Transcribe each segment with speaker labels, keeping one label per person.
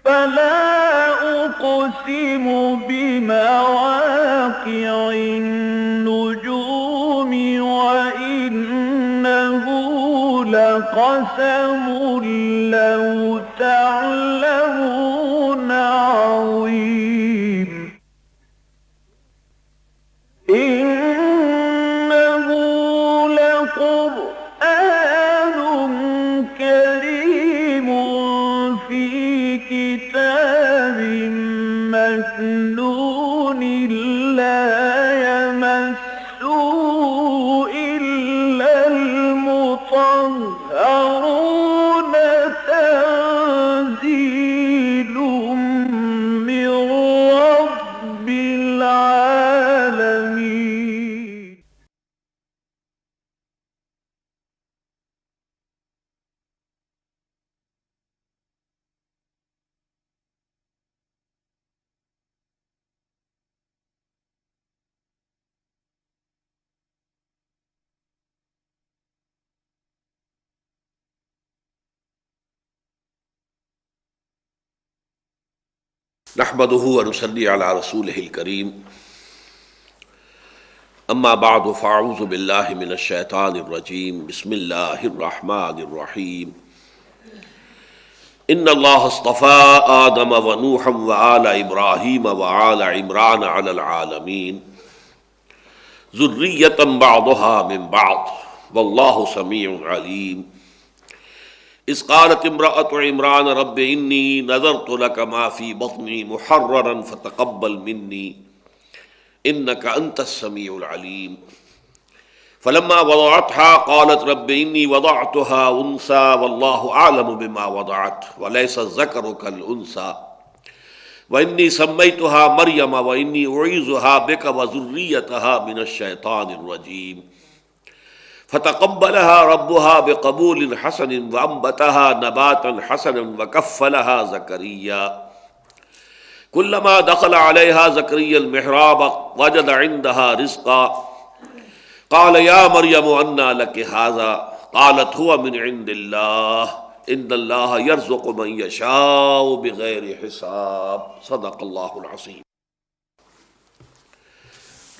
Speaker 1: فلا أقسم بمواقع النجوم وإنه لقسم لو تعلمون عظيم إنه لقرآن كريم في كتاب مكنون لا يمسه إلا المطهرون تنزيل من رب العالمين.
Speaker 2: نحمده ونصلي على رسوله الكريم اما بعد فاعوذ بالله من الشيطان الرجيم بسم الله الرحمن الرحيم ان الله اصطفى آدم ونوحا وآل ابراهيم وآل عمران على العالمين ذرية بعضها من بعض والله سميع عليم اذ قالت امرأة عمران رب انی نذرت لك ما في بطني محررا فتقبل مني انك انت السميع العليم فلما وضعتها قالت رب انی وضعتها انثى والله اعلم بما وضعت وليس الذكر كالانثى وانی سميتها مريم وانی اعيذها بك وذريتها من الشيطان الرجيم فتقبلها ربها بقبول حسن وانبتها نباتا حسنا وكفلها زكريا كلما دخل عليها زكريا المحراب وجد عندها رزقا قال يا مريم أنى لك هذا قالت هو من عند الله إن الله يرزق من يشاء بغير حساب صدق الله العظيم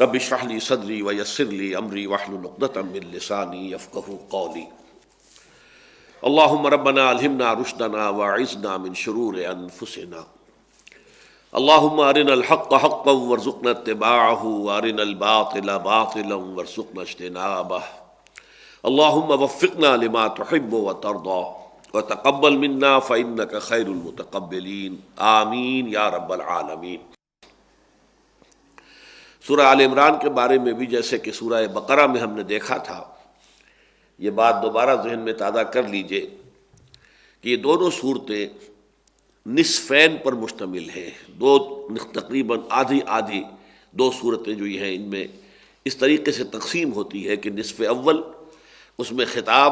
Speaker 2: رب اشرح لي صدري ويسر لي امري واحلل عقدة من لساني يفقهوا قولي اللهم ربنا الهمنا رشدنا واعذنا من شرور انفسنا اللهم ارنا الحق حقا وارزقنا اتباعه وارنا الباطل باطلا وارزقنا اجتنابه اللهم وفقنا لما تحب وترضى وتقبل منا فانك خير المتقبلين آمین یا رب العالمین۔ سورہ آل عمران کے بارے میں بھی جیسے کہ سورہ بقرہ میں ہم نے دیکھا تھا، یہ بات دوبارہ ذہن میں تازہ کر لیجئے کہ یہ دونوں صورتیں نصفین پر مشتمل ہیں، دو تقریباً آدھی آدھی دو صورتیں جو ہیں ان میں اس طریقے سے تقسیم ہوتی ہے کہ نصف اول اس میں خطاب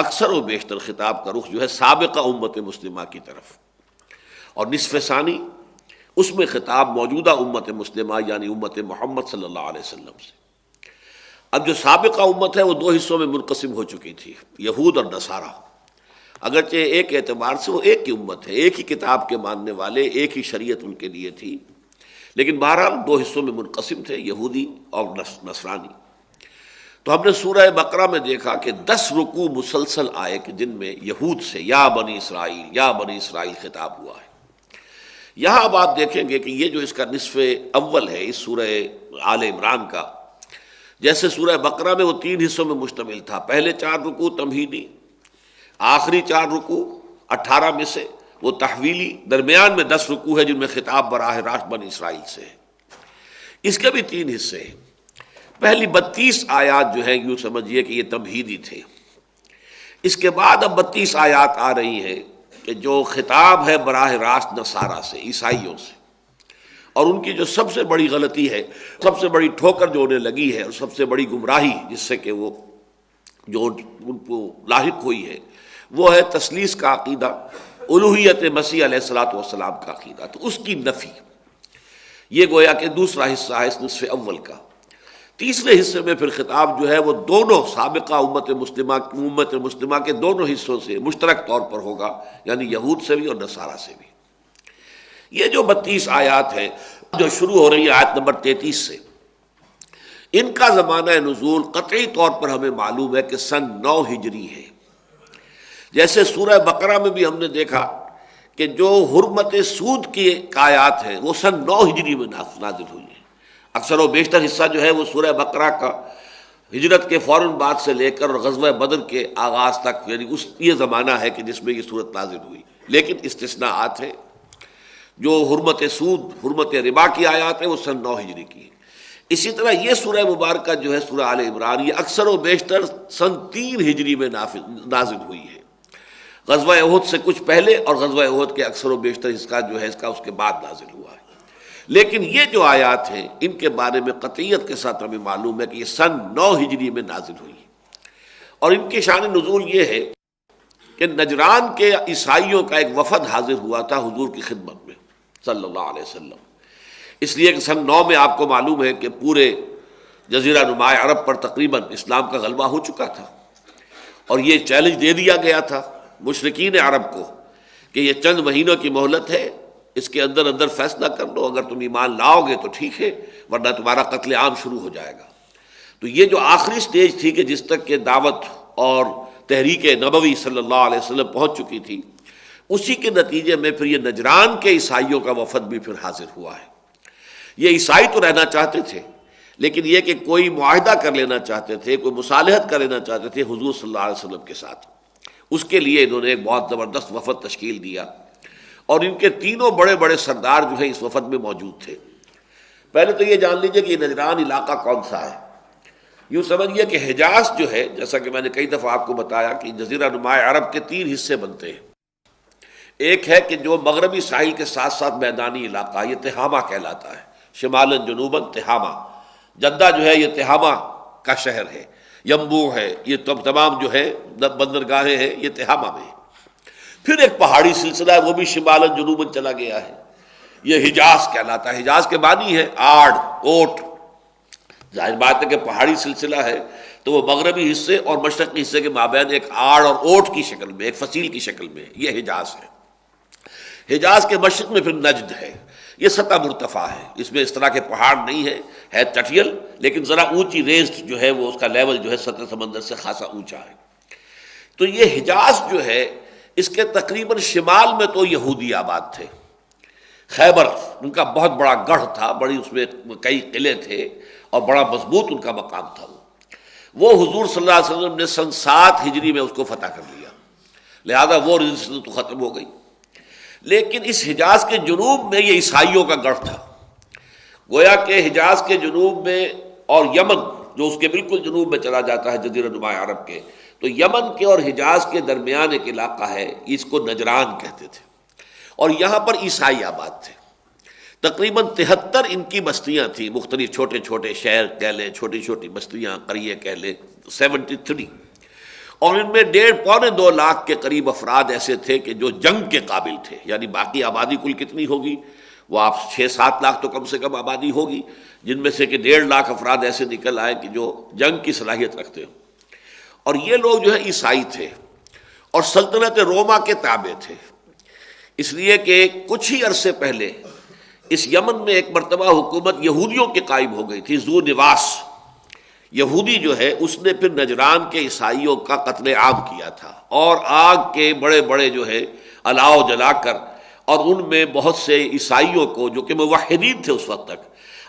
Speaker 2: اکثر و بیشتر خطاب کا رخ جو ہے سابقہ امت مسلمہ کی طرف، اور نصف ثانی اس میں خطاب موجودہ امت مسلمہ یعنی امت محمد صلی اللہ علیہ وسلم سے۔ اب جو سابقہ امت ہے وہ دو حصوں میں منقسم ہو چکی تھی، یہود اور نصارہ، اگرچہ ایک اعتبار سے وہ ایک ہی امت ہے، ایک ہی کتاب کے ماننے والے، ایک ہی شریعت ان کے لیے تھی، لیکن بہرحال دو حصوں میں منقسم تھے، یہودی اور نصرانی۔ تو ہم نے سورہ بقرہ میں دیکھا کہ 10 رکوع مسلسل آئے کہ جن میں یہود سے یا بنی اسرائیل خطاب ہوا ہے۔ یہاں اب آپ دیکھیں گے کہ یہ جو اس کا نصف اول ہے اس سورہ آل عمران کا، جیسے سورہ بقرہ میں وہ 3 حصوں میں مشتمل تھا، پہلے 4 رکوع تمہیدی، آخری 4 رکوع 18 میں سے وہ تحویلی، درمیان میں 10 رکوع ہے جن میں خطاب براہ راست بنی اسرائیل سے ہے۔ اس کے بھی 3 حصے ہیں، پہلی 32 آیات جو ہیں یوں سمجھیے کہ یہ تمہیدی تھے، اس کے بعد اب 32 آیات آ رہی ہیں کہ جو خطاب ہے براہ راست نصارہ سے، عیسائیوں سے، اور ان کی جو سب سے بڑی غلطی ہے، سب سے بڑی ٹھوکر جو انہیں لگی ہے اور سب سے بڑی گمراہی جس سے کہ وہ جو ان کو لاحق ہوئی ہے وہ ہے تثلیث کا عقیدہ، الوہیت مسیح علیہ الصلوۃ والسلام کا عقیدہ، تو اس کی نفی، یہ گویا کہ دوسرا حصہ ہے اس نصف اول کا۔ تیسرے حصے میں پھر خطاب جو ہے وہ دونوں سابقہ امت مسلمہ کے دونوں حصوں سے مشترک طور پر ہوگا، یعنی یہود سے بھی اور نصارہ سے بھی۔ یہ جو 32 آیات ہیں جو شروع ہو رہی ہے آیت نمبر 33 سے، ان کا زمانہ نزول قطعی طور پر ہمیں معلوم ہے کہ سن 9 ہجری ہے۔ جیسے سورہ بقرہ میں بھی ہم نے دیکھا کہ جو حرمت سود کی آیات ہیں وہ سن 9 ہجری میں نازل ہوئی ہے۔ اکثر و بیشتر حصہ جو ہے وہ سورہ بقرہ کا ہجرت کے فوراً بعد سے لے کر اور غزوہ بدر کے آغاز تک، یعنی یہ زمانہ ہے کہ جس میں یہ صورت نازل ہوئی، لیکن استثناءات ہیں۔ جو حرمت سود، حرمت ربا کی آیات ہیں وہ سن 9 ہجری کی ہیں۔ اسی طرح یہ سورہ مبارکہ جو ہے سورہ آل عمران، یہ اکثر و بیشتر سن 3 ہجری میں نازل ہوئی ہے۔ غزوہ احد سے کچھ پہلے اور غزوہ احد کے اکثر و بیشتر حصہ جو ہے اس کا اس کے بعد نازل ہوا ہے۔ لیکن یہ جو آیات ہیں ان کے بارے میں قطعیت کے ساتھ ہمیں معلوم ہے کہ یہ سن 9 ہجری میں نازل ہوئی ہے، اور ان کی شان نزول یہ ہے کہ نجران کے عیسائیوں کا ایک وفد حاضر ہوا تھا حضور کی خدمت میں صلی اللہ علیہ وسلم، اس لیے کہ سن 9 میں آپ کو معلوم ہے کہ پورے جزیرہ نما عرب پر تقریباً اسلام کا غلبہ ہو چکا تھا، اور یہ چیلنج دے دیا گیا تھا مشرکین عرب کو کہ یہ چند مہینوں کی مہلت ہے، اس کے اندر اندر فیصلہ کر لو، اگر تم ایمان لاؤ گے تو ٹھیک ہے، ورنہ تمہارا قتل عام شروع ہو جائے گا۔ تو یہ جو آخری سٹیج تھی کہ جس تک کہ دعوت اور تحریک نبوی صلی اللہ علیہ وسلم پہنچ چکی تھی، اسی کے نتیجے میں پھر یہ نجران کے عیسائیوں کا وفد بھی پھر حاضر ہوا ہے۔ یہ عیسائی تو رہنا چاہتے تھے، لیکن یہ کہ کوئی معاہدہ کر لینا چاہتے تھے، کوئی مصالحت کر لینا چاہتے تھے حضور صلی اللہ علیہ وسلم کے ساتھ۔ اس کے لیے انہوں نے ایک بہت زبردست وفد تشکیل دیا، اور ان کے تینوں بڑے بڑے سردار جو ہیں اس وفد میں موجود تھے۔ پہلے تو یہ جان لیجئے کہ یہ نجران علاقہ کون سا ہے۔ یوں سمجھیے کہ حجاز جو ہے، جیسا کہ میں نے کئی دفعہ آپ کو بتایا کہ جزیرہ نما عرب کے 3 حصے بنتے ہیں۔ ایک ہے کہ جو مغربی ساحل کے ساتھ ساتھ میدانی علاقہ، یہ تہامہ کہلاتا ہے، شمالاً جنوباً تہامہ۔ جدہ جو ہے یہ تہامہ کا شہر ہے، یمبو ہے، یہ تمام جو ہے بندرگاہیں ہیں یہ تہامہ میں ہے۔ پھر ایک پہاڑی سلسلہ ہے، وہ بھی شمالاً جنوباً چلا گیا ہے، یہ حجاز کہلاتا ہے۔ حجاز کے معنی ہے آڑ، اوٹ۔ ظاہر بات ہے کہ پہاڑی سلسلہ ہے تو وہ مغربی حصے اور مشرقی حصے کے مابین ایک آڑ اور اوٹ کی شکل میں، ایک فصیل کی شکل میں، یہ حجاز ہے۔ حجاز کے مشرق میں پھر نجد ہے، یہ سطح مرتفع ہے، اس میں اس طرح کے پہاڑ نہیں ہے چٹیل، لیکن ذرا اونچی ریزڈ جو ہے وہ اس کا لیول جو ہے سطح سمندر سے خاصا اونچا ہے۔ تو یہ حجاز جو ہے اس کے تقریباً شمال میں تو یہودی آباد تھے۔ خیبر ان کا بہت بڑا گڑھ تھا، بڑی اس میں کئی قلعے تھے اور بڑا مضبوط ان کا مقام تھا۔ وہ حضور صلی اللہ علیہ وسلم نے سن 7 ہجری میں اس کو فتح کر لیا، لہذا وہ رجسٹر تو ختم ہو گئی۔ لیکن اس حجاز کے جنوب میں یہ عیسائیوں کا گڑھ تھا، گویا کہ حجاز کے جنوب میں، اور یمن جو اس کے بالکل جنوب میں چلا جاتا ہے جزیرہ نما عرب کے، تو یمن کے اور حجاز کے درمیان ایک علاقہ ہے، اس کو نجران کہتے تھے، اور یہاں پر عیسائی آباد تھے۔ تقریباً 73 ان کی بستیاں تھیں، مختلف چھوٹے چھوٹے شہر کہہ لیں، چھوٹی چھوٹی بستیاں، قریے کہہ لیں، 73، اور ان میں 1.5-2 لاکھ کے قریب افراد ایسے تھے کہ جو جنگ کے قابل تھے، یعنی باقی آبادی کل کتنی ہوگی، وہ آپ 6-7 لاکھ تو کم سے کم آبادی ہوگی، جن میں سے کہ 1.5 لاکھ افراد ایسے نکل آئے کہ جو جنگ کی صلاحیت رکھتے ہوں۔ اور یہ لوگ جو ہے عیسائی تھے اور سلطنت روما کے تابع تھے، اس لیے کہ کچھ ہی عرصے پہلے اس یمن میں ایک مرتبہ حکومت یہودیوں کے قائم ہو گئی تھی، ذو نواس یہودی جو ہے، اس نے پھر نجران کے عیسائیوں کا قتل عام کیا تھا، اور آگ کے بڑے بڑے جو ہے الاؤ جلا کر، اور ان میں بہت سے عیسائیوں کو جو کہ موحدین تھے اس وقت تک،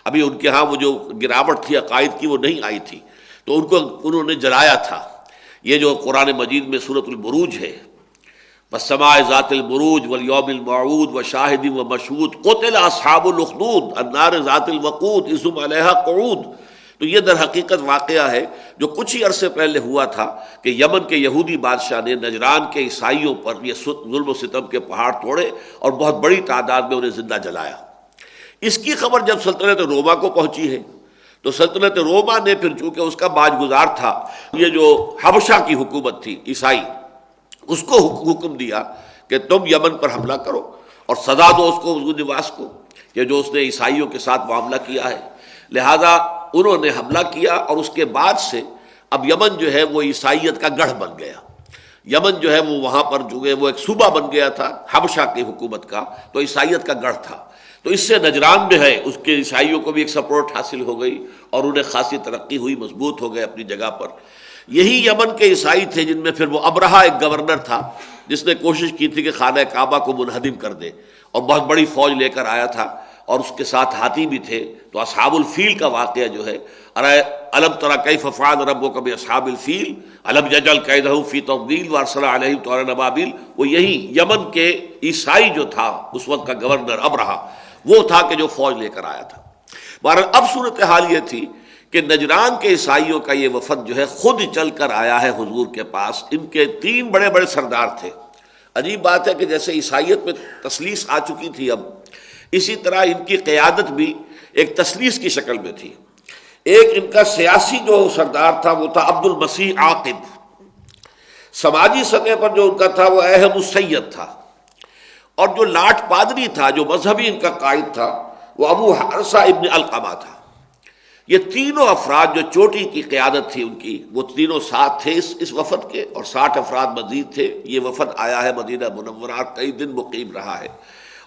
Speaker 2: ابھی ان کے ہاں وہ جو گراوٹ تھی عقائد کی وہ نہیں آئی تھی، تو ان کو انہوں نے جلایا تھا۔ یہ جو قرآن مجید میں سورۃ البروج ہے، والسماء ذات البروج والیوم الموعود وشاہد ومشہود قتل اصحاب الاخدود النار ذات الوقود اذ هم علیہا قعود، تو یہ در حقیقت واقعہ ہے جو کچھ ہی عرصے پہلے ہوا تھا کہ یمن کے یہودی بادشاہ نے نجران کے عیسائیوں پر یہ ظلم و ستم کے پہاڑ توڑے اور بہت بڑی تعداد میں انہیں زندہ جلایا۔ اس کی خبر جب سلطنت روما کو پہنچی ہے تو سلطنت روما نے پھر چونکہ اس کا باج گزار تھا یہ جو حبشہ کی حکومت تھی عیسائی، اس کو حکم دیا کہ تم یمن پر حملہ کرو اور سزا دو اس کو ذو نواس کو کہ جو اس نے عیسائیوں کے ساتھ معاملہ کیا ہے۔ لہذا انہوں نے حملہ کیا، اور اس کے بعد سے اب یمن جو ہے وہ عیسائیت کا گڑھ بن گیا۔ یمن جو ہے وہ وہاں پر جو ہے وہ ایک صوبہ بن گیا تھا حبشہ کی حکومت کا، تو عیسائیت کا گڑھ تھا، تو اس سے نجران میں ہے اس کے عیسائیوں کو بھی ایک سپورٹ حاصل ہو گئی اور انہیں خاصی ترقی ہوئی، مضبوط ہو گئے اپنی جگہ پر۔ یہی یمن کے عیسائی تھے جن میں پھر وہ ابرہہ ایک گورنر تھا جس نے کوشش کی تھی کہ خانہ کعبہ کو منہدم کر دے، اور بہت بڑی فوج لے کر آیا تھا اور اس کے ساتھ ہاتھی بھی تھے۔ تو اصحاب الفیل کا واقعہ جو ہے، الم تری کیف فعل ربک باصحاب الفیل الم یجعل کیدہ فی تضلیل وارسل علیہم طیرا ابابیل، وہ یہی یمن کے عیسائی جو تھا اس وقت کا گورنر ابرہہ، وہ تھا کہ جو فوج لے کر آیا تھا۔ بہرحال اب صورتحال یہ تھی کہ نجران کے عیسائیوں کا یہ وفد جو ہے خود چل کر آیا ہے حضور کے پاس۔ ان کے 3 بڑے بڑے سردار تھے۔ عجیب بات ہے کہ جیسے عیسائیت میں تثلیث آ چکی تھی اب، اسی طرح ان کی قیادت بھی ایک تثلیث کی شکل میں تھی۔ ایک ان کا سیاسی جو سردار تھا وہ تھا عبد المسیح عاقب، سماجی سطح پر جو ان کا تھا وہ احم السید تھا، اور جو لاٹ پادری تھا، جو مذہبی ان کا قائد تھا، وہ ابو حارثہ ابن علقمہ تھا۔ یہ تینوں افراد جو چوٹی کی قیادت تھی ان کی، وہ تینوں ساتھ تھے اس وفد کے، اور 60 افراد مزید تھے۔ یہ وفد آیا ہے مدینہ منورہ، کئی دن مقیم رہا ہے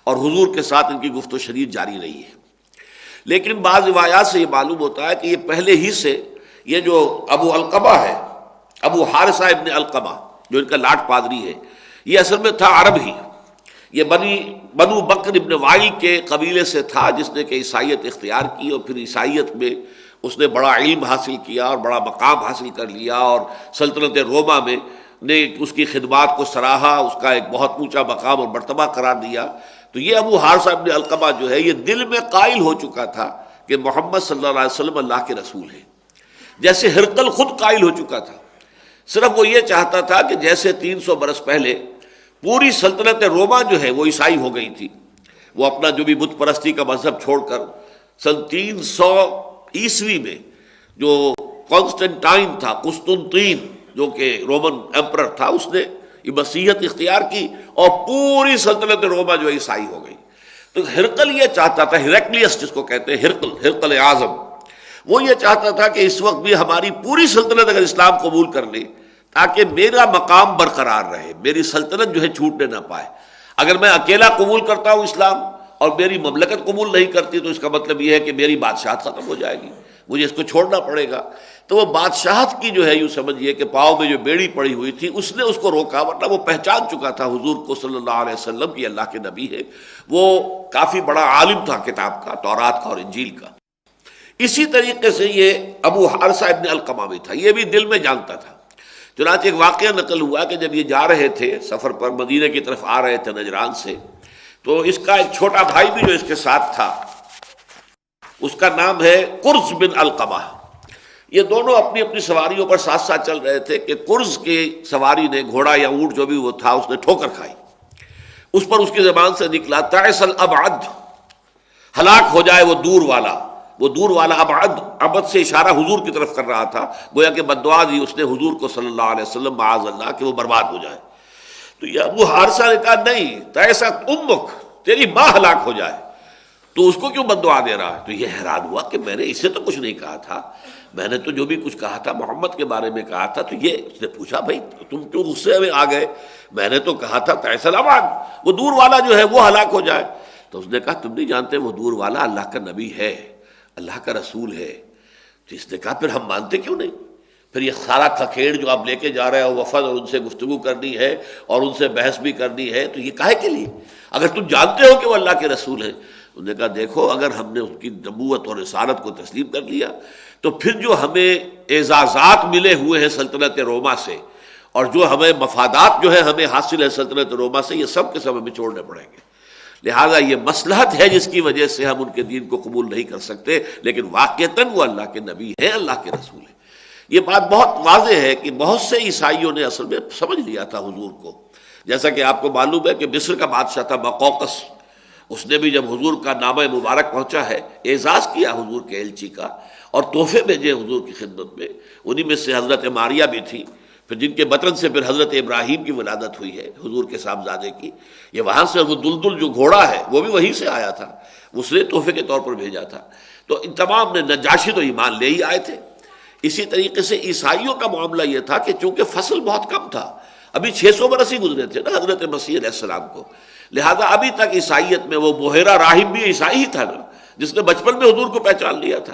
Speaker 2: اور حضور کے ساتھ ان کی گفت و شنید جاری رہی ہے۔ لیکن بعض روایات سے یہ معلوم ہوتا ہے کہ یہ پہلے ہی سے یہ جو ابو علقمہ ہے، ابو حارثہ ابن علقمہ جو ان کا لاٹ پادری ہے، یہ اصل میں تھا عرب ہی، یہ بنو بکر ابن وائل کے قبیلے سے تھا جس نے کہ عیسائیت اختیار کی، اور پھر عیسائیت میں اس نے بڑا علم حاصل کیا اور بڑا مقام حاصل کر لیا، اور سلطنت روما میں نے اس کی خدمات کو سراہا، اس کا ایک بہت اونچا مقام اور مرتبہ قرار دیا۔ تو یہ ابو حارثہ ابن علقمہ جو ہے یہ دل میں قائل ہو چکا تھا کہ محمد صلی اللہ علیہ وسلم اللہ کے رسول ہیں، جیسے ہرقل خود قائل ہو چکا تھا۔ صرف وہ یہ چاہتا تھا کہ جیسے 300 برس پہلے پوری سلطنت روما جو ہے وہ عیسائی ہو گئی تھی، وہ اپنا جو بھی بت پرستی کا مذہب چھوڑ کر سن 300 عیسوی میں جو کانسٹنٹائن تھا، قسطنطین جو کہ رومن ایمپرر تھا، اس نے یہ مسیحیت اختیار کی اور پوری سلطنت روما جو ہے عیسائی ہو گئی۔ تو ہرقل یہ چاہتا تھا، ہیرکلیس جس کو کہتے ہیں، ہرقل اعظم، وہ یہ چاہتا تھا کہ اس وقت بھی ہماری پوری سلطنت اگر اسلام قبول کر لے تاکہ میرا مقام برقرار رہے، میری سلطنت جو ہے چھوٹنے نہ پائے۔ اگر میں اکیلا قبول کرتا ہوں اسلام اور میری مملکت قبول نہیں کرتی تو اس کا مطلب یہ ہے کہ میری بادشاہت ختم ہو جائے گی، مجھے اس کو چھوڑنا پڑے گا۔ تو وہ بادشاہت کی جو ہے یوں سمجھیے کہ پاؤں میں جو بیڑی پڑی ہوئی تھی اس نے اس کو روکا، ورنہ وہ پہچان چکا تھا حضور کو صلی اللہ علیہ وسلم کی اللہ کے نبی ہے۔ وہ کافی بڑا عالم تھا کتاب کا، تورات کا اور انجیل کا۔ اسی طریقے سے یہ ابو حارثہ ابن علقمہ بھی تھا، یہ بھی دل میں جانتا تھا۔ چنانچہ ایک واقعہ نقل ہوا کہ جب یہ جا رہے تھے سفر پر، مدینہ کی طرف آ رہے تھے نجران سے، تو اس کا ایک چھوٹا بھائی بھی جو اس کے ساتھ تھا، اس کا نام ہے قرز بن علقمہ۔ یہ دونوں اپنی اپنی سواریوں پر ساتھ ساتھ چل رہے تھے کہ قرز کی سواری نے، گھوڑا یا اونٹ جو بھی وہ تھا، اس نے ٹھوکر کھائی۔ اس پر اس کی زبان سے نکلا تعس الابعد، ہلاک ہو جائے وہ دور والا۔ وہ دور والا ابعد، ابد سے اشارہ حضور کی طرف کر رہا تھا، گویا کہ بد دعا دی اس نے حضور کو صلی اللہ علیہ وسلم، معاذ اللہ کہ وہ برباد ہو جائے۔ تو یہ ابو حارثہ نے کہا نہیں، تعست امک، تیری ماں ہلاک ہو جائے، تو اس کو کیوں بد دعا دے رہا ہے؟ تو یہ حیران ہوا کہ میں نے اسے تو کچھ نہیں کہا تھا، میں نے تو جو بھی کچھ کہا تھا محمد کے بارے میں کہا تھا۔ تو یہ اس نے پوچھا بھائی تم کیوں غصے میں آ گئے؟ میں نے تو کہا تھا تعس الابعد، وہ دور والا جو ہے وہ ہلاک ہو جائے۔ تو اس نے کہا تم نہیں جانتے وہ دور والا اللہ کا نبی ہے، اللہ کا رسول ہے۔ تو اس نے کہا پھر ہم مانتے کیوں نہیں؟ پھر یہ سارا کھکھیڑ جو آپ لے کے جا رہے ہو وفد، اور ان سے گفتگو کرنی ہے اور ان سے بحث بھی کرنی ہے، تو یہ کاہے کے لیے اگر تم جانتے ہو کہ وہ اللہ کے رسول ہیں؟ انہوں نے کہا دیکھو اگر ہم نے ان کی نبوت اور رسالت کو تسلیم کر لیا تو پھر جو ہمیں اعزازات ملے ہوئے ہیں سلطنت روما سے، اور جو ہمیں مفادات جو ہے ہمیں حاصل ہے سلطنت روما سے، یہ سب کے سب ہمیں چھوڑنے پڑیں گے۔ لہٰذا یہ مصلحت ہے جس کی وجہ سے ہم ان کے دین کو قبول نہیں کر سکتے، لیکن واقعتاً وہ اللہ کے نبی ہیں، اللہ کے رسول ہیں۔ یہ بات بہت واضح ہے کہ بہت سے عیسائیوں نے اصل میں سمجھ لیا تھا حضور کو۔ جیسا کہ آپ کو معلوم ہے کہ مصر کا بادشاہ تھا مقوقس، اس نے بھی جب حضور کا نامہ مبارک پہنچا ہے، اعزاز کیا حضور کے ایلچی کا اور تحفے بھیجے حضور کی خدمت میں۔ انہی میں سے حضرت ماریہ بھی تھی، پھر جن کے بطن سے پھر حضرت ابراہیم کی ولادت ہوئی ہے، حضور کے صاحبزادے کی۔ یہ وہاں سے وہ دلدل جو گھوڑا ہے وہ بھی وہیں سے آیا تھا، اس نے تحفے کے طور پر بھیجا تھا۔ تو ان تمام نے، نجاشی تو ایمان لے ہی آئے تھے۔ اسی طریقے سے عیسائیوں کا معاملہ یہ تھا کہ چونکہ فصل بہت کم تھا ابھی 600 برس ہی گزرے تھے نا حضرت مسیح علیہ السلام کو، لہذا ابھی تک عیسائیت میں وہ بحیرہ راہب بھی عیسائی ہی تھا نا، جس نے بچپن میں حضور کو پہچان لیا تھا،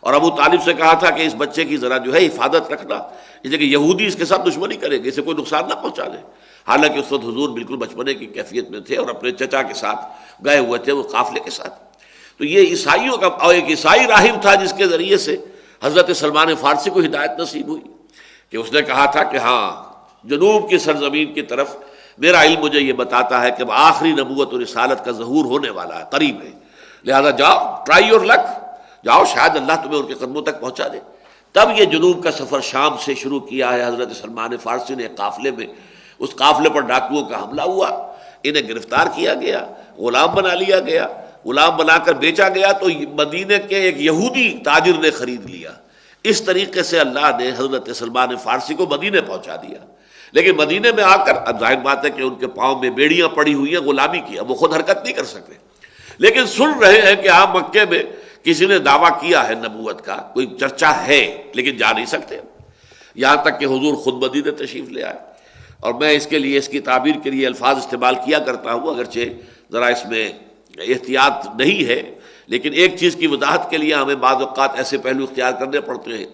Speaker 2: اور ابو طالب سے کہا تھا کہ اس بچے کی ذرا جو ہے حفاظت رکھنا، اس لیے کہ یہودی اس کے ساتھ دشمنی کریں گے، اسے کوئی نقصان نہ پہنچا دے۔ حالانکہ اس وقت حضور بالکل بچپنے کی کیفیت میں تھے اور اپنے چچا کے ساتھ گئے ہوئے تھے وہ قافلے کے ساتھ۔ تو یہ عیسائیوں کا، اور ایک عیسائی راہب تھا جس کے ذریعے سے حضرت سلمان فارسی کو ہدایت نصیب ہوئی، کہ اس نے کہا تھا کہ ہاں جنوب کی سرزمین کی طرف میرا علم مجھے یہ بتاتا ہے کہ آخری نبوت اور رسالت کا ظہور ہونے والا ہے، قریب ہے، لہذا جاؤ، ٹرائی یور لک، جاؤ شاید اللہ تمہیں ان کے قدموں تک پہنچا دے۔ تب یہ جنوب کا سفر شام سے شروع کیا ہے حضرت سلمان فارسی نے قافلے میں، اس قافلے پر ڈاکوؤں کا حملہ ہوا، انہیں گرفتار کیا گیا، غلام بنا لیا گیا، غلام بنا کر بیچا گیا تو مدینے کے ایک یہودی تاجر نے خرید لیا۔ اس طریقے سے اللہ نے حضرت سلمان فارسی کو مدینے پہنچا دیا، لیکن مدینے میں آ کر اب ظاہر بات ہے کہ ان کے پاؤں میں بیڑیاں پڑی ہوئی ہیں غلامی کی، اب وہ خود حرکت نہیں کر سکتے، لیکن سن رہے ہیں کہ ہاں مکے میں کسی نے دعویٰ کیا ہے نبوت کا، کوئی چرچا ہے، لیکن جا نہیں سکتے، یہاں تک کہ حضور خود مدینے تشریف لے آئے۔ اور میں اس کے لیے، اس کی تعبیر کے لیے الفاظ استعمال کیا کرتا ہوں، اگرچہ ذرا اس میں احتیاط نہیں ہے، لیکن ایک چیز کی وضاحت کے لیے ہمیں بعض اوقات ایسے پہلو اختیار کرنے پڑتے ہیں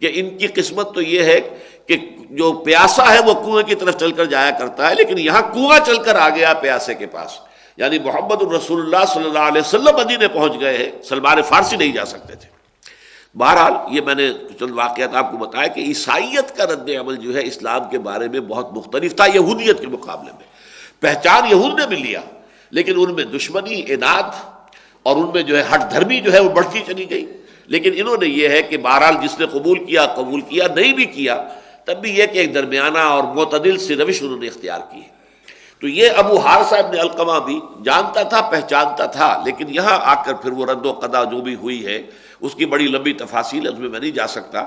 Speaker 2: کہ ان کی قسمت تو یہ ہے کہ جو پیاسا ہے وہ کنویں کی طرف چل کر جایا کرتا ہے، لیکن یہاں کنواں چل کر آ گیا پیاسے کے پاس، یعنی محمد الرسول اللہ صلی اللہ علیہ وسلم مدینے پہنچ گئے ہیں، سلمان فارسی نہیں جا سکتے تھے۔ بہرحال یہ میں نے چند واقعات آپ کو بتایا کہ عیسائیت کا رد عمل جو ہے اسلام کے بارے میں بہت مختلف تھا یہودیت کے مقابلے میں۔ پہچان یہود نے بھی لیا، لیکن ان میں دشمنی، اناد اور ان میں جو ہے ہٹ دھرمی جو ہے وہ بڑھتی چلی گئی۔ لیکن انہوں نے یہ ہے کہ بہرحال جس نے قبول کیا، نہیں بھی کیا، تب بھی یہ کہ ایک درمیانہ اور معتدل سی روش انہوں نے اختیار کی۔ تو یہ ابو حارثہ ابن علقمہ بھی جانتا تھا، پہچانتا تھا، لیکن یہاں آ کر پھر وہ رد و قضا جو بھی ہوئی ہے اس کی بڑی لمبی تفاصیل ہے، اس میں نہیں جا سکتا۔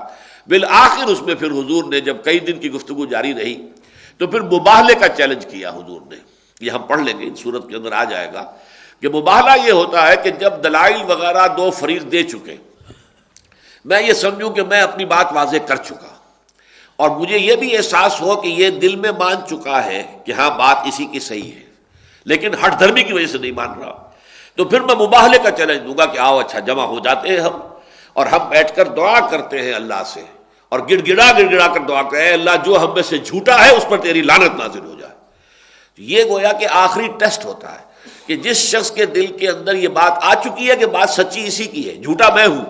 Speaker 2: بالآخر اس میں پھر حضور نے جب کئی دن کی گفتگو جاری رہی تو پھر مباہلے کا چیلنج کیا حضور نے، یہ ہم پڑھ لیں گے، ان صورت کے اندر آ جائے گا کہ مباہلہ یہ ہوتا ہے کہ جب دلائل وغیرہ دو فریق دے چکے، میں یہ سمجھوں کہ میں اپنی بات واضح کر چکا اور مجھے یہ بھی احساس ہو کہ یہ دل میں مان چکا ہے کہ ہاں بات اسی کی صحیح ہے، لیکن ہٹ دھرمی کی وجہ سے نہیں مان رہا، تو پھر میں مباہلے کا چیلنج دوں گا کہ آؤ اچھا جمع ہو جاتے ہیں ہم، اور ہم بیٹھ کر دعا کرتے ہیں اللہ سے، اور گڑ گڑا کر دعا کریں، اے اللہ جو ہم میں سے جھوٹا ہے اس پر تیری لعنت نازل ہو جائے۔ یہ گویا کہ آخری ٹیسٹ ہوتا ہے کہ جس شخص کے دل کے اندر یہ بات آ چکی ہے کہ بات سچی اسی کی ہے، جھوٹا میں ہوں،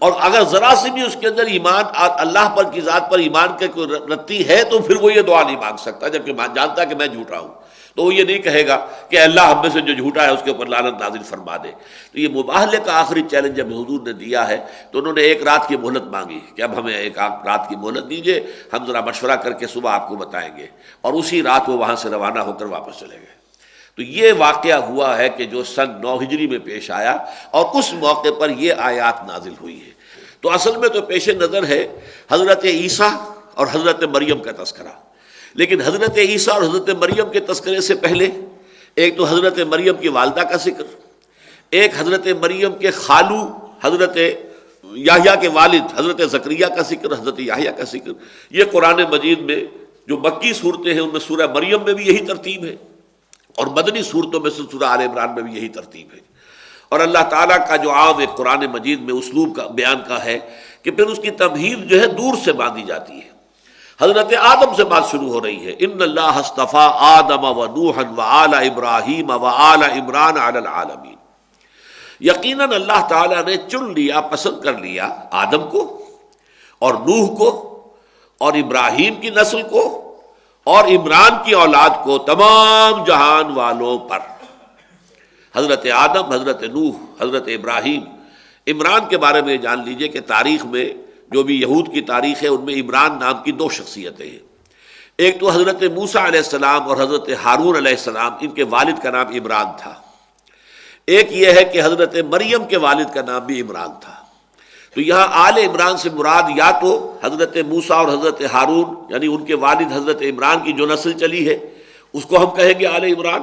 Speaker 2: اور اگر ذرا سے بھی اس کے اندر ایمان، اللہ پر کی ذات پر ایمان کے کوئی رتی ہے، تو پھر وہ یہ دعا نہیں مانگ سکتا، جبکہ جانتا ہے کہ میں جھوٹا ہوں، تو وہ یہ نہیں کہے گا کہ اللہ ہم میں سے جو جھوٹا ہے اس کے اوپر لعنت نازل فرما دے۔ تو یہ مباہلے کا آخری چیلنج جب حضور نے دیا ہے تو انہوں نے ایک رات کی مہلت مانگی کہ اب ہمیں ایک رات کی مہلت دیجیے، ہم ذرا مشورہ کر کے صبح آپ کو بتائیں گے، اور اسی رات وہ وہاں سے روانہ ہو کر واپس چلے گئے۔ تو یہ واقعہ ہوا ہے کہ جو سن 9 ہجری میں پیش آیا، اور اس موقع پر یہ آیات نازل ہوئی ہے۔ تو اصل میں تو پیش نظر ہے حضرت عیسیٰ اور حضرت مریم کا تذکرہ، لیکن حضرت عیسیٰ اور حضرت مریم کے تذکرے سے پہلے ایک تو حضرت مریم کی والدہ کا ذکر، ایک حضرت مریم کے خالو حضرت یحییٰ کے والد حضرت زکریہ کا ذکر، حضرت یحییٰ کا ذکر۔ یہ قرآن مجید میں جو مکی صورتیں ہیں ان میں سورہ مریم میں بھی یہی ترتیب ہے، اور مدنی صورتوں میں سے سورہ آل عمران میں بھی یہی ترتیب ہے۔ اور اللہ تعالیٰ کا جو عام ایک قرآن مجید میں اسلوب کا بیان کا ہے کہ پھر اس کی تمہید جو ہے دور سے باندھی جاتی ہے۔ حضرت آدم سے بات شروع ہو رہی ہے، ان اللہ اصطفیٰ آدم و نوحا و آل ابراہیم و آل عمران علی العالمین۔ یقیناً اللہ تعالیٰ نے چن لیا، پسند کر لیا آدم کو اور نوح کو اور ابراہیم کی نسل کو اور عمران کی اولاد کو تمام جہان والوں پر۔ حضرت آدم، حضرت نوح، حضرت ابراہیم۔ عمران کے بارے میں جان لیجئے کہ تاریخ میں جو بھی یہود کی تاریخ ہے ان میں عمران نام کی 2 شخصیتیں ہیں۔ ایک تو حضرت موسیٰ علیہ السلام اور حضرت ہارون علیہ السلام، ان کے والد کا نام عمران تھا۔ ایک یہ ہے کہ حضرت مریم کے والد کا نام بھی عمران تھا۔ تو یہاں آل عمران سے مراد یا تو حضرت موسیٰ اور حضرت ہارون، یعنی ان کے والد حضرت عمران کی جو نسل چلی ہے اس کو ہم کہیں گے آل عمران،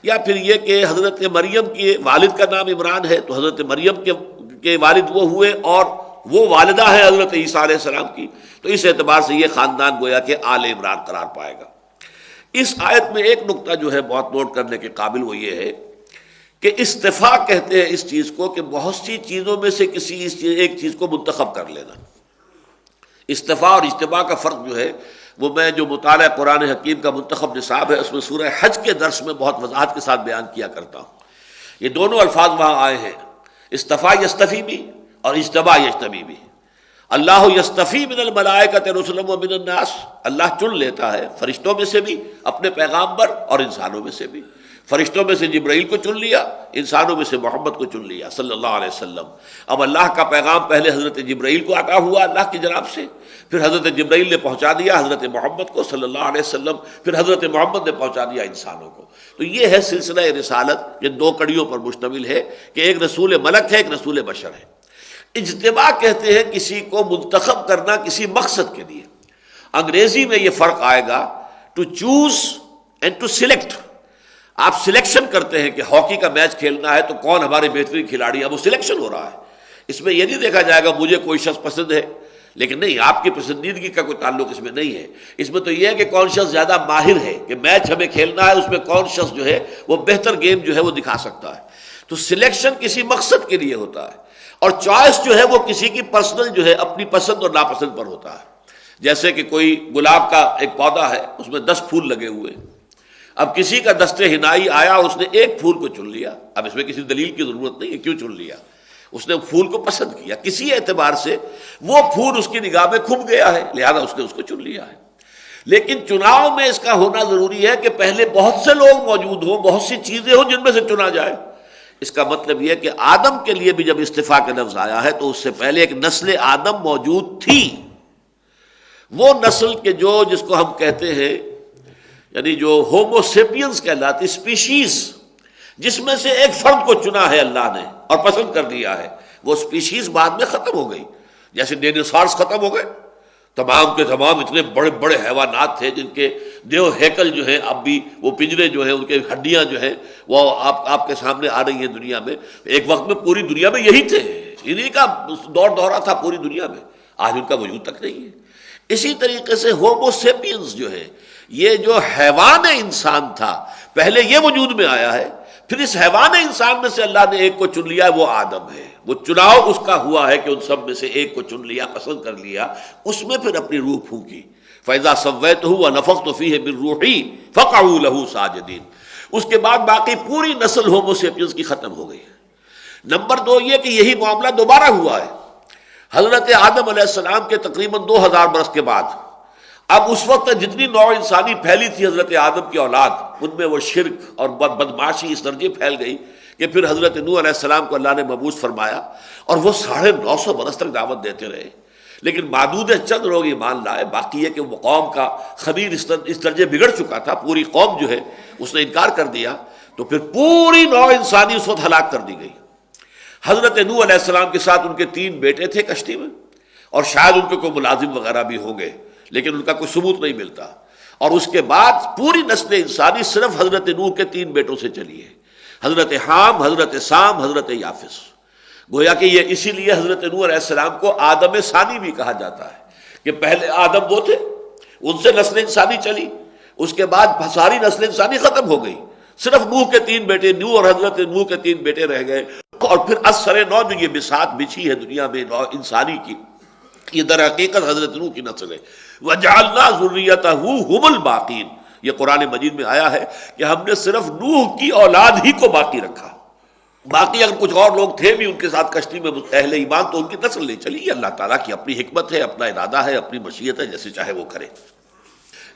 Speaker 2: یا پھر یہ کہ حضرت مریم کے والد کا نام عمران ہے تو حضرت مریم کے والد وہ ہوئے اور وہ والدہ ہے حضرت عیسیٰ علیہ السلام کی، تو اس اعتبار سے یہ خاندان گویا کہ آل عمران قرار پائے گا۔ اس آیت میں ایک نقطہ جو ہے بہت نوٹ کرنے کے قابل وہ یہ ہے کہ استفاء کہتے ہیں اس چیز کو کہ بہت سی چیزوں میں سے کسی ایک چیز کو منتخب کر لینا۔ استفاء اور اجتباء کا فرق جو ہے وہ میں جو مطالعہ قرآن حکیم کا منتخب نصاب ہے اس میں سورہ حج کے درس میں بہت وضاحت کے ساتھ بیان کیا کرتا ہوں۔ یہ دونوں الفاظ وہاں آئے ہیں، استفاء یستفی بھی اور اجتباء یجتبی بھی۔ اللہ یستفی من الملائکۃ رسلا ومن الناس، اللہ چن لیتا ہے فرشتوں میں سے بھی اپنے پیغامبر اور انسانوں میں سے بھی۔ فرشتوں میں سے جبرائیل کو چن لیا، انسانوں میں سے محمد کو چن لیا صلی اللہ علیہ وسلم۔ اب اللہ کا پیغام پہلے حضرت جبرائیل کو عطا ہوا اللہ کی جناب سے، پھر حضرت جبرائیل نے پہنچا دیا حضرت محمد کو صلی اللہ علیہ وسلم، پھر حضرت محمد نے پہنچا دیا انسانوں کو۔ تو یہ ہے سلسلہ رسالت، یہ دو کڑیوں پر مشتمل ہے کہ ایک رسول ملک ہے، ایک رسول بشر ہے۔ اجتباء کہتے ہیں کسی کو منتخب کرنا کسی مقصد کے لیے۔ انگریزی میں یہ فرق آئے گا to choose and to select. آپ سلیکشن کرتے ہیں کہ ہاکی کا میچ کھیلنا ہے تو کون ہمارے بہترین کھلاڑی، اب وہ سلیکشن ہو رہا ہے۔ اس میں یہ نہیں دیکھا جائے گا مجھے کوئی شخص پسند ہے، لیکن نہیں، آپ کی پسندیدگی کا کوئی تعلق اس میں نہیں ہے۔ اس میں تو یہ ہے کہ کون شخص زیادہ ماہر ہے، کہ میچ ہمیں کھیلنا ہے اس میں کون شخص جو ہے وہ بہتر گیم جو ہے وہ دکھا سکتا ہے۔ تو سلیکشن کسی مقصد کے لیے ہوتا ہے، اور چوائس جو ہے وہ کسی کی پرسنل جو ہے اپنی پسند اور ناپسند پر ہوتا ہے۔ جیسے کہ کوئی گلاب کا ایک پودا ہے، اس میں 10 پھول لگے ہوئے، اب کسی کا دست ہنائی آیا اس نے ایک پھول کو چن لیا، اب اس میں کسی دلیل کی ضرورت نہیں ہے کیوں چن لیا، اس نے پھول کو پسند کیا، کسی اعتبار سے وہ پھول اس کی نگاہ میں کھم گیا ہے، لہذا اس نے اس کو چن لیا ہے۔ لیکن چناؤ میں اس کا ہونا ضروری ہے کہ پہلے بہت سے لوگ موجود ہوں، بہت سی چیزیں ہوں جن میں سے چنا جائے۔ اس کا مطلب یہ ہے کہ آدم کے لیے بھی جب استفاء کا لفظ آیا ہے تو اس سے پہلے ایک نسل آدم موجود تھی، وہ نسل کے جو جس کو ہم کہتے ہیں یعنی جو ہومو سیپینز کہلاتی اسپیشیز، جس میں سے ایک فرد کو چنا ہے اللہ نے اور پسند کر دیا ہے، وہ اسپیشیز بعد میں ختم ہو گئی۔ جیسے ڈینوسارز ختم ہو گئے، تمام کے تمام اتنے بڑے بڑے حیوانات تھے جن کے دیو ہیکل جو ہے اب بھی وہ پنجرے جو ہیں ان کے ہڈیاں جو ہیں وہ آپ کے سامنے آ رہی ہیں دنیا میں۔ ایک وقت میں پوری دنیا میں یہی تھے، انہی کا دورہ تھا پوری دنیا میں، آج ان کا وجود تک نہیں ہے۔ اسی طریقے سے ہومو سیپینز جو ہے، یہ جو حیوان انسان تھا پہلے یہ وجود میں آیا ہے، پھر اس حیوان انسان میں سے اللہ نے ایک کو چن لیا، وہ آدم ہے۔ وہ چناؤ اس کا ہوا ہے کہ ان سب میں سے ایک کو چن لیا، پسند کر لیا، اس میں پھر اپنی روح پھونکی۔ فَإِذَا سَوَّيْتُهُ وَنَفَخْتُ فِيهِ مِن رُوحِي فَقَعُوا لَهُ سَاجِدِينَ۔ اس کے بعد باقی پوری نسل ہومو سیپینز کی ختم ہو گئی۔ نمبر 2 یہ کہ یہی معاملہ دوبارہ ہوا ہے حضرت آدم علیہ السلام کے تقریباً 2000 برس کے بعد۔ اب اس وقت جتنی نوع انسانی پھیلی تھی حضرت آدم کی اولاد، ان میں وہ شرک اور بدمعاشی اس درجے پھیل گئی کہ پھر حضرت نوح علیہ السلام کو اللہ نے مبعوث فرمایا، اور وہ 950 برس تک دعوت دیتے رہے، لیکن معدود چند لوگ ایمان لائے۔ باقی یہ کہ وہ قوم کا خمیر اس درجے بگڑ چکا تھا، پوری قوم جو ہے اس نے انکار کر دیا، تو پھر پوری نوع انسانی اس وقت ہلاک کر دی گئی۔ حضرت نوح علیہ السلام کے ساتھ ان کے 3 بیٹے تھے کشتی میں، اور شاید ان کے کوئی ملازم وغیرہ بھی ہوں گے، لیکن ان کا کوئی ثبوت نہیں ملتا۔ اور اس کے بعد پوری نسل انسانی صرف حضرت نوح کے 3 بیٹوں سے چلی ہے، حضرت حام، حضرت سام، حضرت یافس۔ گویا کہ یہ اسی لیے حضرت نوح علیہ السلام کو آدم ثانی بھی کہا جاتا ہے، کہ پہلے آدم وہ تھے، ان سے نسل انسانی چلی، اس کے بعد ساری نسل انسانی ختم ہو گئی، صرف نوح کے 3 بیٹے، نوح اور حضرت نوح کے 3 بیٹے رہ گئے۔ اور پھر اثر نو جو یہ بساط بچھی ہے دنیا میں نوع انسانی کی، یہ در حقیقت حضرت نوح کی نسل ہے۔ وَجَعَلْنَا ذُرِّيَّتَهُ هُمُ الْبَاقِينَ، یہ قرآن مجید میں آیا ہے کہ ہم نے صرف نوح کی اولاد ہی کو باقی رکھا، باقی اگر کچھ اور لوگ تھے بھی ان کے ساتھ کشتی میں اہل ایمان تو ان کی نسل نہیں چلی۔ یہ اللہ تعالیٰ کی اپنی حکمت ہے، اپنا ارادہ ہے، اپنی مشیت ہے، جیسے چاہے وہ کرے۔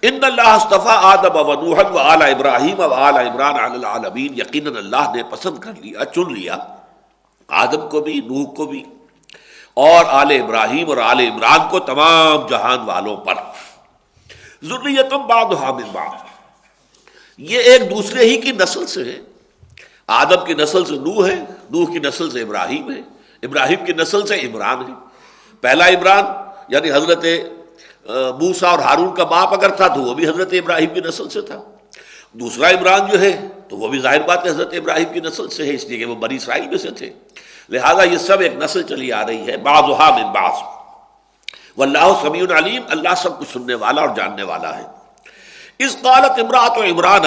Speaker 2: ان اللہ اصطفیٰ آدم و نوحا و آل ابراہیم و آل عمران علی العالمین، یقیناً اللہ نے پسند کر لیا، چن لیا آدم کو بھی، نوح کو بھی، اور آل ابراہیم اور آل عمران کو، تمام جہان والوں پر۔ ذریۃ بعضھا من بعض، یہ ایک دوسرے ہی کی نسل سے ہے۔ آدم کی نسل سے نوح ہے، نوح کی نسل سے ابراہیم ہے، ابراہیم کی نسل سے عمران ہے۔ پہلا عمران یعنی حضرت موسیٰ اور ہارون کا باپ اگر تھا تو وہ بھی حضرت ابراہیم کی نسل سے تھا۔ دوسرا عمران جو ہے تو وہ بھی ظاہر بات ہے حضرت ابراہیم کی نسل سے ہے، اس لیے کہ وہ بنی اسرائیل میں سے تھے۔ لہذا یہ سب ایک نسل چلی آ رہی ہے، بعضھا من بعض۔ واللہ سمیع علیم، اللہ سب کچھ سننے والا اور جاننے والا ہے۔ اس قالت امرأۃ عمران،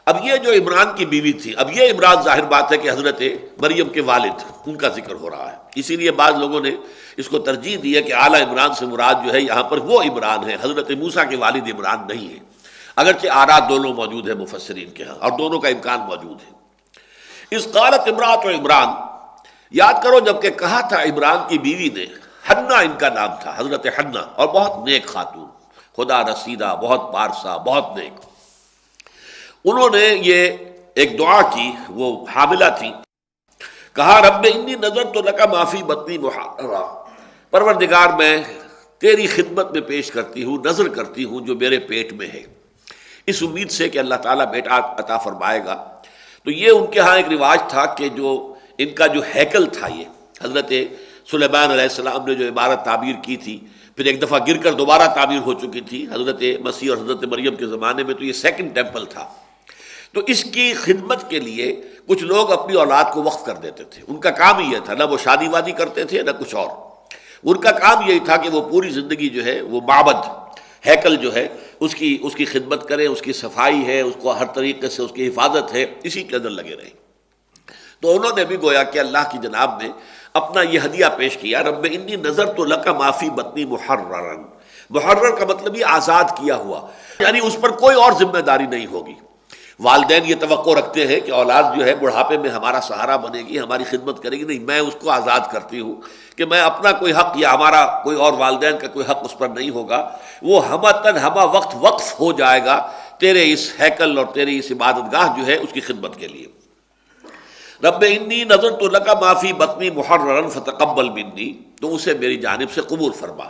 Speaker 2: اب یہ جو عمران کی بیوی تھی، اب یہ عمران ظاہر بات ہے کہ حضرت مریم کے والد، ان کا ذکر ہو رہا ہے، اسی لیے بعض لوگوں نے اس کو ترجیح دی ہے کہ اعلیٰ عمران سے مراد جو ہے یہاں پر وہ عمران ہے، حضرت موسیٰ کے والد عمران نہیں ہے، اگرچہ آراء دونوں موجود ہے مفسرین کے ہاں اور دونوں کا امکان موجود ہے۔ اس قالت امرأۃ عمران، یاد کرو جب کہ کہا تھا عمران کی بیوی نے، حنہ ان کا نام تھا، حضرت حنہ، اور بہت نیک خاتون، خدا رسیدہ، بہت پارسا، بہت نیک، انہوں نے یہ ایک دعا کی، وہ حاملہ تھی، کہا رب انی نذرت لک ما فی بطنی محررا، پروردگار میں تیری خدمت میں پیش کرتی ہوں، نظر کرتی ہوں جو میرے پیٹ میں ہے، اس امید سے کہ اللہ تعالیٰ بیٹا عطا فرمائے گا۔ تو یہ ان کے ہاں ایک رواج تھا کہ جو ان کا جو ہیکل تھا، یہ حضرت سلیمان علیہ السلام نے جو عمارت تعمیر کی تھی، پھر ایک دفعہ گر کر دوبارہ تعمیر ہو چکی تھی حضرت مسیح اور حضرت مریم کے زمانے میں، تو یہ سیکنڈ ٹیمپل تھا، تو اس کی خدمت کے لیے کچھ لوگ اپنی اولاد کو وقف کر دیتے تھے، ان کا کام ہی یہ تھا، نہ وہ شادی وادی کرتے تھے نہ کچھ اور، ان کا کام یہی تھا کہ وہ پوری زندگی جو ہے وہ معبد، ہیکل جو ہے اس کی خدمت کریں، اس کی صفائی ہے، اس کو ہر طریقے سے اس کی حفاظت ہے، اسی کے اندر لگے رہیں۔ تو انہوں نے بھی گویا کہ اللہ کی جناب میں اپنا یہ ہدیہ پیش کیا، رب انی نذرت لک ما فی بطنی محررا، محرر کا مطلب یہ آزاد کیا ہوا، یعنی اس پر کوئی اور ذمہ داری نہیں ہوگی۔ والدین یہ توقع رکھتے ہیں کہ اولاد جو ہے بڑھاپے میں ہمارا سہارا بنے گی، ہماری خدمت کرے گی، نہیں، میں اس کو آزاد کرتی ہوں کہ میں اپنا کوئی حق یا ہمارا کوئی اور والدین کا کوئی حق اس پر نہیں ہوگا، وہ ہمتاً ہمہ وقت وقف ہو جائے گا تیرے اس ہیکل اور تیری اس عبادت گاہ جو ہے اس کی خدمت کے لیے۔ رب انی نذرت لک ما فی بطنی محررا فتقبل منی، تو اسے میری جانب سے قبول فرما،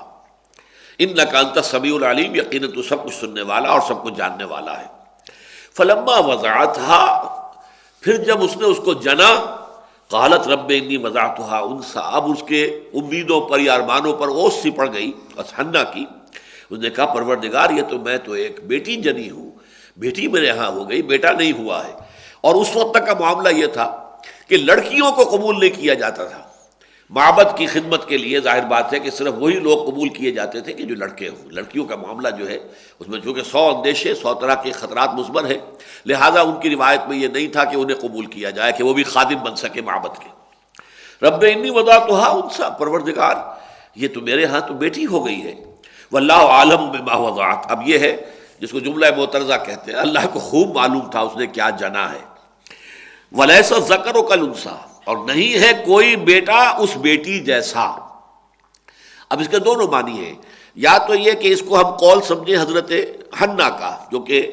Speaker 2: انک انت السمیع العلیم، یقیناً تو سب کچھ سننے والا اور سب کچھ جاننے والا ہے۔ فلما وضعتها، پھر جب اس نے اس کو جنا، قالت رب انی وضعتها انثی، اب اس کے امیدوں پر یا ارمانوں پر اوس سی پڑ گئی حنہ کی، اس نے کہا پروردگار یہ تو میں تو ایک بیٹی جنی ہوں، بیٹی میرے ہاں ہو گئی، بیٹا نہیں ہوا ہے۔ اور اس وقت تک کا معاملہ یہ تھا کہ لڑکیوں کو قبول نہیں کیا جاتا تھا، معبد کی خدمت کے لیے ظاہر بات ہے کہ صرف وہی لوگ قبول کیے جاتے تھے کہ جو لڑکے ہوں، لڑکیوں کا معاملہ جو ہے اس میں چونکہ 100 اندیشے، 100 طرح کے خطرات مثبت ہیں، لہٰذا ان کی روایت میں یہ نہیں تھا کہ انہیں قبول کیا جائے کہ وہ بھی خادم بن سکے معبد کے۔ رب انی وضعتها انثی، پروردگار یہ تو میرے ہاں تو بیٹی ہو گئی ہے، واللہ اعلم بما وضعت، اب یہ ہے جس کو جملہ معترضہ کہتے ہیں، اللہ کو خوب معلوم تھا اس نے کیا جنا ہے۔ ولیس الذکر کالانثی، اور نہیں ہے کوئی بیٹا اس بیٹی جیسا۔ اب اس کے دونوں معنی ہیں، یا تو یہ کہ اس کو ہم قول سمجھیں حضرت حنہ کا جو کہ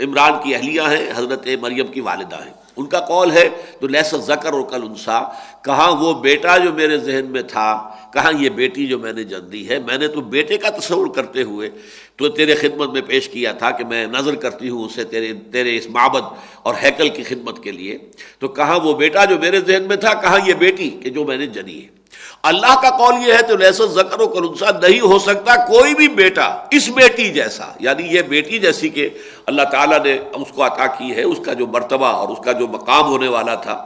Speaker 2: عمران کی اہلیہ ہیں، حضرت مریم کی والدہ ہیں، ان کا قول ہے تو لیس الذکر کالانثی، کہاں وہ بیٹا جو میرے ذہن میں تھا، کہاں یہ بیٹی جو میں نے جن دی ہے، میں نے تو بیٹے کا تصور کرتے ہوئے تو تیرے خدمت میں پیش کیا تھا کہ میں نظر کرتی ہوں اسے تیرے اس معبد اور ہیکل کی خدمت کے لیے، تو کہاں وہ بیٹا جو میرے ذہن میں تھا، کہاں یہ بیٹی کہ جو میں نے جنی ہے۔ اللہ کا قول یہ ہے تو لیس الذکر کالانثی، نہیں ہو سکتا کوئی بھی بیٹا اس بیٹی جیسا، یعنی یہ بیٹی جیسی کہ اللہ تعالیٰ نے اس کو عطا کی ہے، اس کا جو مرتبہ اور اس کا جو مقام ہونے والا تھا،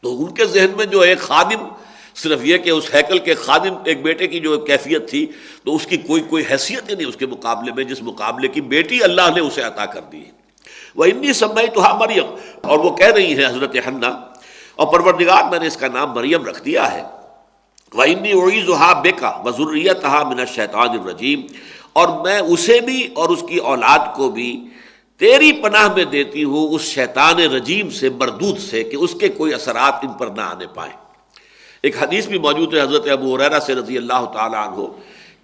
Speaker 2: تو ان کے ذہن میں جو ایک خادم، صرف یہ کہ اس ہیکل کے خادم ایک بیٹے کی جو کیفیت تھی تو اس کی کوئی حیثیت ہی نہیں اس کے مقابلے میں، جس مقابلے کی بیٹی اللہ نے اسے عطا کر دی ہے۔ وَإِنِّي سَمَّيْتُهَا مریم، اور وہ کہہ رہی ہیں حضرت حنہ، اور پروردگار میں نے اس کا نام مریم رکھ دیا ہے۔ وَإِنِّي أُعِيذُهَا بِكَ وَذُرِّيَّتَهَا مِنَ الشَّيْطَانِ الرَّجِيمِ، اور میں اسے بھی اور اس کی اولاد کو بھی تیری پناہ میں دیتی ہوں اس شیطان رجیم سے، مردود سے، کہ اس کے کوئی اثرات ان پر نہ آنے پائیں۔ ایک حدیث بھی موجود ہے حضرت ابو ہریرہ سے رضی اللہ تعالیٰ عنہ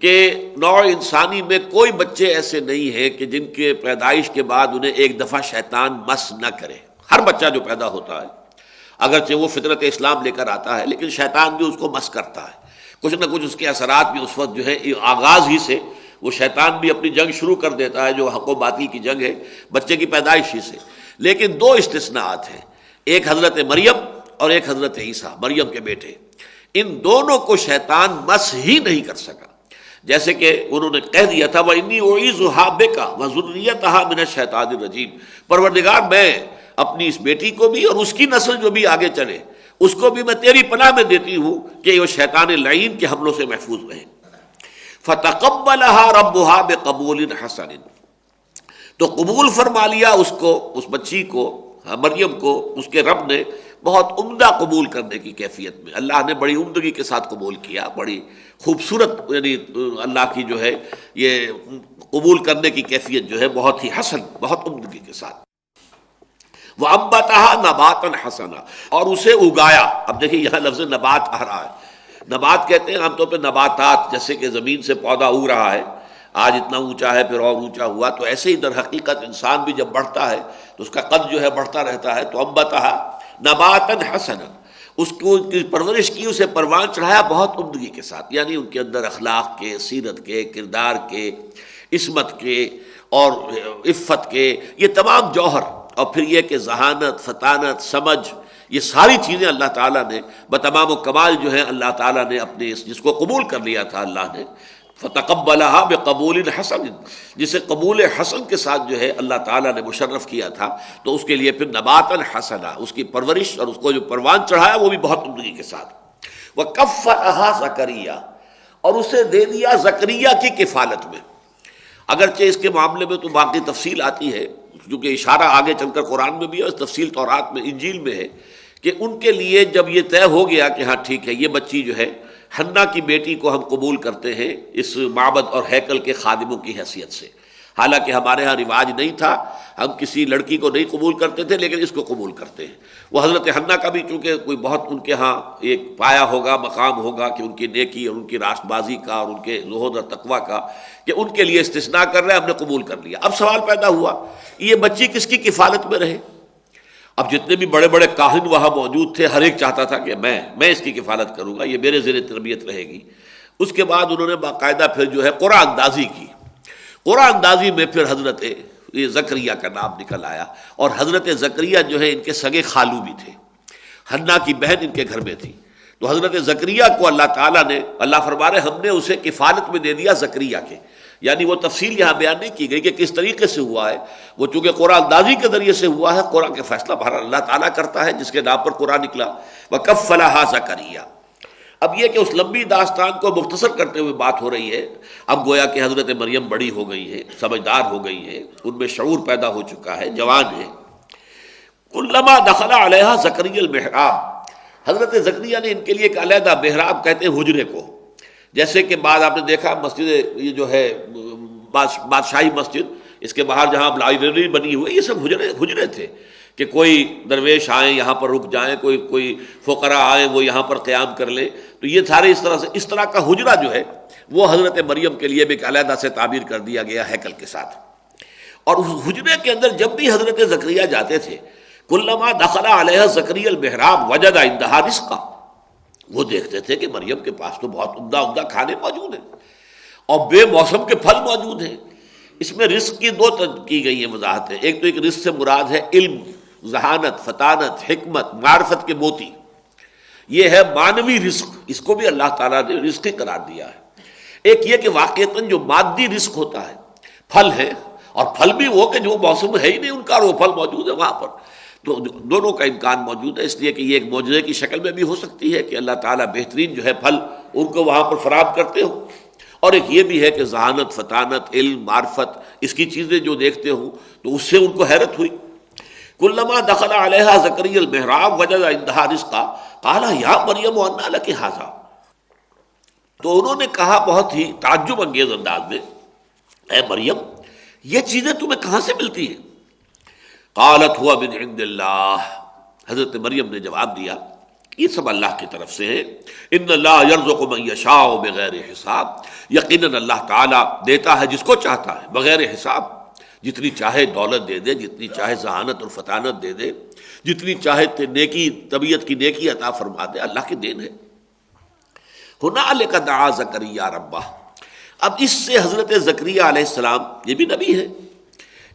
Speaker 2: کہ نوع انسانی میں کوئی بچے ایسے نہیں ہیں کہ جن کے پیدائش کے بعد انہیں ایک دفعہ شیطان مس نہ کرے۔ ہر بچہ جو پیدا ہوتا ہے اگرچہ وہ فطرت اسلام لے کر آتا ہے، لیکن شیطان بھی اس کو مس کرتا ہے، کچھ نہ کچھ اس کے اثرات بھی اس وقت جو ہے آغاز ہی سے وہ شیطان بھی اپنی جنگ شروع کر دیتا ہے جو حق و باطل کی جنگ ہے بچے کی پیدائش ہی سے۔ لیکن دو استثناءات ہیں، ایک حضرت مریم اور ایک حضرت عیسیٰ مریم کے بیٹے، ان دونوں کو شیطان مس ہی نہیں کر سکا، جیسے کہ انہوں نے کہہ دیا تھا وَإِنِّي أُعِيذُهَا بِكَ وَذُرِّيَّتَهَا مِنَ الشَّيْطَانِ الرَّجِيمِ، پروردگار میں اپنی اس بیٹی کو بھی اور اس کی نسل جو بھی آگے چلے اس کو بھی میں تیری پناہ میں دیتی ہوں کہ وہ شیطان لعین کے حملوں سے محفوظ رہیں۔ فَتَقَبَّلَهَا رَبُّهَا بِقَبُولٍ حَسَنٍ، تو قبول فرما لیا اس کو، اس بچی کو، مریم کو، اس کے رب نے بہت عمدہ قبول کرنے کی کیفیت میں۔ اللہ نے بڑی عمدگی کے ساتھ قبول کیا، بڑی خوبصورت، یعنی اللہ کی جو ہے یہ قبول کرنے کی کیفیت جو ہے بہت ہی حسن، بہت عمدگی کے ساتھ۔ وَأَنبَتَهَا نَبَاتًا حَسَنًا، اور اسے اگایا۔ اب دیکھیں یہاں لفظ نبات آ رہا ہے۔ نبات کہتے ہیں عام طور پہ نباتات، جیسے کہ زمین سے پودا اگ رہا ہے، آج اتنا اونچا ہے پھر اور اونچا ہوا، تو ایسے ہی در حقیقت انسان بھی جب بڑھتا ہے تو اس کا قد جو ہے بڑھتا رہتا ہے۔ تو انبتها نباتا حسنا، اس کو کی پرورش کی، اسے پروان چڑھایا بہت عمدگی کے ساتھ، یعنی ان کے اندر اخلاق کے، سیرت کے، کردار کے، عصمت کے اور عفت کے، یہ تمام جوہر، اور پھر یہ کہ ذہانت، فطانت، سمجھ، یہ ساری چیزیں اللہ تعالیٰ نے بتمام و کمال جو ہے اللہ تعالیٰ نے اپنے جس کو قبول کر لیا تھا اللہ نے، فتقبلها بقبول حسن، جسے قبول حسن کے ساتھ جو ہے اللہ تعالیٰ نے مشرف کیا تھا، تو اس کے لیے پھر نباتا حسنا، اس کی پرورش اور اس کو جو پروان چڑھایا وہ بھی بہت عمدگی کے ساتھ۔ وکفلها زکریا، اور اسے دے دیا زکریا کی کفالت میں۔ اگرچہ اس کے معاملے میں تو باقی تفصیل آتی ہے، کیونکہ اشارہ آگے چل کر قرآن میں بھی ہے، تفصیل تورات میں، انجیل میں ہے، کہ ان کے لیے جب یہ طے ہو گیا کہ ہاں ٹھیک ہے، یہ بچی جو ہے حنا کی بیٹی کو ہم قبول کرتے ہیں اس معبد اور ہیکل کے خادموں کی حیثیت سے۔ حالانکہ ہمارے ہاں رواج نہیں تھا، ہم کسی لڑکی کو نہیں قبول کرتے تھے، لیکن اس کو قبول کرتے ہیں۔ وہ حضرت حنا کا بھی چونکہ کوئی بہت ان کے ہاں ایک پایا ہوگا، مقام ہوگا کہ ان کی نیکی اور ان کی راست بازی کا اور ان کے زہد اور تقویٰ کا، کہ ان کے لیے استثناء کر رہے ہیں، ہم نے قبول کر لیا۔ اب سوال پیدا ہوا یہ بچی کس کی کفالت میں رہے؟ اب جتنے بھی بڑے بڑے کاہن وہاں موجود تھے، ہر ایک چاہتا تھا کہ میں اس کی کفالت کروں گا، یہ میرے زیر تربیت رہے گی۔ اس کے بعد انہوں نے باقاعدہ پھر جو ہے قرآن اندازی کی۔ قرآن اندازی میں پھر حضرت یہ زکریہ کا نام نکل آیا، اور حضرت زکریہ جو ہے ان کے سگے خالو بھی تھے، حنا کی بہن ان کے گھر میں تھی۔ تو حضرت زکریہ کو اللہ تعالیٰ نے، اللہ فرما رہے ہم نے اسے کفالت میں دے دیا زکریہ کے، یعنی وہ تفصیل یہاں بیان نہیں کی گئی کہ کس طریقے سے ہوا ہے، وہ چونکہ قرآن اندازی کے ذریعے سے ہوا ہے، قرآن کے فیصلہ بہرحال اللہ تعالیٰ کرتا ہے جس کے نام پر قرآن نکلا۔ وَكَفَّلَهَا زَكَرِيَّا، اب یہ کہ اس لمبی داستان کو مختصر کرتے ہوئے بات ہو رہی ہے۔ اب گویا کہ حضرت مریم بڑی ہو گئی ہے، سمجھدار ہو گئی ہے، ان میں شعور پیدا ہو چکا ہے، جوان ہے۔ کلما دخل علیہا زکریا المحراب، حضرت زکریا نے ان کے لیے ایک علیحدہ محراب کہتے ہیں حجرے کو، جیسے کہ بعد آپ نے دیکھا مسجد یہ جو ہے بادشاہی مسجد، اس کے باہر جہاں لائبریری بنی ہوئی، یہ سب حجرے تھے کہ کوئی درویش آئیں یہاں پر رک جائیں، کوئی فقراء آئیں وہ یہاں پر قیام کر لیں، تو یہ سارے اس طرح کا حجرہ جو ہے وہ حضرت مریم کے لیے بھی ایک علیحدہ سے تعبیر کر دیا گیا ہیکل کے ساتھ۔ اور اس حجرے کے اندر جب بھی حضرت زکریا جاتے تھے، کلما دخل علیہ زکریا المحراب وجد عندہا رزقا، وہ دیکھتے تھے کہ مریم کے پاس تو بہت عمدہ کھانے موجود ہیں اور بے موسم کے پھل موجود ہیں۔ اس میں رزق کی دو کی گئی ہیں وضاحتیں، ایک تو ایک رزق سے مراد ہے علم، ذہانت، فطانت، حکمت، معرفت کے موتی، یہ ہے معنوی رزق، اس کو بھی اللہ تعالیٰ نے رزق قرار دیا ہے۔ ایک یہ کہ واقعتاً جو مادی رزق ہوتا ہے، پھل ہے، اور پھل بھی وہ کہ جو موسم ہے ہی نہیں ان کا، وہ پھل موجود ہے وہاں پر، تو دونوں کا امکان موجود ہے۔ اس لیے کہ یہ ایک معجزے کی شکل میں بھی ہو سکتی ہے کہ اللہ تعالیٰ بہترین جو ہے پھل ان کو وہاں پر فراہم کرتے ہو، اور ایک یہ بھی ہے کہ ذہانت، فطانت، علم، معرفت، اس کی چیزیں جو دیکھتے ہوں تو اس سے ان کو حیرت ہوئی۔ کلما دخل علیہا زکریا المحراب وجد عندہا رزقا قال یا مریم انا لک ھذا، تو انہوں نے کہا بہت ہی تعجب انگیز انداز میں، اے مریم یہ چیزیں تمہیں کہاں سے ملتی ہیں؟ قالت هو من عند اللہ، حضرت مریم نے جواب دیا یہ سب اللہ کی طرف سے ہے، ان اللہ یرزق من یشاء بغیر حساب، یقیناً اللہ تعالیٰ دیتا ہے جس کو چاہتا ہے بغیر حساب، جتنی چاہے دولت دے دے، جتنی چاہے ذہانت اور فطانت دے دے، جتنی چاہے نیکی، طبیعت کی نیکی عطا فرما دے، اللہ کی دین ہے۔ ہنالک دعا زکریا ربہ، اب اس سے حضرت زکریہ علیہ السلام، یہ بھی نبی ہے،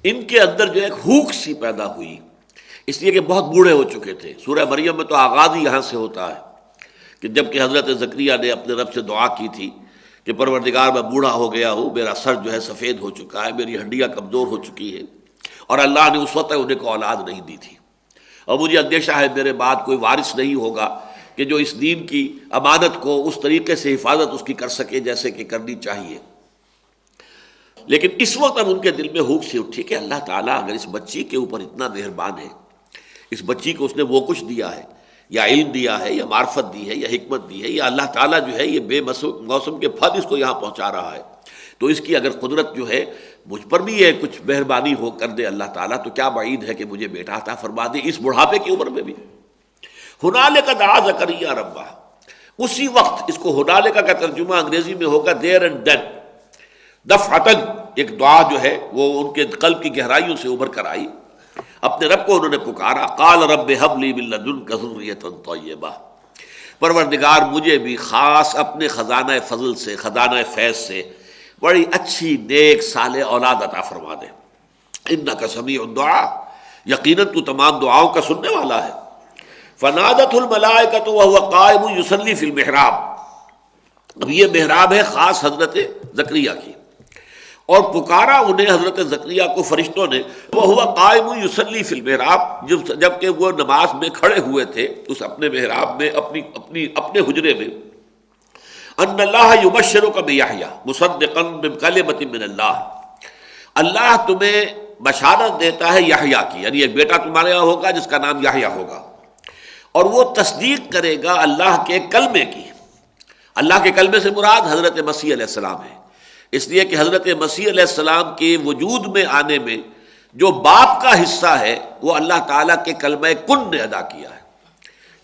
Speaker 2: ان کے اندر جو ایک ہوک سی پیدا ہوئی، اس لیے کہ بہت بوڑھے ہو چکے تھے۔ سورہ مریم میں تو آغاز ہی یہاں سے ہوتا ہے کہ جب کہ حضرت زکریہ نے اپنے رب سے دعا کی تھی کہ پروردگار میں بوڑھا ہو گیا ہوں، میرا سر جو ہے سفید ہو چکا ہے، میری ہڈیاں کمزور ہو چکی ہیں، اور اللہ نے اس وقت انہیں کو اولاد نہیں دی تھی، اور مجھے اندیشہ ہے میرے بعد کوئی وارث نہیں ہوگا کہ جو اس دین کی امانت کو اس طریقے سے حفاظت اس کی کر سکے جیسے کہ کرنی چاہیے۔ لیکن اس وقت اب ان کے دل میں ہوک سی اٹھی کہ اللہ تعالیٰ اگر اس بچی کے اوپر اتنا مہربان ہے، اس بچی کو اس نے وہ کچھ دیا ہے، یا علم دیا ہے، یا معرفت دی ہے، یا حکمت دی ہے، یا اللہ تعالیٰ جو ہے یہ بے موسم کے پھل اس کو یہاں پہنچا رہا ہے، تو اس کی اگر قدرت جو ہے مجھ پر بھی یہ کچھ مہربانی ہو کر دے اللہ تعالیٰ، تو کیا بعید ہے کہ مجھے بیٹا عطا فرما دے اس بڑھاپے کی عمر میں بھی۔ ہنالک دعا زکریا ربہ، اسی وقت، اس کو ہنالک کا ترجمہ انگریزی میں ہوگا دیر اینڈ دین، دفعتاً ایک دعا جو ہے وہ ان کے قلب کی گہرائیوں سے ابھر کر آئی، اپنے رب کو انہوں نے پکارا، قال رب ھب لی من لدنک ذریۃ طیبہ، پروردگار مجھے بھی خاص اپنے خزانہ فضل سے، خزانہ فیض سے بڑی اچھی نیک صالح اولاد عطا فرما دے، انک سمیع الدعاء، یقیناً تو تمام دعاؤں کا سننے والا ہے۔ فنادت الملائکۃ وہو قائم یصلی فی المحراب، اب یہ محراب ہے خاص حضرت زکریا کی، اور پکارا انہیں حضرت زکریا کو فرشتوں نے، وہو قائم یصلی فی المحراب، جبکہ وہ نماز میں کھڑے ہوئے تھے اس اپنے محراب میں، اپنے حجرے میں، ان اللہ یبشرک بیحییٰ مصدقا بکلمۃ من اللہ، اللہ تمہیں بشارت دیتا ہے یحییٰ کی، یعنی ایک بیٹا تمہارے یہاں ہوگا جس کا نام یحییٰ ہوگا، اور وہ تصدیق کرے گا اللہ کے کلمے کی۔ اللہ کے کلمے سے مراد حضرت مسیح علیہ السلام ہے، اس لیے کہ حضرت مسیح علیہ السلام کے وجود میں آنے میں جو باپ کا حصہ ہے وہ اللہ تعالیٰ کے کلمہ کن نے ادا کیا ہے،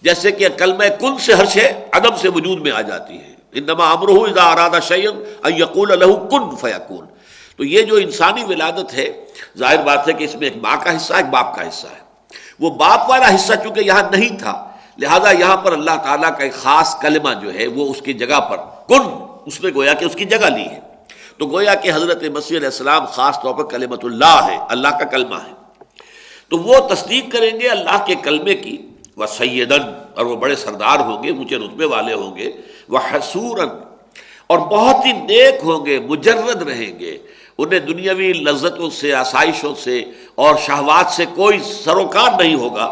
Speaker 2: جیسے کہ کلمہ کن سے ہر شے عدم سے وجود میں آ جاتی ہے، انما امرہ اذا اراد شیئا ان یقول لہ کن فیکون۔ تو یہ جو انسانی ولادت ہے، ظاہر بات ہے کہ اس میں ایک ماں کا حصہ، ایک باپ کا حصہ ہے، وہ باپ والا حصہ چونکہ یہاں نہیں تھا، لہذا یہاں پر اللہ تعالیٰ کا ایک خاص کلمہ جو ہے وہ اس کی جگہ پر کن، اس نے گویا کہ اس کی جگہ لی ہے، تو گویا کہ حضرت مسیح علیہ السلام خاص طور پر کلمۃ اللہ ہے، اللہ کا کلمہ ہے، تو وہ تصدیق کریں گے اللہ کے کلمے کی، وسیدن، اور وہ بڑے سردار ہوں گے، اونچے رتبے والے ہوں گے، وحسورن، اور بہت ہی نیک ہوں گے، مجرد رہیں گے، انہیں دنیاوی لذتوں سے، آسائشوں سے اور شہوات سے کوئی سروکار نہیں ہوگا،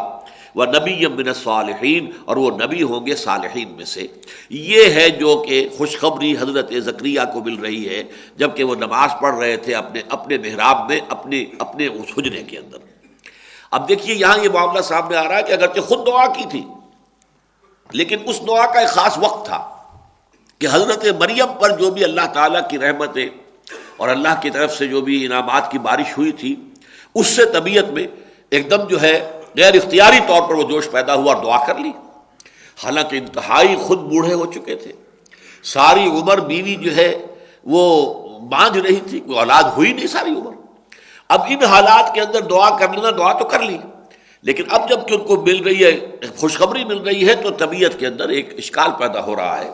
Speaker 2: وَنَبِيًّا مِّنَ الصَّالِحِينَ، اور وہ نبی ہوں گے صالحین میں سے۔ یہ ہے جو کہ خوشخبری حضرت زکریا کو مل رہی ہے جبکہ وہ نماز پڑھ رہے تھے اپنے محراب میں، اپنے اس حجرے کے اندر۔ اب دیکھیے یہاں یہ معاملہ سامنے آ رہا ہے کہ اگرچہ خود دعا کی تھی، لیکن اس دعا کا ایک خاص وقت تھا کہ حضرت مریم پر جو بھی اللہ تعالیٰ کی رحمتیں اور اللہ کی طرف سے جو بھی انعامات کی بارش ہوئی تھی، اس سے طبیعت میں ایک دم جو ہے غیر اختیاری طور پر وہ جوش پیدا ہوا اور دعا کر لی، حالانکہ انتہائی خود بوڑھے ہو چکے تھے، ساری عمر بیوی جو ہے وہ بانجھ رہی تھی، کوئی اولاد ہوئی نہیں ساری عمر۔ اب ان حالات کے اندر دعا کر لینا، دعا تو کر لی، لیکن اب جب کہ ان کو مل رہی ہے، خوشخبری مل رہی ہے، تو طبیعت کے اندر ایک اشکال پیدا ہو رہا ہے،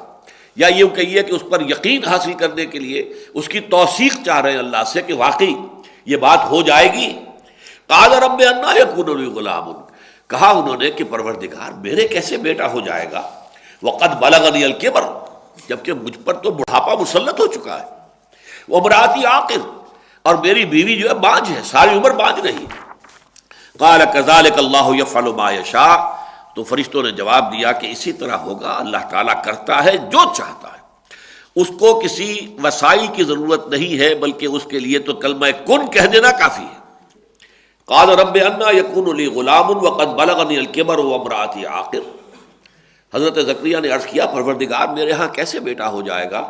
Speaker 2: یا یہ کہیے کہ اس پر یقین حاصل کرنے کے لیے اس کی توثیق چاہ رہے ہیں اللہ سے کہ واقعی یہ بات ہو جائے گی۔ قال رب انا یکون لی غلام، کہا انہوں نے کہ پروردگار میرے کیسے بیٹا ہو جائے گا، وقد بلغنی الکبر، جبکہ مجھ پر تو بڑھاپا مسلط ہو چکا ہے، وامراتی عاقر، اور میری بیوی جو ہے بانجھ ہے، ساری عمر بانجھ رہی۔ قال کذلک اللہ یفعل ما یشاء، تو فرشتوں نے جواب دیا کہ اسی طرح ہوگا، اللہ تعالیٰ کرتا ہے جو چاہتا ہے، اس کو کسی وسائل کی ضرورت نہیں ہے، بلکہ اس کے لیے تو کلمہ کن کہہ دینا کافی ہے۔ قال رب انا یکون لی غلام وقد بلغنی الکبر وامراتی عاقر، حضرت زکریا نے عرض کیا پروردگار میرے ہاں کیسے بیٹا ہو جائے گا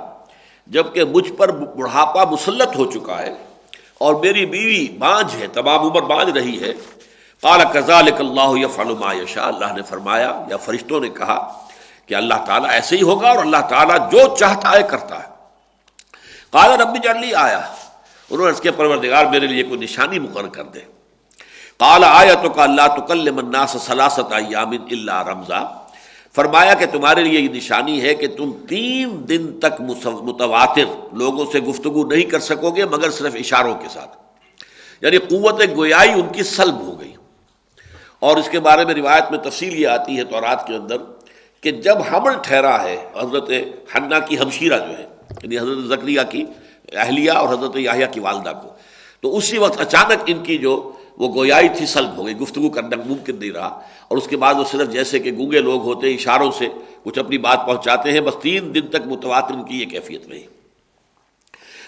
Speaker 2: جبکہ مجھ پر بڑھاپا مسلط ہو چکا ہے اور میری بیوی بانجھ ہے، تمام عمر بانجھ رہی ہے۔ قال کذلک اللہ یفعل ما یشاء، اللہ نے فرمایا یا فرشتوں نے کہا کہ اللہ تعالیٰ ایسے ہی ہوگا اور اللہ تعالیٰ جو چاہتا ہے کرتا ہے۔ قال رب اجعل لی آیہ، انہوں نے عرض کیا پروردگار میرے لیے کوئی نشانی مقرر کر دے۔ قال آیتک الا تکلم الناس ثلاثۃ ایام الا رمزا، فرمایا کہ تمہارے لیے یہ نشانی ہے کہ تم 3 دن تک متواتر لوگوں سے گفتگو نہیں کر سکو گے مگر صرف اشاروں کے ساتھ، یعنی قوت گویائی ان کی سلب ہو گئی۔ اور اس کے بارے میں روایت میں تفصیل یہ آتی ہے تورات کے اندر کہ جب حمل ٹھہرا ہے حضرت حنا کی ہمشیرہ جو ہے، یعنی حضرت زکریا کی اہلیہ اور حضرت یحییٰ کی والدہ کو، تو اسی وقت اچانک ان کی جو وہ گویائی تھی سلب ہو گئی، گفتگو کرنا ممکن نہیں رہا، اور اس کے بعد وہ صرف جیسے کہ گونگے لوگ ہوتے ہیں اشاروں سے کچھ اپنی بات پہنچاتے ہیں، بس 3 دن تک متواتر ان کی یہ کیفیت رہی۔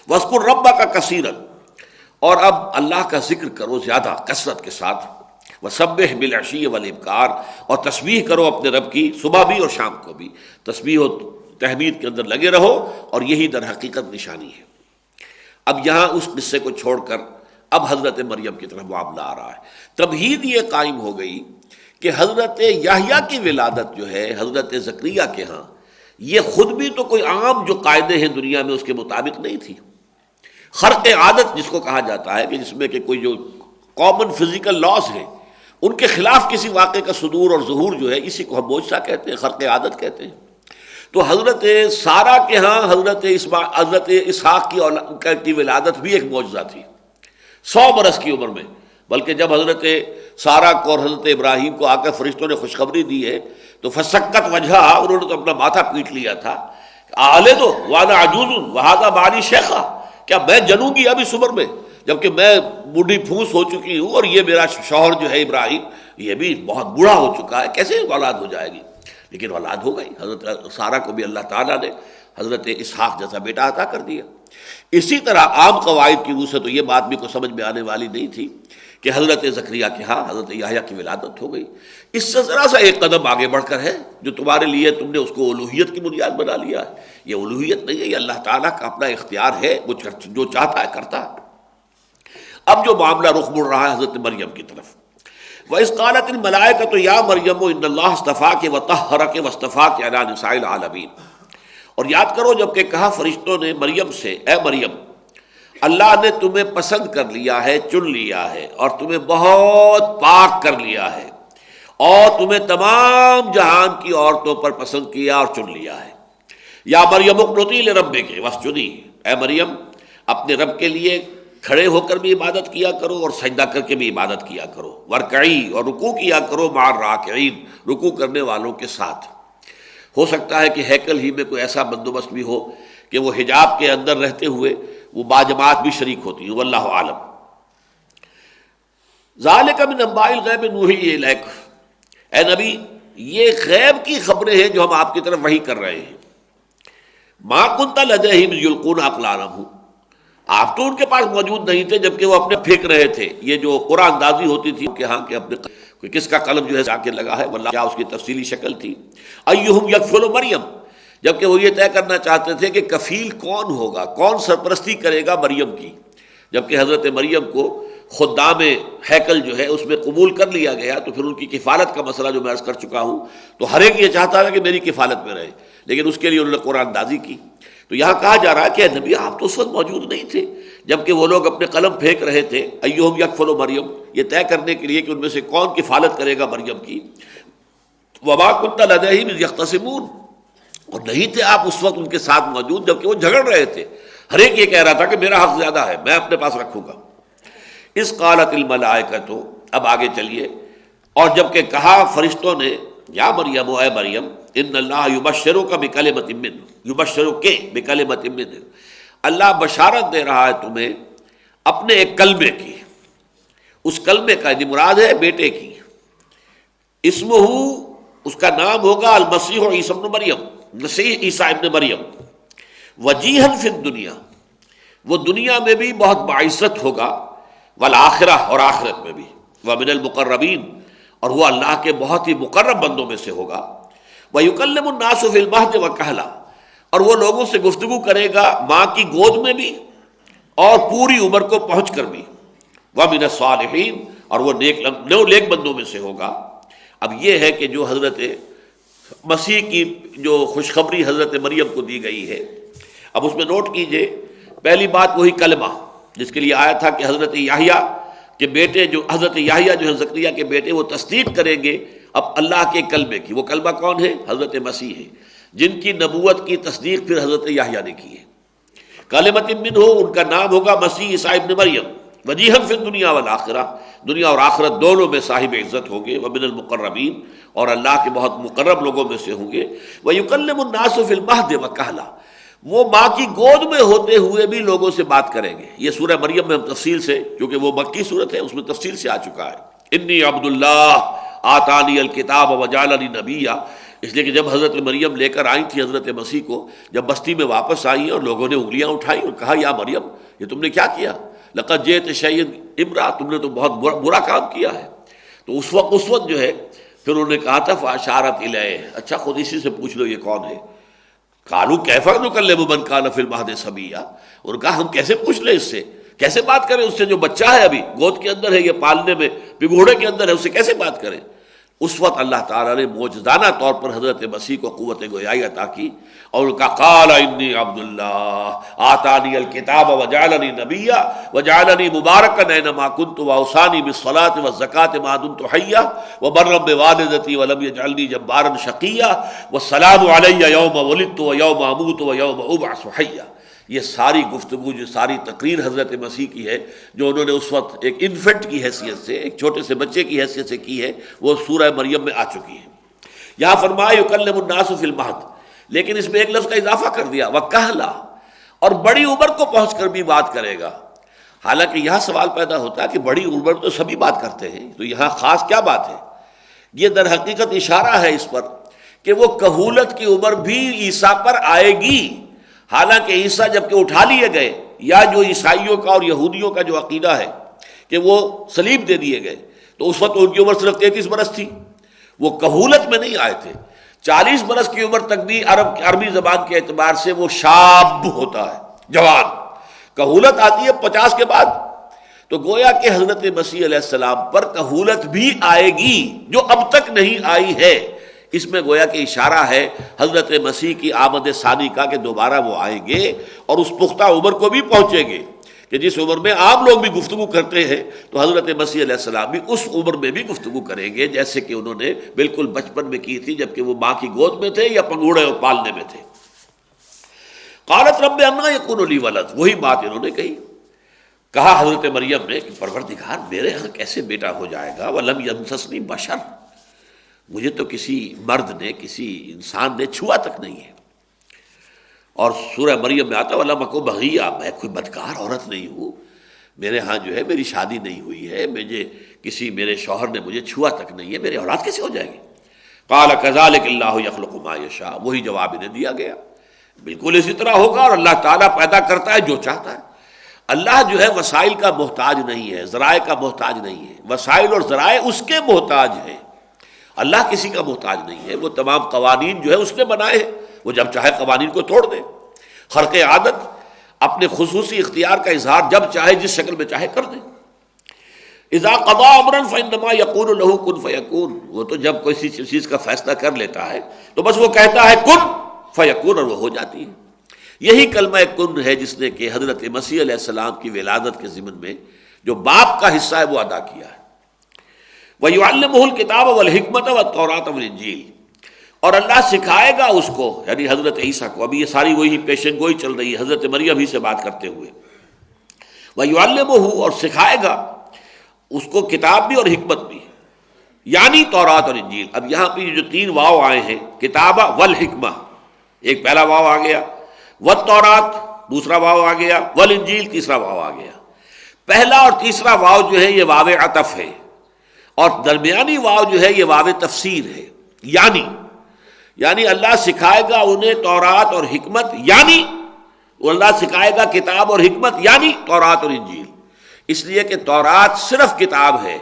Speaker 2: وَاذْكُرْ رَبَّكَ كَثِيرًا، اور اب اللہ کا ذکر کرو زیادہ کثرت کے ساتھ، وسبح بالعشی والابکار، اور تسبیح کرو اپنے رب کی صبح بھی اور شام کو بھی، تسبیح و تحمید کے اندر لگے رہو، اور یہی در حقیقت نشانی ہے۔ اب یہاں اس قصے کو چھوڑ کر اب حضرت مریم کی طرف معاملہ آ رہا ہے۔ تمہید یہ قائم ہو گئی کہ حضرت یحییٰ کی ولادت جو ہے حضرت زکریا کے ہاں، یہ خود بھی تو کوئی عام جو قاعدے ہیں دنیا میں اس کے مطابق نہیں تھی۔ خرق عادت جس کو کہا جاتا ہے، کہ جس میں کہ کوئی جو کامن فزیکل لاز ہیں ان کے خلاف کسی واقعے کا صدور اور ظہور جو ہے، اسی کو ہم معجزہ کہتے ہیں، خرق عادت کہتے ہیں۔ تو حضرت سارہ کے ہاں حضرت اسحاق کی ولادت بھی ایک معجزہ تھی 100 برس کی عمر میں، بلکہ جب حضرت سارہ کو اور حضرت ابراہیم کو آ کر فرشتوں نے خوشخبری دی ہے تو فسکت وجہ، انہوں نے تو اپنا ماتھا پیٹ لیا تھا، آلے دو وانا عجوز وہذا بعلی شیخا، کیا میں جنوں گی اب اس عمر میں جبکہ میں بوڑھی پھوس ہو چکی ہوں، اور یہ میرا شوہر جو ہے ابراہیم یہ بھی بہت بوڑھا ہو چکا ہے، کیسے اولاد ہو جائے گی؟ لیکن اولاد ہو گئی۔ حضرت سارہ کو بھی اللہ تعالیٰ نے حضرت اسحاق جیسا بیٹا عطا کر دیا۔ اسی طرح عام قواعد کی روح سے تو یہ بات بھی کوئی سمجھ میں آنے والی نہیں تھی کہ حضرت زکریا کے ہاں حضرت یحییٰ کی ولادت ہو گئی۔ اس سے ذرا سا ایک قدم آگے بڑھ کر ہے جو تمہارے لیے تم نے اس کو الوہیت کی بنیاد بنا لیا ہے۔ یہ الوہیت نہیں ہے، یہ اللہ تعالیٰ کا اپنا اختیار ہے، وہ جو چاہتا ہے کرتا ہے۔ اب جو معاملہ رخ مڑ رہا ہے حضرت مریم کی طرف، وَإِذْ قَالَتِ الْمَلَائِكَةُ يَا مَرْيَمُ إِنَّ اللَّهَ اصْطَفَاكِ وَطَهَّرَكِ وَاصْطَفَاكِ عَلَىٰ نِسَاءِ الْعَالَمِينَ۔ اور یاد کرو جب کہ کہا فرشتوں نے مریم سے، اے مریم اللہ نے تمہیں پسند کر لیا ہے، چن لیا ہے، اور تمہیں بہت پاک کر لیا ہے، اور تمہیں تمام جہان کی عورتوں پر پسند کیا اور چن لیا ہے۔ یا مریم اقنتی لربک واسجدی، اے مریم اپنے رب کے لیے کھڑے ہو کر بھی عبادت کیا کرو اور سجدہ کر کے بھی عبادت کیا کرو، ورکعی، اور رکوع کیا کرو مع الراکعین، رکوع کرنے والوں کے ساتھ۔ ہو سکتا ہے کہ ہیکل ہی میں کوئی ایسا بندوبست بھی ہو کہ وہ حجاب کے اندر رہتے ہوئے وہ باجماعت بھی شریک ہوتی ہیں، واللہ عالم۔ ذالک من انباء الغیب نوحی الیک، اے نبی یہ غیب کی خبریں ہیں جو ہم آپ کی طرف وحی کر رہے ہیں۔ ما کنت لدیہم اذ یلقون اقلامہم، آپ تو ان کے پاس موجود نہیں تھے جبکہ وہ اپنے پھینک رہے تھے۔ یہ جو قرآن اندازی ہوتی تھی کہ ہاں کہ اپنے کوئی کس کا قلم جو ہے جا کے لگا ہے، واللہ کیا اس کی تفصیلی شکل تھی۔ ایہم یکفل مریم، جبکہ وہ یہ طے کرنا چاہتے تھے کہ کفیل کون ہوگا، کون سرپرستی کرے گا مریم کی، جبکہ حضرت مریم کو خدام ہیکل جو ہے اس میں قبول کر لیا گیا، تو پھر ان کی کفالت کا مسئلہ جو میں عرض کر چکا ہوں، تو ہر ایک یہ چاہتا تھا کہ میری کفالت میں رہے، لیکن اس کے لیے انہوں نے قرآن اندازی کی۔ تو یہاں کہا جا رہا ہے کہ نبی آپ تو اس وقت موجود نہیں تھے جبکہ وہ لوگ اپنے قلم پھینک رہے تھے، ایہم یکفل مریم، یہ طے کرنے کے لیے کہ ان میں سے کون کفالت کرے گا مریم کی۔ وما کنت لدیہم اذ یختصمون، اور نہیں تھے آپ اس وقت ان کے ساتھ موجود جبکہ وہ جھگڑ رہے تھے، ہر ایک یہ کہہ رہا تھا کہ میرا حق زیادہ ہے، میں اپنے پاس رکھوں گا۔ اذ قالت الملائکۃ، اب آگے چلیے، اور جب کہ کہا فرشتوں نے، یا مریم، اے مریم ان اللہ یبشرک بکلمۃ منہ، یبشرک بکلمۃ منہ، اللہ بشارت دے رہا ہے تمہیں اپنے ایک کلمے کی، اس کلمے کا مراد ہے بیٹے کی، اسمہ، اس کا نام ہوگا المسیح عیسی ابن مریم، مسیح عیسیٰ ابن مریم، وجیہا فی الدنیا، وہ دنیا میں بھی بہت باعزت ہوگا، والآخرہ، اور آخرت میں بھی، ومن المقربین، اور وہ اللہ کے بہت ہی مقرب بندوں میں سے ہوگا، وَيُكَلِّمُ النَّاسُ فِي الْمَهْدِ وَكَهْلًا، اور وہ لوگوں سے گفتگو کرے گا ماں کی گود میں بھی اور پوری عمر کو پہنچ کر بھی، وَمِنَ الصَّالِحِينَ، اور وہ نیک بندوں میں سے ہوگا۔ اب یہ ہے کہ جو حضرت مسیح کی جو خوشخبری حضرت مریم کو دی گئی ہے، اب اس میں نوٹ کیجئے، پہلی بات وہی کلمہ جس کے لیے آیا تھا کہ حضرت یحییٰ کے بیٹے، جو حضرت یحییٰ جو ہے زکریا کے بیٹے، وہ تصدیق کریں گے اب اللہ کے کلمے کی۔ وہ کلمہ کون ہے؟ حضرت مسیح ہے، جن کی نبوت کی تصدیق پھر حضرت یحییٰ نے کی ہے۔ کلمۃ منہ، ان کا نام ہوگا مسیح عیسیٰ ابن مریم، وجیہا فی الدنیا والآخرہ، دنیا اور آخرت دونوں میں صاحب عزت ہوں گے، ومن المقربین، اور اللہ کے بہت مقرب لوگوں میں سے ہوں گے، ویکلم الناس فی المہد وکہلا، وہ ماں کی گود میں ہوتے ہوئے بھی لوگوں سے بات کریں گے۔ یہ سورہ مریم میں ہم تفصیل سے، کیونکہ وہ مکی صورت ہے، اس میں تفصیل سے آ چکا ہے، انی عبد اللہ آتانی الکتاب وجعلنی نبیا، اس لیے کہ جب حضرت مریم لے کر آئی تھی حضرت مسیح کو، جب بستی میں واپس آئی اور لوگوں نے انگلیاں اٹھائی اور کہا یا مریم یہ تم نے کیا کیا، لقد جئت شیئا امرا، تم نے تو بہت برا کام کیا ہے. تو اس وقت جو ہے پھر انہوں نے کہا تھا فاشارت الیہ، اچھا خود اسی سے پوچھ لو یہ کون ہے. قالوا کیف نکلم من کان فی المہد صبیا، انہوں نے کہا ہم کیسے پوچھ لیں اس سے، کیسے بات کریں اس سے جو بچہ ہے ابھی گود کے اندر ہے، یہ پالنے میں پگھوڑے کے اندر ہے، اس سے کیسے بات کریں. اس وقت اللہ تعالیٰ نے معجزانہ طور پر حضرت مسیح کو قوت گویائی عطا کی اور ان کا قال انی عبد اللہ آتانی الکتاب وجعلنی نبیا وجعلنی مبارکا اینما کنت واوصانی بالصلاۃ والزکاۃ ما دمت حیا وبرا بوالدتی ولم یجعلنی جبارا شقیا والسلام علی یوم ولدت ویوم اموت ویوم ابعث حیا. یہ ساری گفتگو جو ساری تقریر حضرت مسیح کی ہے جو انہوں نے اس وقت ایک انفنٹ کی حیثیت سے، ایک چھوٹے سے بچے کی حیثیت سے کی ہے، وہ سورہ مریم میں آ چکی ہے. یہاں فرمایا یکلم الناس فی المہد، لیکن اس میں ایک لفظ کا اضافہ کر دیا وکہلا، اور بڑی عمر کو پہنچ کر بھی بات کرے گا. حالانکہ یہاں سوال پیدا ہوتا ہے کہ بڑی عمر تو سبھی بات کرتے ہیں، تو یہاں خاص کیا بات ہے؟ یہ در حقیقت اشارہ ہے اس پر کہ وہ کہولت کی عمر بھی عیسیٰ پر آئے گی. حالانکہ عیسیٰ جب کہ اٹھا لیے گئے، یا جو عیسائیوں کا اور یہودیوں کا جو عقیدہ ہے کہ وہ صلیب دے دیے گئے، تو اس وقت ان کی عمر صرف 33 برس تھی، وہ کہولت میں نہیں آئے تھے. 40 برس کی عمر تک بھی عربی زبان کے اعتبار سے وہ شاب ہوتا ہے، جوان. کہولت آتی ہے 50 کے بعد. تو گویا کہ حضرت مسیح علیہ السلام پر کہولت بھی آئے گی جو اب تک نہیں آئی ہے. اس میں گویا کہ اشارہ ہے حضرت مسیح کی آمد ثانی کا کہ دوبارہ وہ آئیں گے اور اس پختہ عمر کو بھی پہنچیں گے کہ جس عمر میں عام لوگ بھی گفتگو کرتے ہیں، تو حضرت مسیح علیہ السلام بھی اس عمر میں بھی گفتگو کریں گے جیسے کہ انہوں نے بالکل بچپن میں کی تھی جبکہ وہ ماں کی گود میں تھے یا پنگوڑے اور پالنے میں تھے. قالت رب انا یکون لی ولد، وہی بات انہوں نے کہی. کہا حضرت مریم نے کہ پروردگار میرے ہاں کیسے بیٹا ہو جائے گا، ولم یمسسنی بشر، مجھے تو کسی مرد نے، کسی انسان نے چھوا تک نہیں ہے. اور سورہ مریم میں آتا وَلَمْ أَكُ بَغِيًّا، میں کوئی بدکار عورت نہیں ہوں، میرے ہاں جو ہے میری شادی نہیں ہوئی ہے، میرے شوہر نے مجھے چھوا تک نہیں ہے، میری اولاد کیسے ہو جائے گی. قَالَ كَذَلِكَ اللَّهُ يَخْلُقُ مَا يَشَاءُ، وہی جواب انہیں دیا گیا، بالکل اسی طرح ہوگا. اور اللہ تعالیٰ پیدا کرتا ہے جو چاہتا ہے. اللہ جو ہے وسائل کا محتاج نہیں ہے، ذرائع کا محتاج نہیں ہے. وسائل اور ذرائع اس کے محتاج ہیں، اللہ کسی کا محتاج نہیں ہے. وہ تمام قوانین جو ہے اس نے بنائے ہیں، وہ جب چاہے قوانین کو توڑ دے. خرق عادت، اپنے خصوصی اختیار کا اظہار جب چاہے جس شکل میں چاہے کر دے. اذا قضى امرا فانما يقول له كن فيكون، وہ تو جب کوئی چیز کا فیصلہ کر لیتا ہے تو بس وہ کہتا ہے کن فیکون اور وہ ہو جاتی ہے. یہی کلمہ کن ہے جس نے کہ حضرت مسیح علیہ السلام کی ولادت کے ضمن میں جو باپ کا حصہ ہے وہ ادا کیا ہے. وَيُعَلِّمُهُ الْكِتَابَ وَالْحِكْمَةَ وَالتَّوْرَاةَ وَالْإِنْجِيلَ، اور اللہ سکھائے گا اس کو، یعنی حضرت عیسیٰ کو. ابھی یہ ساری وہی پیشن گوئی چل رہی ہے حضرت مریم ہی سے بات کرتے ہوئے. وَيُعَلِّمُهُ، اور سکھائے گا اس کو کتاب بھی اور حکمت بھی، یعنی تورات اور انجیل. اب یہاں پہ جو 3 واو آئے ہیں، کتابہ والحکمہ، ایک پہلا واو آ گیا، والتورات دوسرا واو آ گیا، والانجیل تیسرا واو آ گیا. پہلا اور تیسرا واو جو ہے یہ واو عطف ہے، اور درمیانی واو جو ہے یہ واو تفسیر ہے. یعنی اللہ سکھائے گا انہیں تورات اور حکمت، یعنی اللہ سکھائے گا کتاب اور حکمت، یعنی تورات اور انجیل. اس لیے کہ تورات صرف کتاب ہے،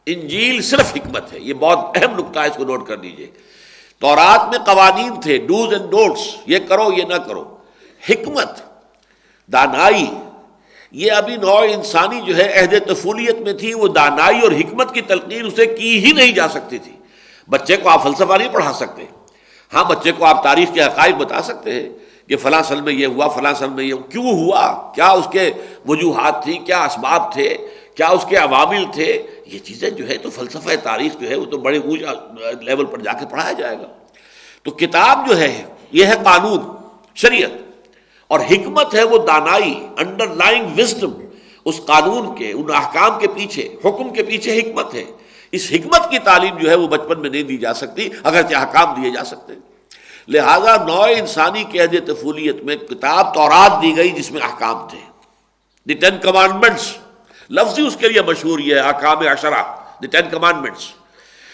Speaker 2: انجیل صرف حکمت ہے. یہ بہت اہم نکتہ ہے، اس کو نوٹ کر لیجئے. تورات میں قوانین تھے، ڈوز اینڈ ڈونٹس، یہ کرو یہ نہ کرو. حکمت، دانائی، یہ ابھی نوع انسانی جو ہے عہد طفولیت میں تھی، وہ دانائی اور حکمت کی تلقین اسے کی ہی نہیں جا سکتی تھی. بچے کو آپ فلسفہ نہیں پڑھا سکتے. ہاں بچے کو آپ تاریخ کے حقائق بتا سکتے ہیں کہ فلاں سن میں یہ ہوا، فلاں سن میں یہ ہوا، کیوں ہوا، کیا اس کے وجوہات تھیں، کیا اسباب تھے، کیا اس کے عوامل تھے. یہ چیزیں جو ہے تو فلسفہ تاریخ جو ہے وہ تو بڑے اونچا لیول پر جا کے پڑھایا جائے گا. تو کتاب جو ہے یہ ہے قانون، شریعت، اور حکمت ہے وہ دانائی، انڈر لائنگ وزڈم. اس قانون کے، ان احکام کے پیچھے، حکم کے پیچھے حکمت ہے. اس حکمت کی تعلیم جو ہے وہ بچپن میں نہیں دی جا سکتی، اگرچہ احکام دیے جا سکتے. لہذا نوع انسانی کے عہد طفولیت میں کتاب تورات دی گئی جس میں احکام تھے، دی 10 کمانڈمنٹس. لفظ ہی اس کے لیے مشہور یہ ہے، احکام عشرہ، دی 10 کمانڈمنٹس.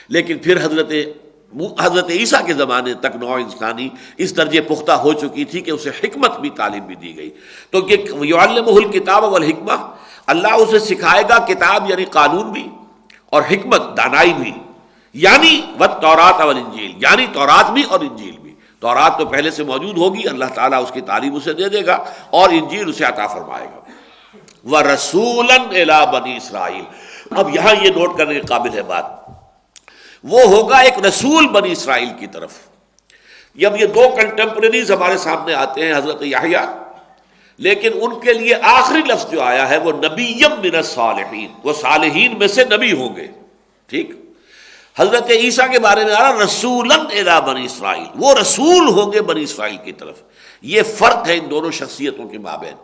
Speaker 2: لیکن پھر حضرت عیسیٰ کے زمانے تک نوع انسانی اس درجے پختہ ہو چکی تھی کہ اسے حکمت بھی تعلیم بھی دی گئی. تو کہ یعلمہ الکتاب والحکمہ، اللہ اسے سکھائے گا کتاب یعنی قانون بھی اور حکمت دانائی بھی، یعنی والتورات والانجیل، یعنی تورات بھی اور انجیل بھی۔ تورات تو پہلے سے موجود ہوگی، اللہ تعالیٰ اس کی تعلیم اسے دے دے گا، اور انجیل اسے عطا فرمائے گا۔ وَرَسُولًا إِلَىٰ بَنِي اسرائیل۔ اب یہاں یہ نوٹ کرنے کے قابل ہے بات، وہ ہوگا ایک رسول بنی اسرائیل کی طرف۔ جب یہ دو کنٹمپریریز ہمارے سامنے آتے ہیں، حضرت یحییٰ، لیکن ان کے لیے آخری لفظ جو آیا ہے وہ نبیم من الصالحین، وہ صالحین میں سے نبی ہوں گے، ٹھیک۔ حضرت عیسیٰ کے بارے میں آ رہا رسولاً الی بنی اسرائیل، وہ رسول ہوں گے بنی اسرائیل کی طرف۔ یہ فرق ہے ان دونوں شخصیتوں کے مابین۔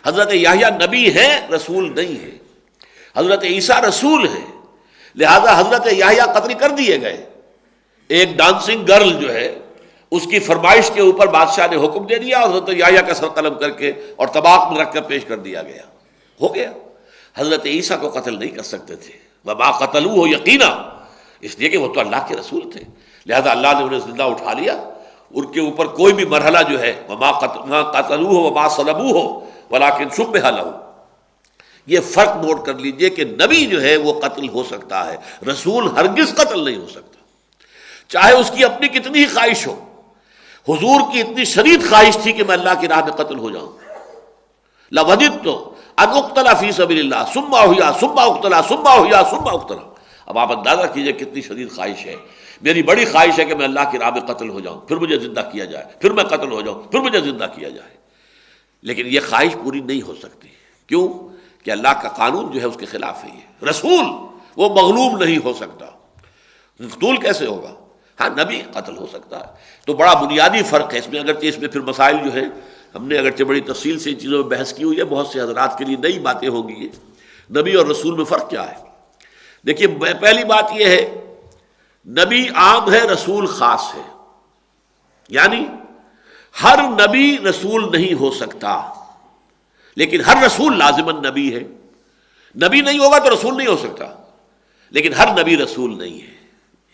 Speaker 2: حضرت یحییٰ نبی ہیں، رسول نہیں ہیں۔ حضرت عیسیٰ رسول ہیں، لہذا حضرت یحییٰ قتل کر دیے گئے۔ ایک ڈانسنگ گرل جو ہے، اس کی فرمائش کے اوپر بادشاہ نے حکم دے دیا اور حضرت یحییٰ کا سر قلم کر کے اور طباق میں رکھ کر پیش کر دیا گیا، ہو گیا۔ حضرت عیسیٰ کو قتل نہیں کر سکتے تھے، وما قتلوہ یقینا، اس لیے کہ وہ تو اللہ کے رسول تھے، لہذا اللہ نے انہیں زندہ اٹھا لیا۔ ان کے اوپر کوئی بھی مرحلہ جو ہے وما قتلوہ وما صلبوہ ولکن شبہ لہ، یہ فرق نوٹ کر لیجئے کہ نبی جو ہے وہ قتل ہو سکتا ہے، رسول ہرگز قتل نہیں ہو سکتا، چاہے اس کی اپنی کتنی ہی خواہش ہو۔ حضور کی اتنی شدید خواہش تھی کہ میں اللہ کی راہ میں قتل ہو جاؤں، لَوَدِدتُّ أَنْ أُقْتَلَ فِي سَبِيلِ اللَّهِ ثُمَّ أُحْيَا ثُمَّ أُقْتَلَ ثُمَّ أُحْيَا ثُمَّ أُقْتَلَ۔ اب آپ اندازہ کیجئے کتنی شدید خواہش ہے۔ میری بڑی خواہش ہے کہ میں اللہ کی راہ میں قتل ہو جاؤں، پھر مجھے زندہ کیا جائے، پھر میں قتل ہو جاؤں، پھر مجھے زندہ کیا جائے، لیکن یہ خواہش پوری نہیں ہو سکتی۔ کیوں؟ کہ اللہ کا قانون جو ہے اس کے خلاف ہے۔ یہ رسول وہ مغلوب نہیں ہو سکتا، مقتول کیسے ہوگا؟ ہاں نبی قتل ہو سکتا ہے۔ تو بڑا بنیادی فرق ہے اس میں، اگرچہ اس میں پھر مسائل جو ہیں ہم نے اگرچہ بڑی تفصیل سے ان چیزوں میں بحث کی ہوئی ہے، بہت سے حضرات کے لیے نئی باتیں ہوں گی۔ یہ نبی اور رسول میں فرق کیا ہے؟ دیکھیے، پہلی بات یہ ہے نبی عام ہے، رسول خاص ہے، یعنی ہر نبی رسول نہیں ہو سکتا، لیکن ہر رسول لازماً نبی ہے۔ نبی نہیں ہوگا تو رسول نہیں ہو سکتا، لیکن ہر نبی رسول نہیں ہے۔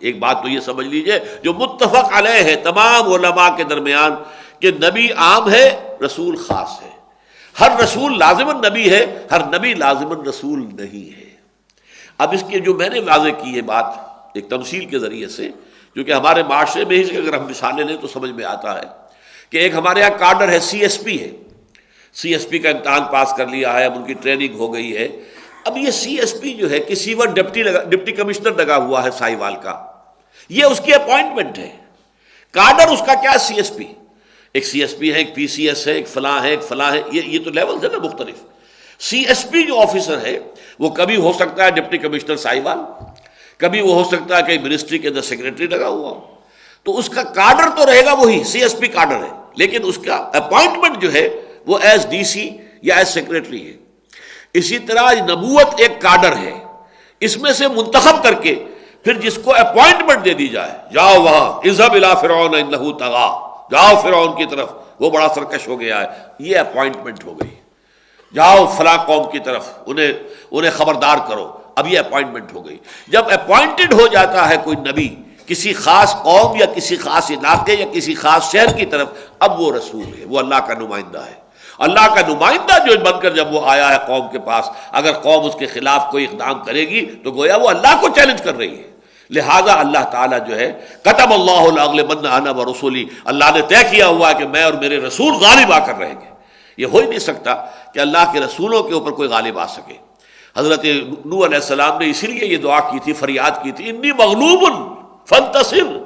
Speaker 2: ایک بات تو یہ سمجھ لیجئے جو متفق علیہ ہے تمام علماء کے درمیان، کہ نبی عام ہے، رسول خاص ہے۔ ہر رسول لازماً نبی ہے، ہر نبی لازماً رسول نہیں ہے۔ اب اس کی جو میں نے واضح کی ہے بات ایک تمثیل کے ذریعے سے، جو کہ ہمارے معاشرے میں ہی اگر ہم مثالیں لیں تو سمجھ میں آتا ہے، کہ ایک ہمارے یہاں کارڈر ہے، سی ایس پی ہے، سی ایس پی کا امتحان پاس کر لیا ہے، اب ان کی ٹریننگ ہو گئی ہے۔ اب یہ سی ایس پی جو ہے کسی وقت ڈپٹی کمشنر لگا ہوا ہے ساہیوال کا، یہ اس کی اپوائنٹمنٹ ہے۔ کارڈر اس کا کیا سی ایس پی، ایک سی ایس پی ہے، ایک پی سی ایس ہے، ایک فلاں ہے، ایک فلاں ہے، یہ تو لیولز ہے نا مختلف۔ سی ایس پی جو آفیسر ہے وہ کبھی ہو سکتا ہے ڈپٹی کمشنر ساہیوال، کبھی وہ ہو سکتا ہے کہ منسٹری کے اندر سیکرٹری لگا ہوا ہو، تو اس کا کارڈر تو رہے گا وہی سی ایس پی کارڈر ہے، لیکن اس کا اپوائنٹمنٹ جو ہے وہ ایز ڈی سی یا ایز سیکرٹری ہے۔ اسی طرح نبوت ایک کارڈر ہے، اس میں سے منتخب کر کے پھر جس کو اپوائنٹمنٹ دے دی جائے، جاؤ وہاں اذهب الى فرعون انه طغى، جاؤ فرعون کی طرف، وہ بڑا سرکش ہو گیا ہے، یہ اپوائنٹمنٹ ہو گئی۔ جاؤ فلاں قوم کی طرف، انہیں خبردار کرو، اب یہ اپوائنٹمنٹ ہو گئی۔ جب اپوائنٹڈ ہو جاتا ہے کوئی نبی کسی خاص قوم یا کسی خاص علاقے یا کسی خاص شہر کی طرف، اب وہ رسول ہے، وہ اللہ کا نمائندہ ہے۔ اللہ کا نمائندہ جو بن کر جب وہ آیا ہے قوم کے پاس، اگر قوم اس کے خلاف کوئی اقدام کرے گی تو گویا وہ اللہ کو چیلنج کر رہی ہے۔ لہذا اللہ تعالیٰ جو ہے کتب اللہ لاغلبن انا ورسولی، اللہ نے طے کیا ہوا ہے کہ میں اور میرے رسول غالب آ کر رہیں گے۔ یہ ہو ہی نہیں سکتا کہ اللہ کے رسولوں کے اوپر کوئی غالب آ سکے۔ حضرت نوح علیہ السلام نے اسی لیے یہ دعا کی تھی، فریاد کی تھی، انی مغلوب فانتصر،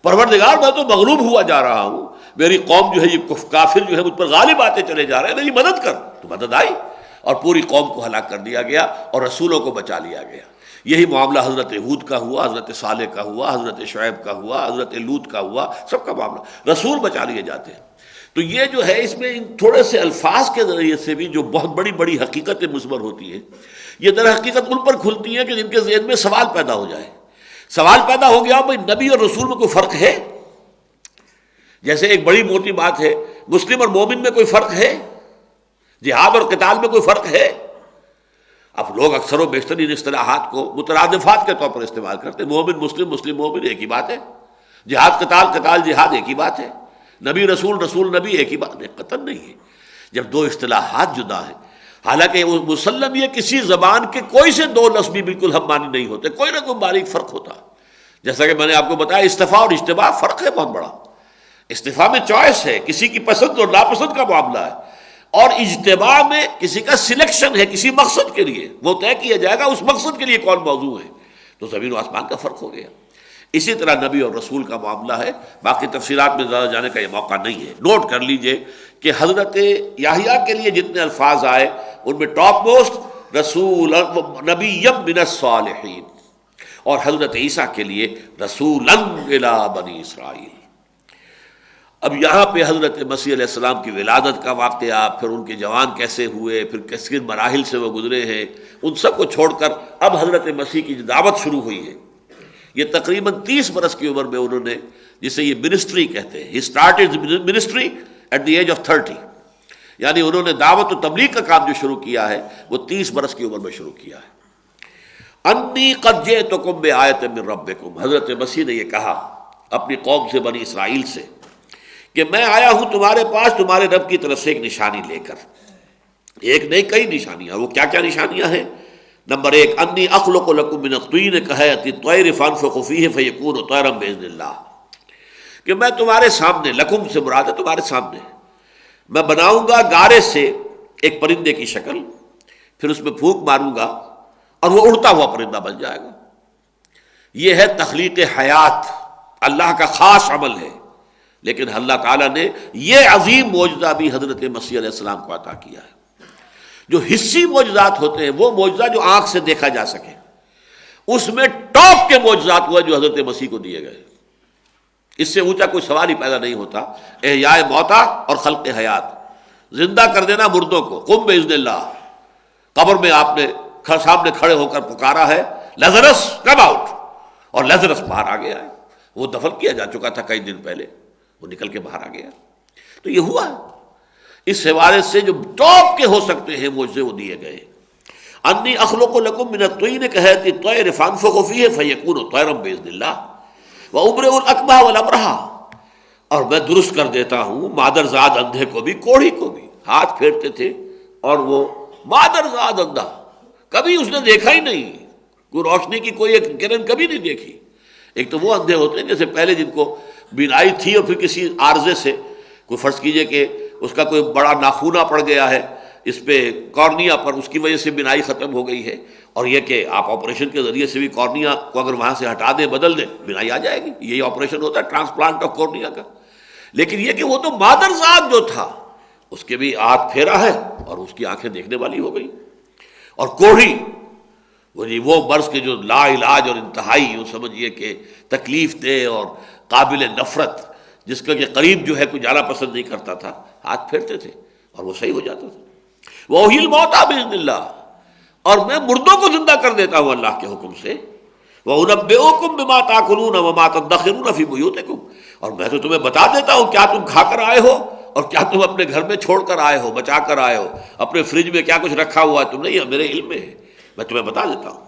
Speaker 2: پروردگار میں تو مغلوب ہوا جا رہا ہوں، میری قوم جو ہے یہ کافر جو ہے مجھ پر غالب آتے چلے جا رہے ہیں، میری مدد کر۔ تو مدد آئی اور پوری قوم کو ہلاک کر دیا گیا اور رسولوں کو بچا لیا گیا۔ یہی معاملہ حضرت ہود کا ہوا، حضرت صالح کا ہوا، حضرت شعیب کا ہوا، حضرت لوط کا ہوا، سب کا معاملہ رسول بچا لیے جاتے ہیں۔ تو یہ جو ہے اس میں ان تھوڑے سے الفاظ کے ذریعے سے بھی جو بہت بڑی بڑی حقیقتیں مثمر ہوتی ہیں، یہ در حقیقت ان پر کھلتی ہیں کہ جن کے ذہن میں سوال پیدا ہو جائے۔ سوال پیدا ہو گیا بھائی نبی اور رسول میں کوئی فرق ہے؟ جیسے ایک بڑی موٹی بات ہے، مسلم اور مومن میں کوئی فرق ہے؟ جہاد اور قتال میں کوئی فرق ہے؟ اب لوگ اکثر و بیشتر ان اصطلاحات کو مترادفات کے طور پر استعمال کرتے ہیں۔ مومن مسلم، مسلم مومن ایک ہی بات ہے، جہاد قتال، قتال جہاد ایک ہی بات ہے، نبی رسول، رسول نبی ایک ہی بات ہے، قطعاً نہیں ہے۔ جب دو اصطلاحات جدا ہیں، حالانکہ وہ مسلم یہ کسی زبان کے کوئی سے دو لفظ بھی بالکل ہم معنی نہیں ہوتے، کوئی نہ کوئی باریک فرق ہوتا. جیسا کہ میں نے آپ کو بتایا استفاء اور اجتباء فرق ہے بہت بڑا. استفاء میں چوائس ہے، کسی کی پسند اور ناپسند کا معاملہ ہے، اور اجتباء میں کسی کا سلیکشن ہے کسی مقصد کے لیے، وہ طے کیا جائے گا اس مقصد کے لیے کون موضوع ہے. تو زمین و آسمان کا فرق ہو گیا. اسی طرح نبی اور رسول کا معاملہ ہے. باقی تفصیلات میں زیادہ جانے کا یہ موقع نہیں ہے. نوٹ کر لیجئے کہ حضرت یحییٰ کے لیے جتنے الفاظ آئے ان میں ٹاپ موسٹ رسول نبی من الصالحین، اور حضرت عیسیٰ کے لیے رسولا الی بنی اسرائیل. اب یہاں پہ حضرت مسیح علیہ السلام کی ولادت کا واقعہ، پھر ان کے جوان کیسے ہوئے، پھر کس کن مراحل سے وہ گزرے ہیں، ان سب کو چھوڑ کر اب حضرت مسیح کی دعوت شروع ہوئی ہے. یہ تقریباً 30 برس کی عمر میں انہوں نے، جسے یہ منسٹری کہتے ہیں، he started ministry at the age of 30، یعنی انہوں نے دعوت و تبلیغ کا کام جو شروع کیا ہے وہ 30 برس کی عمر میں شروع کیا ہے. انی قد جئتکم بآیۃ من ربکم، حضرت مسیح نے یہ کہا اپنی قوم سے، بنی اسرائیل سے، کہ میں آیا ہوں تمہارے پاس تمہارے رب کی طرف سے ایک نشانی لے کر. ایک نہیں کئی نشانیاں. وہ کیا کیا نشانیاں ہیں؟ نمبر 1، انی اخلق لکم من الطین کہیۃ الطیر فانفخ فیہ فیکون طیرا باذن اللہ، کہ میں تمہارے سامنے، لکم سے مراد ہے تمہارے سامنے، میں بناؤں گا گارے سے ایک پرندے کی شکل، پھر اس میں پھونک ماروں گا اور وہ اڑتا ہوا پرندہ بن جائے گا. یہ ہے تخلیق حیات، اللہ کا خاص عمل ہے. لیکن اللہ تعالیٰ نے یہ عظیم معجزہ بھی حضرت مسیح علیہ السلام کو عطا کیا ہے. جو حصی معجزات ہوتے ہیں وہ معجزہ جو آنکھ سے دیکھا جا سکے، اس میں ٹاپ کے معجزات ہوئے جو حضرت مسیح کو دیے گئے. اس سے اونچا کوئی سوال ہی پیدا نہیں ہوتا. احیاء موتا اور خلق حیات، زندہ کر دینا مردوں کو. قم باذن اللہ، قبر میں آپ نے سامنے کھڑے ہو کر پکارا ہے لازرس کم آؤٹ، اور لازرس باہر آ گیا ہے. وہ دفن کیا جا چکا تھا کئی دن پہلے، وہ نکل کے باہر آ گیا. تو یہ ہوا. اس حوالے سے جو ٹاپ کے ہو سکتے ہیں معجزے وہ دیے گئے. انی اخلق لکم من الطین کہیۃ الطیر فانفخ فیہ فیکون طیرا باذن اللہ وابرئ الاکمہ والابرص، اور میں درست کر دیتا ہوں مادرزاد اندھے کو بھی کوڑھی کو بھی. ہاتھ پھیرتے تھے اور وہ مادرزاد اندھا، کبھی اس نے دیکھا ہی نہیں، کوئی روشنی کی کوئی ایک کرن کبھی نہیں دیکھی. ایک تو وہ اندھے ہوتے ہیں جیسے پہلے جن کو بینائی تھی اور پھر کسی عارضے سے، کوئی فرض کیجئے کہ اس کا کوئی بڑا ناخونہ پڑ گیا ہے اس پہ کارنیا پر، اس کی وجہ سے بینائی ختم ہو گئی ہے، اور یہ کہ آپ آپریشن کے ذریعے سے بھی کارنیا کو اگر وہاں سے ہٹا دیں، بدل دیں، بینائی آ جائے گی. یہی آپریشن ہوتا ہے ٹرانسپلانٹ آف کارنیا کا. لیکن یہ کہ وہ تو مادرزاد جو تھا اس کے بھی ہاتھ پھیرا ہے اور اس کی آنکھیں دیکھنے والی ہو گئی. اور کوڑھی، وہ مرض کے جو لا علاج اور انتہائی یوں سمجھیے کہ تکلیف دہ اور قابل نفرت، جس کا کہ قریب جو ہے کوئی جانا پسند نہیں کرتا تھا، ہاتھ پھیرتے تھے اور وہ صحیح ہو جاتا تھا. وَأُحْيِي الْمَوْتَىٰ بِإِذْنِ اللَّهِ، اور میں مردوں کو زندہ کر دیتا ہوں اللہ کے حکم سے. وَأُنَبِّئُكُم بِمَا تَأْكُلُونَ وَمَا تَدَّخِرُونَ فِي بُيُوتِكُمْ، اور میں تو تمہیں بتا دیتا ہوں کیا تم کھا کر آئے ہو اور کیا تم اپنے گھر میں چھوڑ کر آئے ہو، بچا کر آئے ہو. اپنے فریج میں کیا کچھ رکھا ہوا ہے تم نہیں، میرے علم میں ہے، میں تمہیں بتا دیتا ہوں.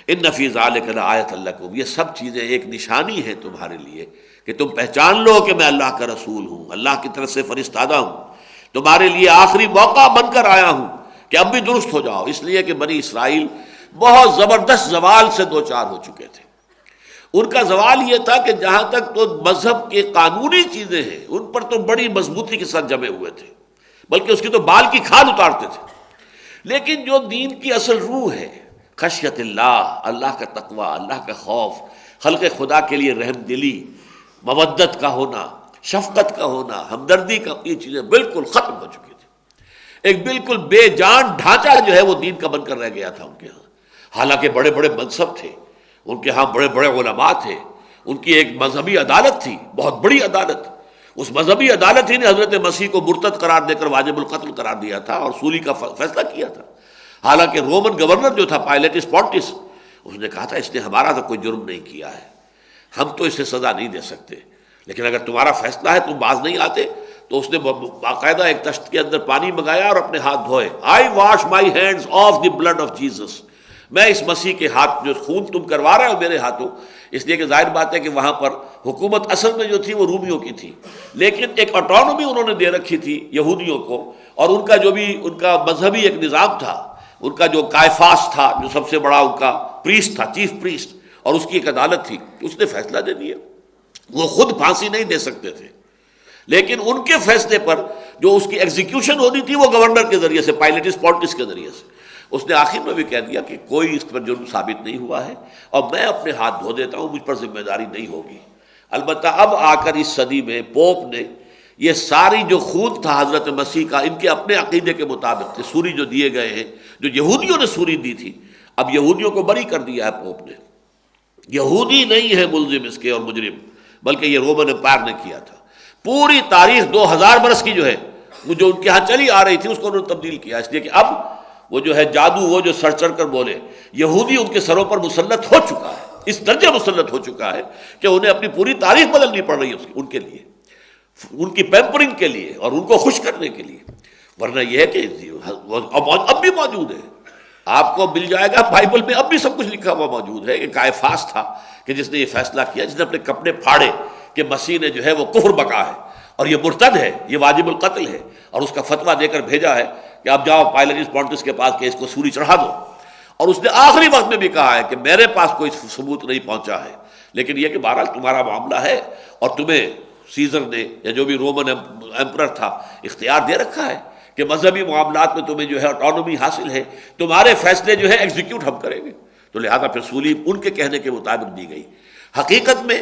Speaker 2: ان فی ذلک لآیۃ لکم، یہ سب چیزیں ایک نشانی ہے تمہارے لیے کہ تم پہچان لو کہ میں اللہ کا رسول ہوں، اللہ کی طرف سے فرستادہ ہوں، تمہارے لیے آخری موقع بن کر آیا ہوں کہ اب بھی درست ہو جاؤ. اس لیے کہ بنی اسرائیل بہت زبردست زوال سے دو چار ہو چکے تھے. ان کا زوال یہ تھا کہ جہاں تک تو مذہب کے قانونی چیزیں ہیں ان پر تو بڑی مضبوطی کے ساتھ جمے ہوئے تھے، بلکہ اس کی تو بال کی کھال اتارتے تھے. لیکن جو دین کی اصل روح ہے، خشیت اللہ، اللہ کا تقوی، اللہ کا خوف، خلق خدا کے لیے رحم دلی، مودت کا ہونا، شفقت کا ہونا، ہمدردی کا، یہ چیزیں بالکل ختم ہو چکی تھی. ایک بالکل بے جان ڈھانچہ جو ہے وہ دین کا بن کر رہ گیا تھا ان کے ہاں. حالانکہ بڑے بڑے منصب تھے ان کے ہاں، بڑے بڑے علماء تھے، ان کی ایک مذہبی عدالت تھی، بہت بڑی عدالت. اس مذہبی عدالت ہی نے حضرت مسیح کو مرتد قرار دے کر واجب القتل قرار دیا تھا اور سولی کا فیصلہ کیا تھا. حالانکہ رومن گورنر جو تھا پائلیٹس پونٹس، اس نے کہا تھا اس نے ہمارا تو کوئی جرم نہیں کیا ہے، ہم تو اسے سزا نہیں دے سکتے، لیکن اگر تمہارا فیصلہ ہے تم باز نہیں آتے. تو اس نے باقاعدہ ایک تشت کے اندر پانی منگایا اور اپنے ہاتھ دھوئے. I wash my hands of the blood of Jesus, میں اس مسیح کے ہاتھ، جو خون تم کروا رہے ہو میرے ہاتھوں، اس لیے کہ ظاہر بات ہے کہ وہاں پر حکومت اصل میں جو تھی وہ رومیوں کی تھی، لیکن ایک آٹونومی انہوں نے دے رکھی تھی یہودیوں کو، اور ان کا جو بھی ان کا مذہبی ایک نظام تھا، ان کا جو کائفاس تھا، جو سب سے بڑا ان کا پریسٹ تھا، چیف پریسٹ، اور اس کی ایک عدالت تھی، اس نے فیصلہ دے دیا۔ وہ خود پھانسی نہیں دے سکتے تھے، لیکن ان کے فیصلے پر جو اس کی ایگزیکیوشن ہونی تھی وہ گورنر کے ذریعے سے، پائلٹس پالٹس کے ذریعے سے، اس نے آخر میں بھی کہہ دیا کہ کوئی اس پر جرم ثابت نہیں ہوا ہے اور میں اپنے ہاتھ دھو دیتا ہوں، مجھ پر ذمہ داری نہیں ہوگی۔ البتہ اب آ کر اس صدی میں پوپ نے یہ ساری جو خون تھا حضرت مسیح کا، ان کے اپنے عقیدے کے مطابق تھے، سوری جو دیے گئے ہیں، جو یہودیوں نے سوری دی تھی، اب یہودیوں کو بری کر دیا ہے پوپ نے۔ یہودی نہیں ہے ملزم اس کے اور مجرم، بلکہ یہ رومن امپائر نے کیا تھا۔ پوری تاریخ 2000 برس کی جو ہے وہ جو ان کے ہاں چلی آ رہی تھی، اس کو انہوں نے تبدیل کیا، اس لیے کہ اب وہ جو ہے جادو، وہ جو سر چڑھ کر بولے، یہودی ان کے سروں پر مسلط ہو چکا ہے، اس درجے مسلط ہو چکا ہے کہ انہیں اپنی پوری تاریخ بدلنی پڑ رہی ہے ان کے لیے، ان کی پیمپرنگ کے لیے اور ان کو خوش کرنے کے لیے۔ ورنہ یہ ہے کہ اب بھی موجود ہے، آپ کو مل جائے گا بائبل میں، اب بھی سب کچھ لکھا ہوا موجود ہے کہ کائفاس تھا کہ جس نے یہ فیصلہ کیا، جس نے اپنے کپڑے پھاڑے کہ مسیح نے جو ہے وہ کفر بکا ہے اور یہ مرتد ہے، یہ واجب القتل ہے، اور اس کا فتویٰ دے کر بھیجا ہے کہ آپ جاؤ پائلٹس پونٹس کے پاس کہ اس کو سولی چڑھا دو۔ اور اس نے آخری وقت میں بھی کہا ہے کہ میرے پاس کوئی ثبوت نہیں پہنچا ہے، لیکن یہ کہ بہرحال تمہارا معاملہ ہے اور تمہیں سیزر نے یا جو بھی رومن ایمپرر تھا اختیار دے رکھا ہے کہ مذہبی معاملات میں تمہیں جو ہے آٹونومی حاصل ہے، تمہارے فیصلے جو ہے ایگزیکیوٹ ہم کریں گے۔ تو لہذا پھر سولی ان کے کہنے کے مطابق دی گئی۔ حقیقت میں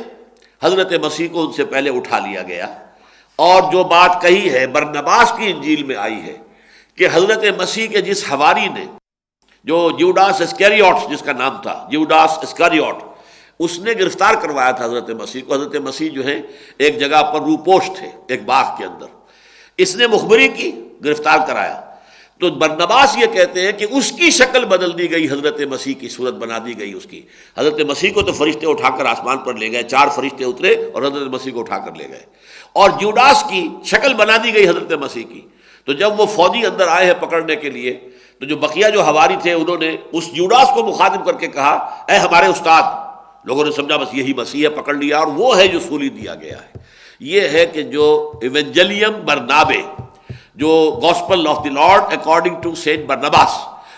Speaker 2: حضرت مسیح کو ان سے پہلے اٹھا لیا گیا، اور جو بات کہی ہے برنباس کی انجیل میں آئی ہے کہ حضرت مسیح کے جس حواری نے، جو جیوڈاس اسکیریوٹ جس کا نام تھا، جیوڈاس اسکیریوٹ، اس نے گرفتار کروایا تھا حضرت مسیح کو۔ حضرت مسیح جو ہے ایک جگہ پر روپوش تھے، ایک باغ کے اندر، اس نے مخبری کی، گرفتار کرایا۔ تو برنباس یہ کہتے ہیں کہ اس کی شکل بدل دی گئی، حضرت مسیح کی صورت بنا دی گئی اس کی۔ حضرت مسیح کو تو فرشتے اٹھا کر آسمان پر لے گئے، 4 فرشتے اترے اور حضرت مسیح کو اٹھا کر لے گئے، اور جیوڈاس کی شکل بنا دی گئی حضرت مسیح کی۔ تو جب وہ فوجی اندر آئے ہیں پکڑنے کے لیے، تو جو بقیہ جو حواری تھے انہوں نے اس جیوڈاس کو مخاطب کر کے کہا، اے ہمارے استاد۔ لوگوں نے سمجھا بس یہی مسیح ہے، پکڑ لیا، اور وہ ہے جو سولی دیا گیا ہے۔ یہ ہے کہ جو ایونجیلیم برنابے، جو gospel of the Lord according to Saint Barnabas,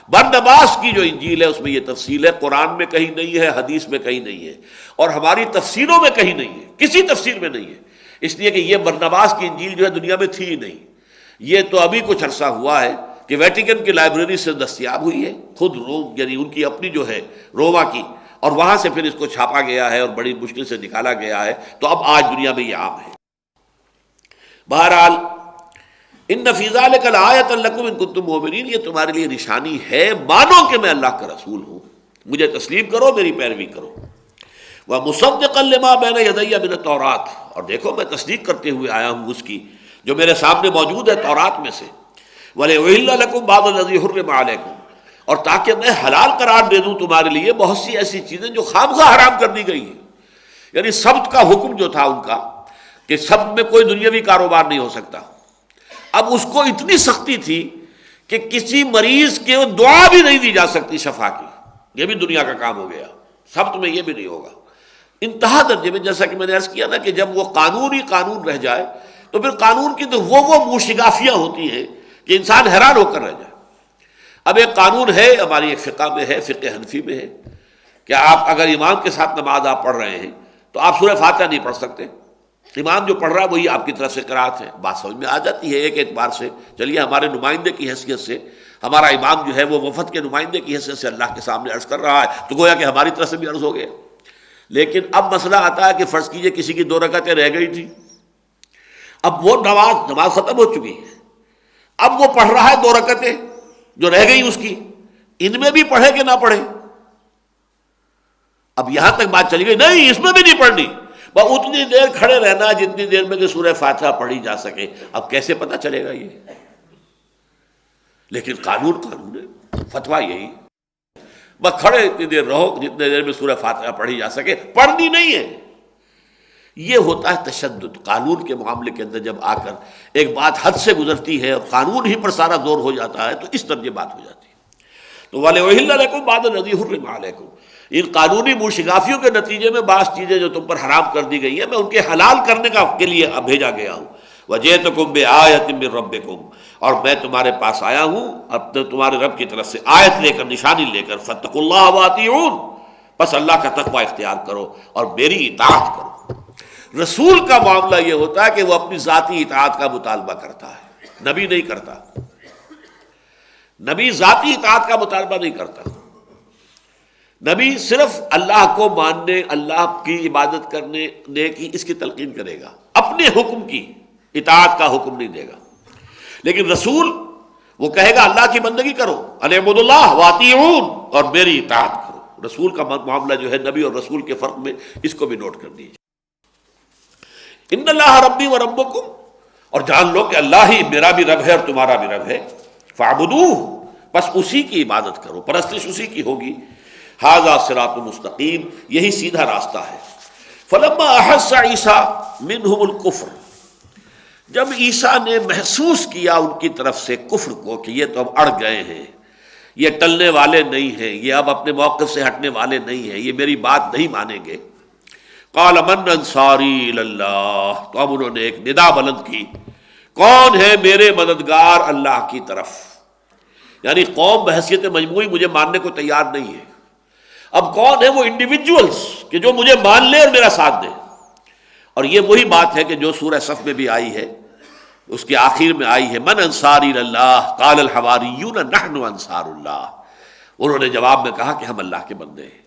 Speaker 2: Barnabas کی جو انجیل ہے اس میں یہ تفصیل ہے، قرآن میں کہیں نہیں ہے، حدیث میں کہیں نہیں ہے، اور ہماری تفسیروں میں کہیں نہیں ہے، کسی تفسیر میں نہیں ہے، اس لیے کہ یہ برنباس کی انجیل جو ہے دنیا میں تھی ہی نہیں۔ یہ تو ابھی کچھ عرصہ ہوا ہے کہ ویٹیکن کی لائبریری سے دستیاب ہوئی ہے، خود روم یعنی ان کی اپنی جو ہے روما کی، اور وہاں سے پھر اس کو چھاپا گیا ہے اور بڑی مشکل سے نکالا گیا ہے، تو اب آج دنیا میں یہ عام ہے۔ بہرحال ان فی ذلک لآیۃ لکم ان کنتم مؤمنین، یہ تمہارے لیے نشانی ہے، مانو کہ میں اللہ کا رسول ہوں، مجھے تسلیم کرو، میری پیروی کرو۔ ومصدقا لما بین یدی من التوراۃ، اور دیکھو میں تصدیق کرتے ہوئے آیا ہوں اس کی جو میرے سامنے موجود ہے تورات میں سے۔ وَلِأُحِلَّ لَكُمْ بَعْضَ الَّذِي حُرِّمَ عَلَيْكُمْ، اور تاکہ میں حلال قرار دے دوں تمہارے لیے بہت سی ایسی چیزیں جو خامخواہ حرام کر دی گئی ہیں۔ یعنی سبت کا حکم جو تھا ان کا کہ سبت میں کوئی دنیاوی کاروبار نہیں ہو سکتا، اب اس کو اتنی سختی تھی کہ کسی مریض کے دعا بھی نہیں دی جا سکتی شفا کی، یہ بھی دنیا کا کام ہو گیا، سبت میں یہ بھی نہیں ہوگا۔ انتہا درجے میں، جیسا کہ میں نے عرض کیا نا کہ جب وہ قانون ہی قانون رہ جائے تو پھر قانون کی تو وہ موشگافیاں ہوتی ہیں کہ انسان حیران ہو کر رہ جائے۔ اب ایک قانون ہے ہماری ایک فقہ میں ہے، فقہ حنفی میں ہے، کہ آپ اگر امام کے ساتھ نماز آپ پڑھ رہے ہیں تو آپ سورہ فاتحہ نہیں پڑھ سکتے، امام جو پڑھ رہا ہے وہی آپ کی طرف سے قرات ہے۔ بات سمجھ میں آ جاتی ہے ایک اعتبار سے، چلیے ہمارے نمائندے کی حیثیت سے ہمارا امام جو ہے وہ وفد کے نمائندے کی حیثیت سے اللہ کے سامنے عرض کر رہا ہے، تو گویا کہ ہماری طرف سے بھی عرض ہو گیا۔ لیکن اب مسئلہ آتا ہے کہ فرض کیجئے کسی کی 2 رکعتیں رہ گئی تھی، اب وہ نماز ختم ہو چکی ہے، اب وہ پڑھ رہا ہے 2 رکعتیں جو رہ گئی اس کی، ان میں بھی پڑھے کہ نہ پڑھے؟ اب یہاں تک بات چلی گئی، نہیں اس میں بھی نہیں پڑھنی، بس اتنی دیر کھڑے رہنا جتنی دیر میں کہ سورہ فاتحہ پڑھی جا سکے۔ اب کیسے پتہ چلے گا یہ؟ لیکن قانون ہے، فتویٰ یہی، بس کھڑے اتنی دیر رہو جتنے دیر میں سورہ فاتحہ پڑھی جا سکے، پڑھنی نہیں ہے۔ یہ ہوتا ہے تشدد قانون کے معاملے کے اندر، جب آ کر ایک بات حد سے گزرتی ہے اور قانون ہی پر سارا زور ہو جاتا ہے تو اس طرح یہ بات ہو جاتی ہے۔ تو وَلِأُحِلَّ لَكُمْ بَعْضَ الَّذِي حُرِّمَ عَلَيْكُمْ، ان قانونی موشگافیوں کے نتیجے میں بعض چیزیں جو تم پر حرام کر دی گئی ہیں میں ان کے حلال کرنے کے لیے بھیجا گیا ہوں۔ وجئتکم بآیۃ من ربکم، اور میں تمہارے پاس آیا ہوں اب تمہارے رب کی طرف سے آیت لے کر، نشانی لے کر، فاتقوا اللہ واطیعون، بس اللہ کا تقوی اختیار کرو اور میری اطاعت کرو۔ رسول کا معاملہ یہ ہوتا ہے کہ وہ اپنی ذاتی اطاعت کا مطالبہ کرتا ہے، نبی نہیں کرتا۔ نبی ذاتی اطاعت کا مطالبہ نہیں کرتا، نبی صرف اللہ کو ماننے، اللہ کی عبادت کرنے کی اس کی تلقین کرے گا، اپنے حکم کی اطاعت کا حکم نہیں دے گا۔ لیکن رسول وہ کہے گا اللہ کی بندگی کرو، ان اعبدوا اللہ واطیعون، اور میری اطاعت کرو۔ رسول کا معاملہ جو ہے نبی اور رسول کے فرق میں، اس کو بھی نوٹ کر دیجیے۔ ان اللہ ربی و ربکم، اور جان لو کہ اللہ ہی میرا بھی رب ہے اور تمہارا بھی رب ہے، فاعبدوہ، بس اسی کی عبادت کرو، پرستش اسی کی ہوگی۔ ھذا صراط مستقیم، یہی سیدھا راستہ ہے۔ فلما احس عیسیٰ منہم الکفر، جب عیسیٰ نے محسوس کیا ان کی طرف سے کفر کو کہ یہ تو اب اڑ گئے ہیں، یہ ٹلنے والے نہیں ہیں، یہ اب اپنے موقف سے ہٹنے والے نہیں ہیں، یہ میری بات نہیں مانیں گے، قال من انصاری الی اللہ، تو اب انہوں نے ایک ندا بلند کی، کون ہے میرے مددگار اللہ کی طرف؟ یعنی قوم بحیثیت مجموعی مجھے ماننے کو تیار نہیں ہے، اب کون ہے وہ انڈیویجولز کہ جو مجھے مان لیں اور میرا ساتھ دیں؟ اور یہ وہی بات ہے کہ جو سورہ صف میں بھی آئی ہے، اس کے آخر میں آئی ہے، من انصاری اللہ قال الحواریون نحن انصار اللہ، انہوں نے جواب میں کہا کہ ہم اللہ کے بندے ہیں۔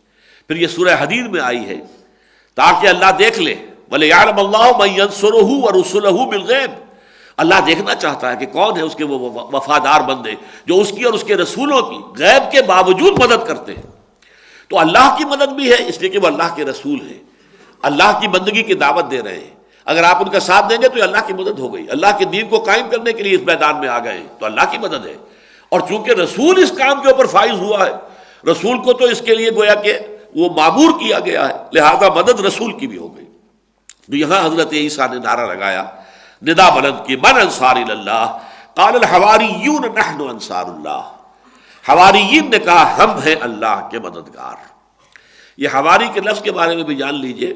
Speaker 2: پھر یہ سورہ حدید میں آئی ہے تاکہ اللہ دیکھ لے، وَلِيَعْلَمَ اللَّهُ مَن يَنصُرُهُ وَرُسُلَهُ بِالْغَيْبِ، اللہ دیکھنا چاہتا ہے کہ کون ہے اس کے وہ وفادار بندے جو اس کی اور اس کے رسولوں کی غیب کے باوجود مدد کرتے ہیں۔ تو اللہ کی مدد بھی ہے اس لیے کہ وہ اللہ کے رسول ہیں، اللہ کی بندگی کی دعوت دے رہے ہیں، اگر آپ ان کا ساتھ دیں گے تو یہ اللہ کی مدد ہو گئی، اللہ کے دین کو قائم کرنے کے لیے اس میدان میں آ گئے ہیں تو اللہ کی مدد ہے۔ اور چونکہ رسول اس کام کے اوپر فائز ہوا ہے، رسول کو تو اس کے لیے گویا کہ وہ معمور کیا گیا ہے، لہذا مدد رسول کی بھی ہو گئی۔ تو یہاں حضرت عیسیٰ نے نعرہ لگایا، ندا بلند کی، من انصار اللہ قال الحواریون نحن انصار اللہ، حواریین نے کہا ہم ہیں اللہ کے مددگار۔ یہ حواری کے لفظ کے بارے میں بھی جان لیجئے،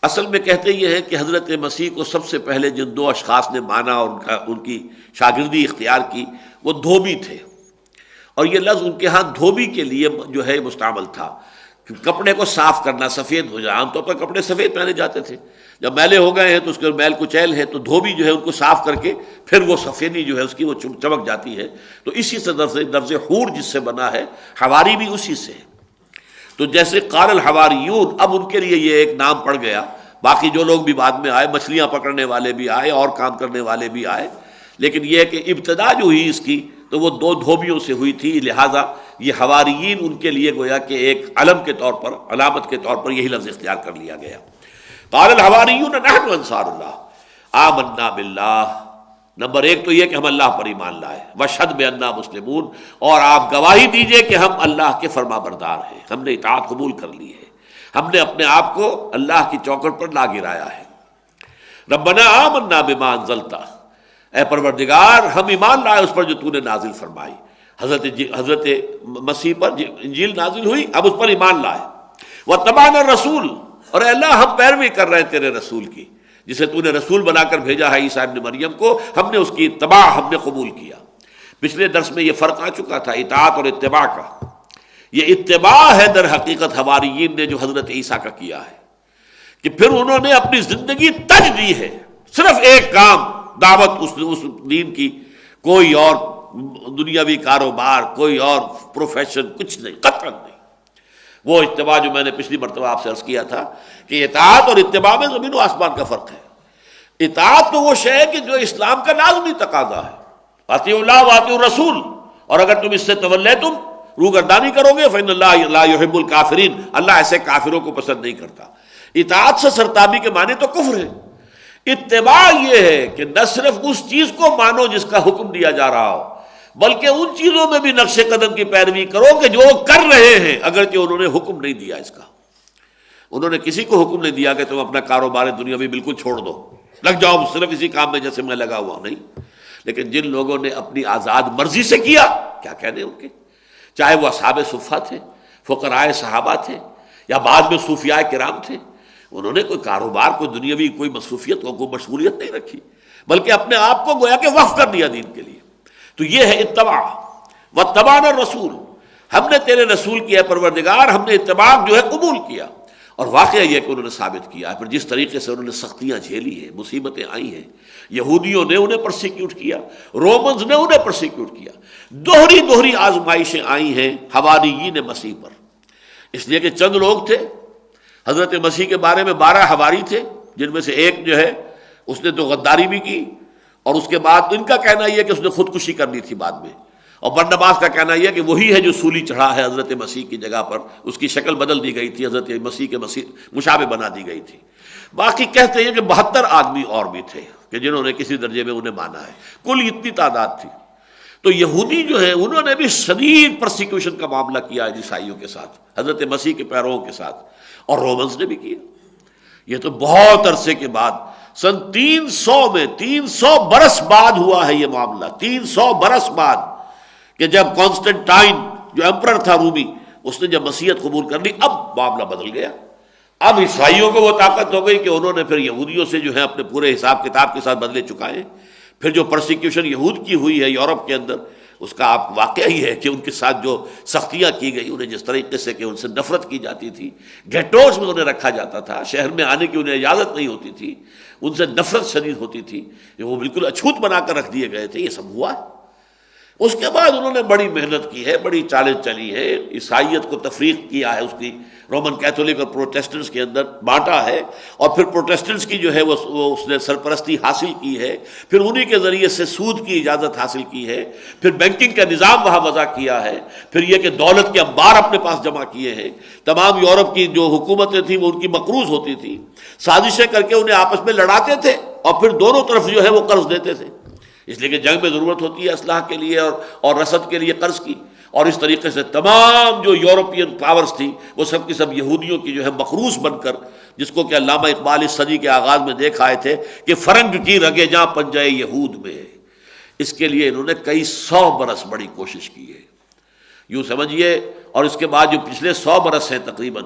Speaker 2: اصل میں کہتے یہ ہے کہ حضرت مسیح کو سب سے پہلے جن دو اشخاص نے مانا اور ان کی شاگردی اختیار کی وہ دھوبی تھے، اور یہ لفظ ان کے ہاں دھوبی کے لیے جو ہے مستعمل تھا، کپڑے کو صاف کرنا، سفید ہو جائے، عام طور پر کپڑے سفید پہنے جاتے تھے، جب میلے ہو گئے ہیں تو اس کے میل کچیل ہے تو دھوبی جو ہے ان کو صاف کر کے پھر وہ سفیدی جو ہے اس کی وہ چمک جاتی ہے، تو اسی سے لفظ حور جس سے بنا ہے، حواری بھی اسی سے ہے۔ تو جیسے قال الحواریون، اب ان کے لیے یہ ایک نام پڑ گیا، باقی جو لوگ بھی بعد میں آئے، مچھلیاں پکڑنے والے بھی آئے اور کام کرنے والے بھی آئے، لیکن یہ کہ ابتدا جو ہوئی اس کی تو وہ دو دھوبیوں سے ہوئی تھی، لہٰذا یہ حواریین ان کے لیے گویا کہ ایک علم کے طور پر، علامت کے طور پر یہی لفظ اختیار کر لیا گیا۔ قال الحواریون نحن انصار اللہ آمنا باللہ، نمبر ایک تو یہ کہ ہم اللہ پر ایمان لائے، واشہد بأننا مسلمون، اور آپ گواہی دیجئے کہ ہم اللہ کے فرما بردار ہیں، ہم نے اطاعت قبول کر لی ہے، ہم نے اپنے آپ کو اللہ کی چوکٹ پر لا گرایا ہے۔ ربنا آمنا بما انزلتا، اے پروردگار ہم ایمان لائے اس پر جو تو نے نازل فرمائی، حضرت مسیح پر انجیل نازل ہوئی، اب اس پر ایمان لائے۔ واتبعنا الرسول، اور اے اللہ ہم پیروی کر رہے ہیں تیرے رسول کی، جسے تو نے رسول بنا کر بھیجا ہے عیسیٰ ابن مریم کو، ہم نے اس کی اتباع ہم نے قبول کیا۔ پچھلے درس میں یہ فرق آ چکا تھا اطاعت اور اتباع کا، یہ اتباع ہے در حقیقت حواریین نے جو حضرت عیسیٰ کا کیا ہے، کہ پھر انہوں نے اپنی زندگی تج دی ہے، صرف ایک کام، دعوت اس دین کی، کوئی اور دنیاوی کاروبار، کوئی اور پروفیشن، کچھ نہیں، قطعاً نہیں۔ وہ اتباع جو میں نے پچھلی مرتبہ آپ سے عرض کیا تھا کہ اطاعت اور اتباع میں زمین و آسمان کا فرق ہے۔ اطاعت تو وہ شے ہے کہ جو اسلام کا لازمی تقاضا ہے، اطیعوا اللہ واطیعوا الرسول، اور اگر تم اس سے تولیتم، روگردانی کرو گے، فإن اللہ لا يحب الکافرین، اللہ ایسے کافروں کو پسند نہیں کرتا۔ اطاعت سے سرتابی کے معنی تو کفر ہے۔ اتباع یہ ہے کہ نہ صرف اس چیز کو مانو جس کا حکم دیا جا رہا ہو، بلکہ ان چیزوں میں بھی نقش قدم کی پیروی کرو کہ جو وہ کر رہے ہیں، اگرچہ انہوں نے حکم نہیں دیا اس کا۔ انہوں نے کسی کو حکم نہیں دیا کہ تم اپنا کاروبار دنیاوی بالکل چھوڑ دو، لگ جاؤ صرف اسی کام میں جیسے میں لگا ہوا، نہیں۔ لیکن جن لوگوں نے اپنی آزاد مرضی سے کیا، کیا کہنے ان کے، چاہے وہ اصحاب صفہ تھے، فقراء صحابہ تھے، یا بعد میں صوفیاء کرام تھے، انہوں نے کوئی کاروبار، کوئی دنیاوی کوئی مصروفیت، کوئی مشغولیت نہیں رکھی، بلکہ اپنے آپ کو گویا کہ وقف کر دیا دین کے لیے. تو یہ ہے اتباع. واتبعنا الرسول، ہم نے تیرے رسول کیا ہے پروردگار، ہم نے اتباع جو ہے قبول کیا. اور واقعہ یہ کہ انہوں نے ثابت کیا ہے. پھر جس طریقے سے انہوں نے سختیاں جھیلی ہیں، مصیبتیں آئی ہیں، یہودیوں نے انہیں پرسیکیوٹ کیا، رومنز نے انہیں پرسیکیوٹ کیا، دوہری آزمائشیں آئی ہیں حواریین مسیح پر. اس لیے کہ چند لوگ تھے، حضرت مسیح کے بارے میں 12 حواری تھے، جن میں سے ایک جو ہے اس نے تو غداری بھی کی، اور اس کے بعد ان کا کہنا یہ ہے کہ اس نے خودکشی کر لی تھی بعد میں. اور برنباس کا کہنا یہ ہے کہ وہی ہے جو سولی چڑھا ہے حضرت مسیح کی جگہ پر، اس کی شکل بدل دی گئی تھی، حضرت مسیح کے مشابہ بنا دی گئی تھی. باقی کہتے ہیں کہ 72 آدمی اور بھی تھے کہ جنہوں نے کسی درجے میں انہیں مانا ہے. کل اتنی تعداد تھی. تو یہودی جو ہے انہوں نے بھی شدید پرسیکیوشن کا معاملہ کیا ہے عیسائیوں کے ساتھ، حضرت مسیح کے پیرووں کے ساتھ، اور رومنز نے بھی کیا. یہ تو بہت عرصے کے بعد سن 300 میں، 300 برس بعد ہوا ہے یہ معاملہ. 300 برس بعد کہ جب کانسٹنٹائن جو ایمپرر تھا رومی، اس نے جب مسیحیت قبول کر لی، اب معاملہ بدل گیا. اب عیسائیوں کو وہ طاقت ہو گئی کہ انہوں نے پھر یہودیوں سے جو ہے اپنے پورے حساب کتاب کے ساتھ بدلے چکائے. پھر جو پرسیکیوشن یہود کی ہوئی ہے یورپ کے اندر، اس کا آپ واقعہ ہی ہے کہ ان کے ساتھ جو سختیاں کی گئی، انہیں جس طریقے سے کہ ان سے نفرت کی جاتی تھی، گھیٹوز میں انہیں رکھا جاتا تھا، شہر میں آنے کی انہیں اجازت نہیں ہوتی تھی، ان سے نفرت شدید ہوتی تھی، وہ بالکل اچھوت بنا کر رکھ دیے گئے تھے. یہ سب ہوا. اس کے بعد انہوں نے بڑی محنت کی ہے، بڑی چالیں چلی ہے، عیسائیت کو تفریق کیا ہے، اس کی رومن کیتھولک اور پروٹیسٹنٹس کے اندر بانٹا ہے، اور پھر پروٹیسٹنٹس کی جو ہے وہ اس نے سرپرستی حاصل کی ہے، پھر انہی کے ذریعے سے سود کی اجازت حاصل کی ہے، پھر بینکنگ کا نظام وہاں وضع کیا ہے، پھر یہ کہ دولت کے انبار اپنے پاس جمع کیے ہیں. تمام یورپ کی جو حکومتیں تھیں وہ ان کی مقروض ہوتی تھی، سازشیں کر کے انہیں آپس میں لڑاتے تھے، اور پھر دونوں طرف جو ہے وہ قرض دیتے تھے، اس لیے کہ جنگ میں ضرورت ہوتی ہے اسلحہ کے لیے اور رسد کے لیے قرض کی. اور اس طریقے سے تمام جو یورپین پاورز تھی وہ سب کی سب یہودیوں کی جو ہے مقروض بن کر، جس کو کہ علامہ اقبال اس صدی کے آغاز میں دیکھ آئے تھے کہ فرنگ کی رگے جاں پنجے یہود میں، اس کے لیے انہوں نے کئی 100 برس بڑی کوشش کی ہے. یوں سمجھیے. اور اس کے بعد جو پچھلے 100 برس ہیں تقریباً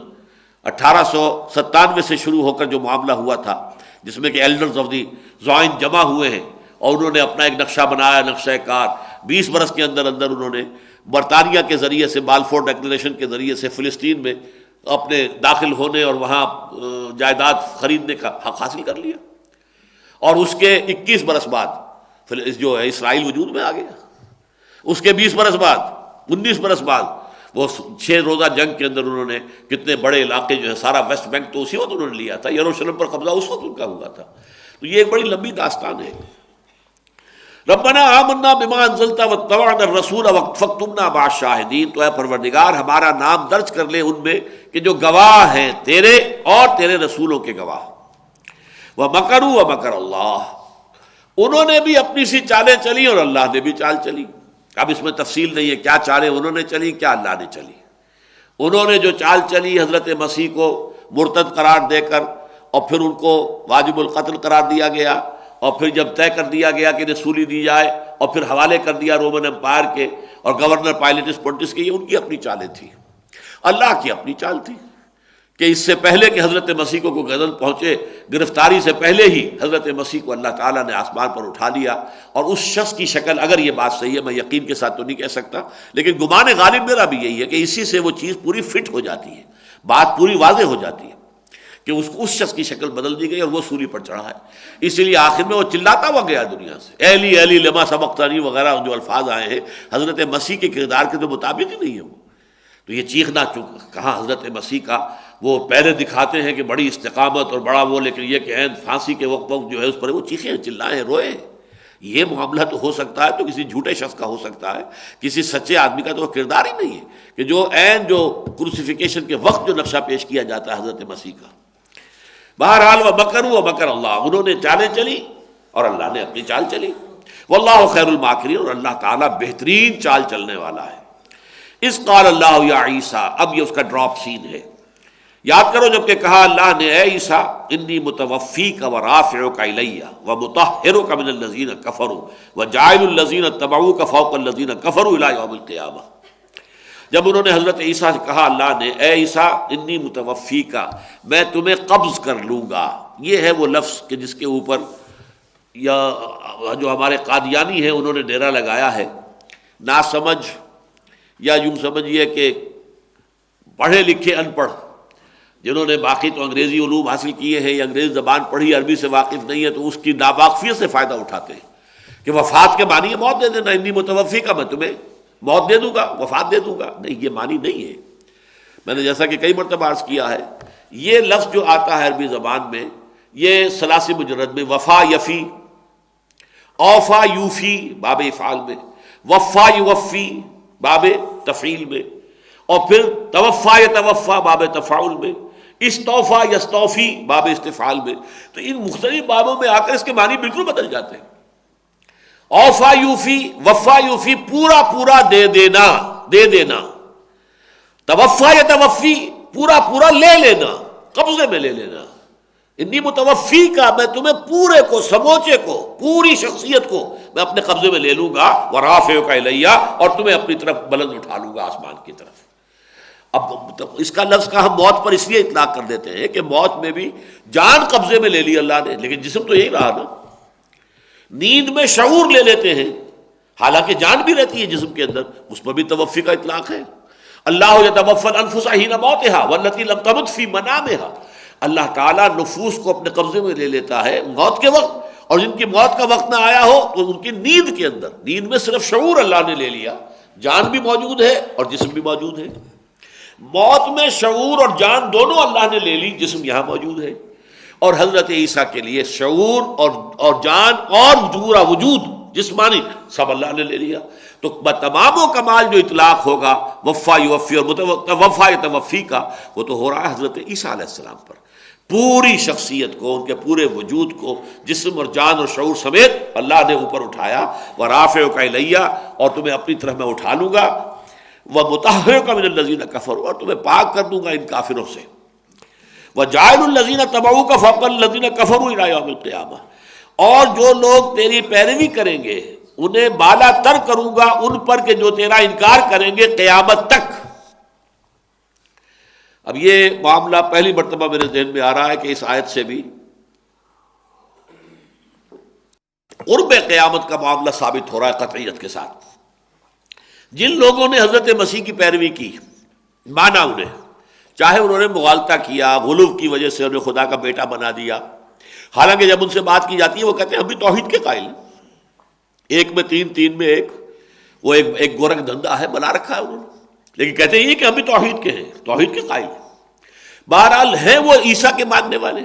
Speaker 2: 1897 سے شروع ہو کر جو معاملہ ہوا تھا، جس میں کہ ایلڈرز آف دی زوائن جمع ہوئے ہیں اور انہوں نے اپنا ایک نقشہ بنایا، نقشہ کار. 20 برس کے اندر انہوں نے برطانیہ کے ذریعے سے، بالفور ڈیکلریشن کے ذریعے سے فلسطین میں اپنے داخل ہونے اور وہاں جائیداد خریدنے کا حق حاصل کر لیا. اور اس کے 21 برس بعد جو ہے اسرائیل وجود میں آ گیا. اس کے 20 برس بعد، 19 برس بعد وہ 6 روزہ جنگ کے اندر انہوں نے کتنے بڑے علاقے جو ہے، سارا ویسٹ بینک تو اسی وقت انہوں نے لیا تھا، یروشلم پر قبضہ اس وقت ان کا ہوا تھا. تو یہ ایک بڑی لمبی داستان ہے. ربنا آمنا بما انزلت واتبعنا الرسول فاکتبنا مع الشاہدین. تو اے پروردگار ہمارا نام درج کر لے ان میں کہ جو گواہ ہیں تیرے اور تیرے رسولوں کے گواہ. ومکروا ومکر اللہ، انہوں نے بھی اپنی سی چالیں چلی اور اللہ نے بھی چال چلی. اب اس میں تفصیل نہیں ہے کیا چالیں انہوں نے چلی، کیا اللہ نے چلی. انہوں نے جو چال چلی حضرت مسیح کو مرتد قرار دے کر، اور پھر ان کو واجب القتل قرار دیا گیا، اور پھر جب طے کر دیا گیا کہ رسولی دی جائے، اور پھر حوالے کر دیا رومن امپائر کے اور گورنر پائلیٹس پونٹس کے، یہ ان کی اپنی چالیں تھیں. اللہ کی اپنی چال تھی کہ اس سے پہلے کہ حضرت مسیح کو کوئی غضب پہنچے، گرفتاری سے پہلے ہی حضرت مسیح کو اللہ تعالیٰ نے آسمان پر اٹھا لیا. اور اس شخص کی شکل، اگر یہ بات صحیح ہے، میں یقین کے ساتھ تو نہیں کہہ سکتا، لیکن گمان غالب میرا بھی یہی ہے کہ اسی سے وہ چیز پوری فٹ ہو جاتی ہے، بات پوری واضح ہو جاتی ہے کہ اس شخص کی شکل بدل دی گئی اور وہ سولی پر چڑھا ہے. اسی لیے آخر میں وہ چلاتا ہوا گیا دنیا سے، ایلی ایلی لما سبقتنی وغیرہ جو الفاظ آئے ہیں حضرت مسیح کے کردار کے تو مطابق ہی نہیں ہے وہ. تو یہ چیخنا کہاں حضرت مسیح کا وہ پہلے دکھاتے ہیں کہ بڑی استقامت اور بڑا وہ، لیکن یہ کہ عین پھانسی کے وقت جو ہے اس پر وہ چیخیں چلائیں روئے. یہ معاملہ تو ہو سکتا ہے تو کسی جھوٹے شخص کا ہو سکتا ہے، کسی سچے آدمی کا تو وہ کردار ہی نہیں ہے کہ جو عین جو کروسیفیکیشن کے وقت جو نقشہ پیش کیا جاتا ہے حضرت مسیح کا. بہرحال ومکروا ومکر اللہ، انہوں نے چالیں چلی اور اللہ نے اپنی چال چلی. واللہ خیر الماکرین، اور اللہ تعالیٰ بہترین چال چلنے والا ہے. اس قال اللہ یا عیسیٰ، اب یہ اس کا ڈراپ سین ہے. یاد کرو جب کہ کہا اللہ نے اے عیسیٰ انی متوفیک ورافعک الی ومطہرک من الذین کفروا وجاعل الذین اتبعوک فوق الذین کفروا الی یوم القیامہ. جب انہوں نے حضرت عیسیٰ سے کہا اللہ نے اے عیسیٰ انی متوفیکا، میں تمہیں قبض کر لوں گا. یہ ہے وہ لفظ کہ جس کے اوپر یا جو ہمارے قادیانی ہیں انہوں نے ڈیرا لگایا ہے، نا سمجھ یا یوں سمجھیے کہ پڑھے لکھے ان پڑھ، جنہوں نے باقی تو انگریزی علوم حاصل کیے ہیں یا انگریزی زبان پڑھی، عربی سے واقف نہیں ہے، تو اس کی ناواقفیت سے فائدہ اٹھاتے ہیں کہ وفات کے معنی ہے موت دے دینا، انی متوفی کا میں تمہیں موت دے دوں گا، وفات دے دوں گا، نہیں، یہ معنی نہیں ہے۔ میں نے جیسا کہ کئی مرتبہ عرض کیا ہے، یہ لفظ جو آتا ہے عربی زبان میں، یہ ثلاثی مجرد میں وفا یفی، اوفا یوفی باب افعال میں، وفا یوفی باب تفعیل میں، اور پھر توفا یتوفا باب تفاعل میں، استوفا یستوفی باب استفعال میں۔ تو ان مختلف بابوں میں آ کر اس کے معنی بالکل بدل جاتے ہیں۔ اوفا یوفی، وفا یوفی، پورا پورا دے دینا، دے دینا، توفا یتوفی، پورا پورا لے لینا، قبضے میں لے لینا، انی متوفی کا میں تمہیں پورے کو، سموچے کو، پوری شخصیت کو میں اپنے قبضے میں لے لوں گا، ورافعک الیہ، اور تمہیں اپنی طرف بلند اٹھا لوں گا آسمان کی طرف۔ اب اس کا لفظ کا ہم موت پر اس لیے اطلاق کر دیتے ہیں کہ موت میں بھی جان قبضے میں لے لی اللہ نے، لیکن جسم تو یہی رہا نا۔ نیند میں شعور لے لیتے ہیں، حالانکہ جان بھی رہتی ہے جسم کے اندر، اس پر بھی توفی کا اطلاق ہے۔ اللہ یتوفی الانفس حین موتها والتي لم تمت فی منامها، اللہ تعالیٰ نفوس کو اپنے قبضے میں لے لیتا ہے موت کے وقت، اور جن کی موت کا وقت نہ آیا ہو تو ان کی نیند کے اندر، نیند میں صرف شعور اللہ نے لے لیا، جان بھی موجود ہے اور جسم بھی موجود ہے۔ موت میں شعور اور جان دونوں اللہ نے لے لی، جسم یہاں موجود ہے، اور حضرت عیسیٰ کے لیے شعور اور جان اور پورا وجود جسمانی سب اللہ نے لے لیا۔ تو تمام و کمال جو اطلاق ہوگا وفا یوفی اور وفا یتوفی کا، وہ تو ہو رہا ہے حضرت عیسیٰ علیہ السلام پر، پوری شخصیت کو، ان کے پورے وجود کو، جسم اور جان اور شعور سمیت اللہ نے اوپر اٹھایا، ورافعک الیہ، اور تمہیں اپنی طرف میں اٹھا لوں گا، ومطہرک من الذین کفروا، اور تمہیں پاک کر دوں گا ان کافروں سے، وجاعل الذین تبعوک فوق الذین کفروا الی یوم القیامہ، اور جو لوگ تیری پیروی کریں گے انہیں بالا تر کروں گا ان پر کہ جو تیرا انکار کریں گے قیامت تک۔ اب یہ معاملہ پہلی مرتبہ میرے ذہن میں آ رہا ہے کہ اس آیت سے بھی قرب قیامت کا معاملہ ثابت ہو رہا ہے قطعیت کے ساتھ۔ جن لوگوں نے حضرت مسیح کی پیروی کی، مانا انہیں، چاہے انہوں نے مغالطہ کیا، غلو کی وجہ سے انہیں خدا کا بیٹا بنا دیا، حالانکہ جب ان سے بات کی جاتی ہے وہ کہتے ہیں ہم بھی توحید کے قائل ہیں، ایک میں تین، تین میں ایک، وہ ایک گورکھ دھندا ہے بنا رکھا ہے انہوں نے، لیکن کہتے ہیں یہ کہ ہم بھی توحید کے ہیں، توحید کے قائل ہیں۔ بہرحال ہیں وہ عیسیٰ کے ماننے والے۔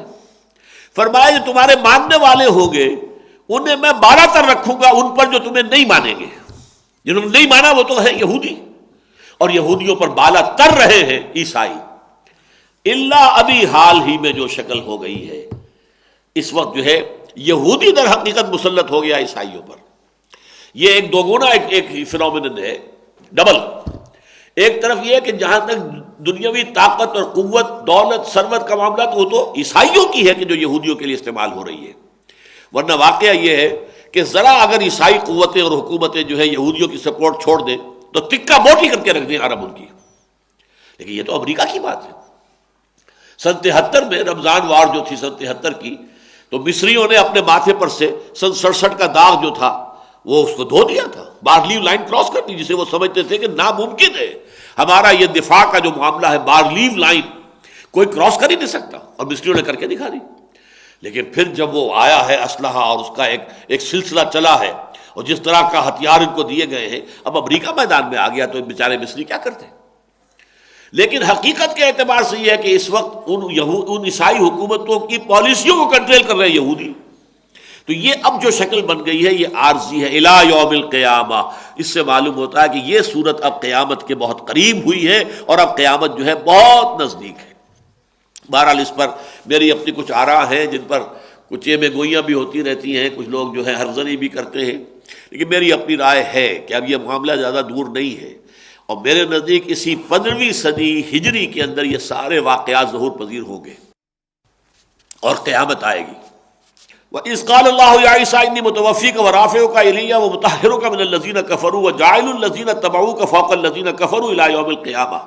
Speaker 2: فرمایا جو تمہارے ماننے والے ہوں گے انہیں میں بالا تر رکھوں گا ان پر جو تمہیں نہیں مانیں گے۔ جنہوں نے نہیں مانا وہ تو ہے یہودی، اور یہودیوں پر بالا تر رہے ہیں عیسائی، اللہ ابھی حال ہی میں جو شکل ہو گئی ہے، اس وقت جو ہے یہودی در حقیقت مسلط ہو گیا عیسائیوں پر۔ یہ ایک دوگنا ایک فینومینن ہے، ڈبل۔ ایک طرف یہ کہ جہاں تک دنیاوی طاقت اور قوت، دولت، ثروت کا معاملہ تو وہ تو عیسائیوں کی ہے کہ جو یہودیوں کے لیے استعمال ہو رہی ہے، ورنہ واقعہ یہ ہے کہ ذرا اگر عیسائی قوتیں اور حکومتیں جو ہے یہودیوں کی سپورٹ چھوڑ دیں تو تکہ موٹی کر کے رکھ دیں عرب ان کی۔ لیکن یہ تو امریکہ کی بات ہے۔ سن 73 میں رمضان وار جو تھی سن 73 کی، تو مصریوں نے اپنے ماتھے پر سے سن 67 کا داغ جو تھا وہ اس کو دھو دیا تھا، بارلیو لائن کراس کر دی، جسے وہ سمجھتے تھے کہ ناممکن ہے ہمارا یہ دفاع کا جو معاملہ ہے، بارلیو لائن کوئی کراس کر ہی نہیں سکتا، اور مصریوں نے کر کے دکھا دی۔ لیکن پھر جب وہ آیا ہے اسلحہ اور اس کا ایک سلسلہ چلا ہے، اور جس طرح کا ہتھیار ان کو دیے گئے ہیں، اب امریکہ میدان میں آ گیا تو بیچارے مصری کیا کرتے ہیں۔ لیکن حقیقت کے اعتبار سے یہ ہے کہ اس وقت ان عیسائی حکومتوں کی پالیسیوں کو کنٹرول کر رہے ہیں یہودی۔ تو یہ اب جو شکل بن گئی ہے یہ عارضی ہے، الی یوم القیامہ۔ اس سے معلوم ہوتا ہے کہ یہ صورت اب قیامت کے بہت قریب ہوئی ہے، اور اب قیامت جو ہے بہت نزدیک ہے۔ بہرحال اس پر میری اپنی کچھ آراء ہیں جن پر کچھ میں گوئیاں بھی ہوتی رہتی ہیں، کچھ لوگ جو ہے ہرزنی بھی کرتے ہیں، لیکن میری اپنی رائے ہے کہ اب یہ معاملہ زیادہ دور نہیں ہے، اور میرے نزدیک اسی 15ویں صدی ہجری کے اندر یہ سارے واقعات ظہور پذیر ہوں گے اور قیامت آئے گی۔ وَإِذْ قَالَ اللَّهُ يَا عِيسَىٰ إِنِّي مُتَوَفِّيكَ وَرَافِعُكَ إِلَيَّ وَمُطَهِّرُكَ مِنَ الَّذِينَ كَفَرُوا وَجَاعِلُ الَّذِينَ اتَّبَعُوكَ فَوْقَ الَّذِينَ كَفَرُوا إِلَىٰ يَوْمِ الْقِيَامَةِ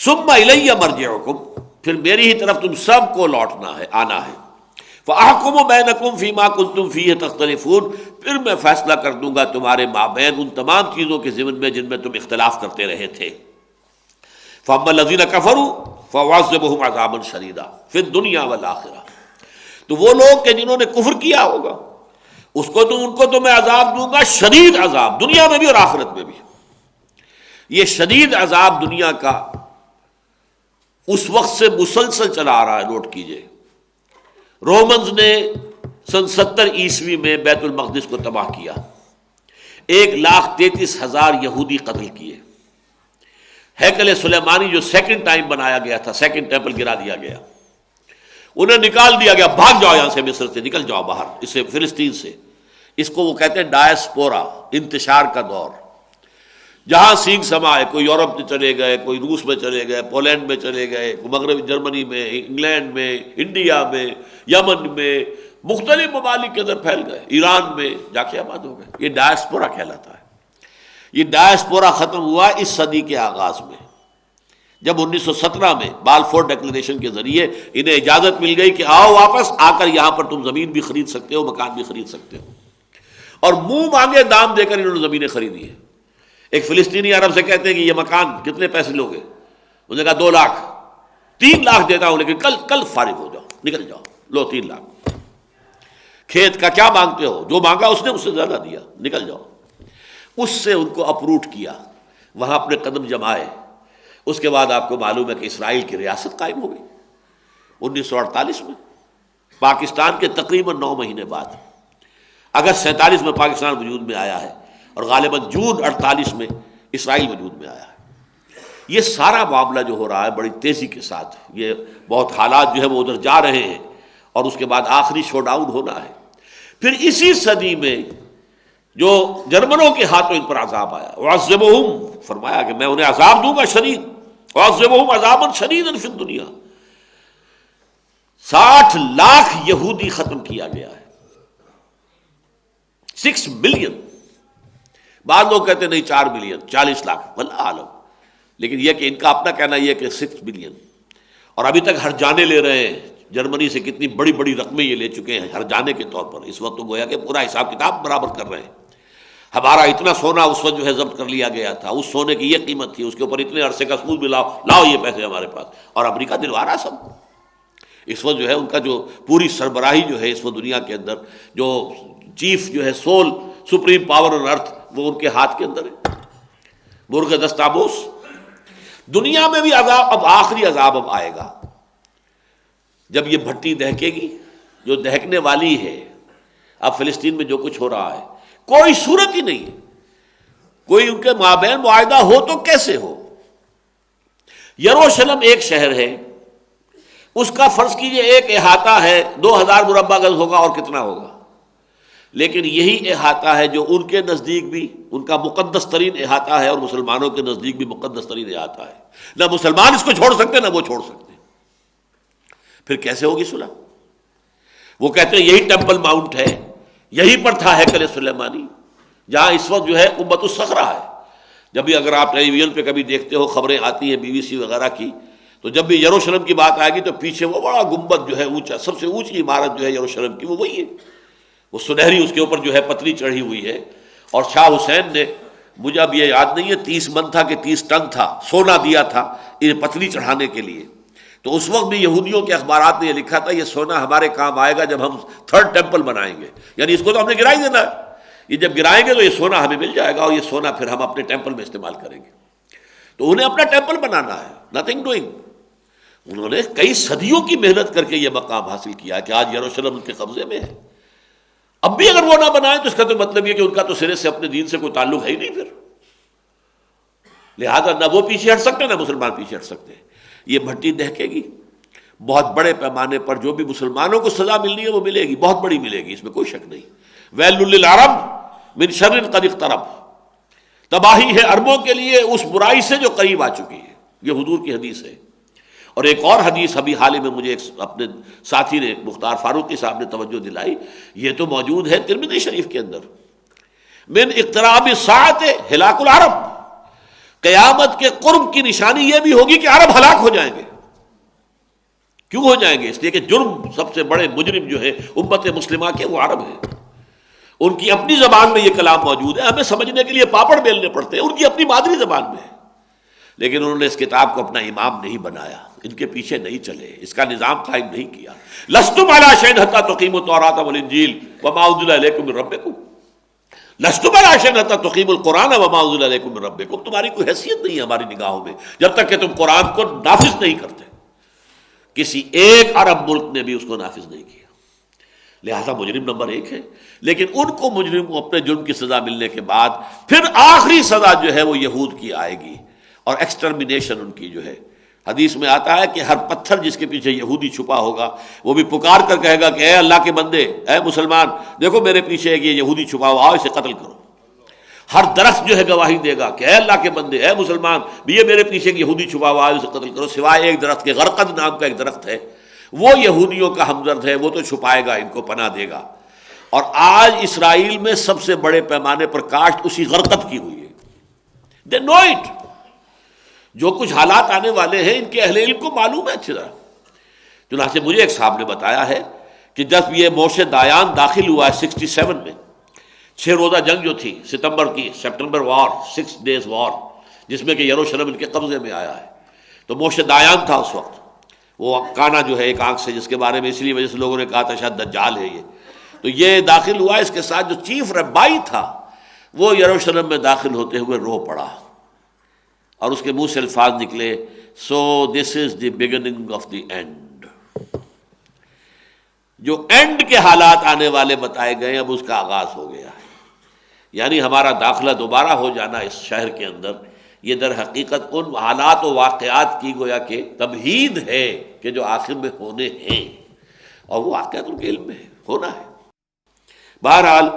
Speaker 2: ثُمَّ إِلَيَّ مَرْجِعُكُمْ، پھر میری ہی طرف تم سب کو لوٹنا ہے، آنا ہے۔ فَأَحْكُمُ بَيْنَكُمْ فِي مَا كُنْتُمْ فِيهِ تَخْتَلِفُونَ، پھر میں فیصلہ کر دوں گا تمہارے مابین ان تمام چیزوں کے ضمن میں جن میں تم اختلاف کرتے رہے تھے۔ فَأَمَّا الَّذِينَ كَفَرُوا فَأُعَذِّبُهُمْ عَذَابًا شَدِيدًا فِي الدُّنْيَا وَالْآخِرَةِ، تو وہ لوگ کہ جنہوں نے کفر کیا ہوگا ان کو تو میں عذاب دوں گا، شدید عذاب، دنیا میں بھی اور آخرت میں بھی۔ یہ شدید عذاب دنیا کا اس وقت سے مسلسل چلا آ رہا ہے، نوٹ کیجئے۔ رومنز نے سن 70 عیسوی میں بیت المقدس کو تباہ کیا، 1,33,000 یہودی قتل کیے۔ ہیکل سلیمانی جو سیکنڈ ٹائم بنایا گیا تھا، سیکنڈ ٹیمپل گرا دیا گیا، انہیں نکال دیا گیا، بھاگ جاؤ یہاں سے، مصر سے نکل جاؤ باہر، اس سے فلسطین سے۔ اس کو وہ کہتے ہیں ڈائسپورا، انتشار کا دور۔ جہاں سینگ سمائے، کوئی یورپ میں چلے گئے، کوئی روس میں چلے گئے، پولینڈ میں چلے گئے، کوئی مغربی جرمنی میں، انگلینڈ میں، انڈیا میں، یمن میں، مختلف ممالک کے اندر پھیل گئے، ایران میں جا کے آباد ہو گئے۔ یہ ڈائسپورا کہلاتا ہے۔ یہ ڈائسپورا ختم ہوا اس صدی کے آغاز میں، جب 1917 میں بالفور ڈیکلریشن کے ذریعے انہیں اجازت مل گئی کہ آؤ واپس، آ کر یہاں پر تم زمین بھی خرید سکتے ہو، مکان بھی خرید سکتے ہو، اور منہ مانگے دام دے کر انہوں نے زمینیں خریدی ہیں۔ ایک فلسطینی عرب سے کہتے ہیں کہ یہ مکان کتنے پیسے لوگے؟ انہوں نے کہا 2 لاکھ۔ 3 لاکھ دیتا ہوں، لیکن کل فارغ ہو جاؤ، نکل جاؤ، لو 3 لاکھ۔ کھیت کا کیا مانگتے ہو؟ جو مانگا اس نے اس سے زیادہ دیا، نکل جاؤ۔ اس سے ان کو اپروٹ کیا، وہاں اپنے قدم جمائے۔ اس کے بعد آپ کو معلوم ہے کہ اسرائیل کی ریاست قائم ہو گئی 1948 میں، پاکستان کے تقریباً 9 مہینے بعد۔ اگست 47 میں پاکستان وجود میں آیا ہے، اور غالباً جون 48 میں اسرائیل وجود میں آیا ہے۔ یہ سارا معاملہ جو ہو رہا ہے بڑی تیزی کے ساتھ، یہ بہت حالات جو ہے وہ ادھر جا رہے ہیں، اور اس کے بعد آخری شو ڈاؤن ہونا ہے۔ پھر اسی صدی میں جو جرمنوں کے ہاتھوں ان پر عذاب آیا، وَعَذِّبُهُمْ، فرمایا کہ میں انہیں عذاب دوں گا شدید، وَعَذِّبُهُمْ عَذَابًا شَدِيدًا فِي الدُّنْيَا۔ 60 لاکھ یہودی ختم کیا گیا ہے، 6 ملین۔ بعض لوگ کہتے ہیں نہیں 4 ملین، 40 لاکھ، واللہ عالم، لیکن یہ کہ ان کا اپنا کہنا یہ کہ 6 ملین، اور ابھی تک ہر جانے لے رہے ہیں۔ جرمنی سے کتنی بڑی بڑی رقمیں یہ لے چکے ہیں ہر جانے کے طور پر، اس وقت تو گویا کہ پورا حساب کتاب برابر کر رہے ہیں۔ ہمارا اتنا سونا اس وقت جو ہے ضبط کر لیا گیا تھا، اس سونے کی یہ قیمت تھی، اس کے اوپر اتنے عرصے کا سود بھی لاؤ یہ پیسے ہمارے پاس، اور امریکہ دلوا رہا سب۔ اس وقت جو ہے ان کا جو پوری سربراہی جو ہے اس وقت دنیا کے اندر، جو چیف جو ہے سول سپریم پاور آن ارتھ، وہ ان کے ہاتھ کے اندر ہے، مرغ دستابوس۔ دنیا میں بھی عذاب، اب آخری عذاب اب آئے گا جب یہ بھٹی دہکے گی، جو دہکنے والی ہے۔ اب فلسطین میں جو کچھ ہو رہا ہے کوئی صورت ہی نہیں ہے، کوئی ان کے مابین معاہدہ ہو تو کیسے ہو؟ یروشلم ایک شہر ہے، اس کا فرض کیجئے ایک احاطہ ہے، 2000 مربع گز ہوگا، اور کتنا ہوگا؟ لیکن یہی احاطہ ہے جو ان کے نزدیک بھی ان کا مقدس ترین احاطہ ہے، اور مسلمانوں کے نزدیک بھی مقدس ترین احاطہ ہے۔ نہ مسلمان اس کو چھوڑ سکتے، نہ وہ چھوڑ سکتے۔ پھر کیسے ہوگی صلح؟ وہ کہتے ہیں یہی ٹیمپل ماؤنٹ ہے، یہی پر تھا ہیکل سلیمانی، جہاں اس وقت جو ہے قبۃ الصخرہ ہے۔ جب بھی اگر آپ ٹیلی ویژن پہ کبھی دیکھتے ہو، خبریں آتی ہیں BBC وغیرہ کی، تو جب بھی یروشلم کی بات آئے گی تو پیچھے وہ بڑا گنبد جو ہے اونچا، سب سے اونچی عمارت جو ہے یروشلم کی، وہ وہی ہے، وہ سنہری، اس کے اوپر جو ہے پتری چڑھی ہوئی ہے۔ اور شاہ حسین نے، مجھے اب یہ یاد نہیں ہے 30 من تھا کہ 30 ٹن تھا، سونا دیا تھا یہ پتری چڑھانے کے لیے۔ تو اس وقت بھی یہودیوں کے اخبارات نے یہ لکھا تھا یہ سونا ہمارے کام آئے گا جب ہم 3rd ٹیمپل بنائیں گے، یعنی اس کو تو ہم نے گرا ہی دینا ہے، یہ جب گرائیں گے تو یہ سونا ہمیں مل جائے گا، اور یہ سونا پھر ہم اپنے ٹیمپل میں استعمال کریں گے۔ تو انہیں اپنا ٹیمپل بنانا ہے، نتھنگ ڈوئنگ۔ انہوں نے کئی صدیوں کی محنت کر کے یہ مقام حاصل کیا کہ آج یروشلم ان کے قبضے میں ہے۔ اب بھی اگر وہ نہ بنائیں تو اس کا تو مطلب یہ کہ ان کا تو سرے سے اپنے دین سے کوئی تعلق ہے ہی نہیں، پھر لہذا نہ وہ پیچھے ہٹ سکتے، نہ مسلمان پیچھے ہٹ سکتے۔ یہ بھٹی دہکے گی، بہت بڑے پیمانے پر جو بھی مسلمانوں کو سزا ملنی ہے وہ ملے گی، بہت بڑی ملے گی، اس میں کوئی شک نہیں۔ ویل للعرب من شر قد اقترب، تباہی ہے عربوں کے لیے اس برائی سے جو قریب آ چکی ہے، یہ حضور کی حدیث ہے۔ اور ایک اور حدیث ابھی حال ہی میں مجھے ایک اپنے ساتھی نے، مختار فاروقی صاحب نے توجہ دلائی، یہ تو موجود ہے ترمذی شریف کے اندر، من اقتراب الساعۃ ہلاک العرب، قیامت کے قرب کی نشانی یہ بھی ہوگی کہ عرب ہلاک ہو جائیں گے۔ کیوں ہو جائیں گے؟ اس لیے کہ جرم سب سے بڑے مجرم جو ہے امت مسلمہ کے وہ عرب ہیں، ان کی اپنی زبان میں یہ کلام موجود ہے، ہمیں سمجھنے کے لیے پاپڑ بیلنے پڑتے ہیں، ان کی اپنی مادری زبان میں ہے، لیکن انہوں نے اس کتاب کو اپنا امام نہیں بنایا، ان کے پیچھے نہیں چلے، اس کا نظام قائم نہیں کیا۔ لستم علی شیء حتی تقیموا التوراۃ والانجیل وما انزل الیکم من ربکم، لستم علی شیء حتی تقیموا القرآن وما انزل الیکم من ربکم، تمہاری کوئی حیثیت نہیں ہے ہماری نگاہوں میں جب تک کہ تم قرآن کو نافذ نہیں کرتے۔ کسی ایک عرب ملک نے بھی اس کو نافذ نہیں کیا، لہذا مجرم نمبر 1 ہے۔ لیکن ان کو مجرم کو اپنے جرم کی سزا ملنے کے بعد پھر آخری سزا جو ہے وہ یہود کی آئے گی، اور ایکسٹرمینیشن ان کی جو ہے، حدیث میں آتا ہے کہ ہر پتھر جس کے پیچھے یہودی چھپا ہوگا وہ بھی پکار کر کہے گا کہ اے اللہ کے بندے، اے مسلمان، دیکھو میرے پیچھے ایک یہ یہودی چھپا ہوا، آؤ اسے قتل کرو۔ ہر درخت جو ہے گواہی دے گا کہ اے اللہ کے بندے، اے مسلمان، بھی یہ میرے پیچھے ایک یہودی چھپا ہوا ہے، اسے قتل کرو، سوائے ایک درخت کے، غرقد نام کا ایک درخت ہے، وہ یہودیوں کا ہمدرد ہے، وہ تو چھپائے گا، ان کو پناہ دے گا۔ اور آج اسرائیل میں سب سے بڑے پیمانے پر کاشت اسی غرقد کی ہوئی ہے، دے نو اٹ۔ جو کچھ حالات آنے والے ہیں ان کے اہل علم کو معلوم ہے اچھی طرح۔ چنانچہ مجھے ایک صاحب نے بتایا ہے کہ جب یہ موشے دایان داخل ہوا ہے 67 میں، 6 روزہ جنگ جو تھی ستمبر کی، سپٹمبر وار، 6 days وار، جس میں کہ یروشلم ان کے قبضے میں آیا ہے، تو موشے دایان تھا اس وقت، وہ کانا جو ہے ایک آنکھ سے، جس کے بارے میں اس لیے وجہ سے لوگوں نے کہا تھا شاید دجال ہے یہ، تو یہ داخل ہوا۔ اس کے ساتھ جو چیف ربائی تھا وہ یروشلم میں داخل ہوتے ہوئے رو پڑا، اور اس کے منہ سے الفاظ نکلے، so this is the beginning of the end. جو اینڈ کے حالات آنے والے بتائے گئے، اب اس کا آغاز ہو گیا ہے، یعنی ہمارا داخلہ دوبارہ ہو جانا اس شہر کے اندر، یہ در حقیقت ان حالات و واقعات کی گویا کہ تمہید ہے کہ جو آخر میں ہونے ہیں، اور وہ واقعات ان کے علم میں ہونا ہے۔ بہرحال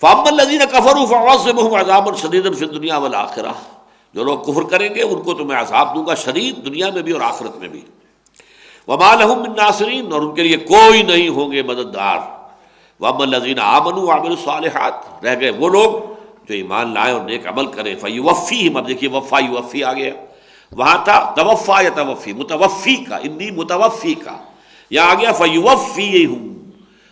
Speaker 2: فَأَمَّا الَّذِينَ كَفَرُوا فَأُعَذِّبُهُمْ عَذَابًا شَدِيدًا فِي الدُّنْيَا وَالْآخِرَةِ، جو لوگ کفر کریں گے ان کو تو میں عذاب دوں گا شدید، دنیا میں بھی اور آخرت میں بھی۔ وَمَا لَهُم مِّن نَاصِرِينَ، اور ان کے لیے کوئی نہیں ہوں گے مددگار۔ وَأَمَّا الَّذِينَ آمَنُوا وَعَمِلُوا الصَّالِحَاتِ، رہ گئے وہ لوگ جو ایمان لائے اور نیک عمل کریں، فَيُوَفِّيهِمْ، اب دیکھیے وفا یوفی آ گیا، وہاں تھا توفا یا توفی، متوفی کا، انی متوفی کا، یہاں آ گیا فَيُوَفِّيهِمْ،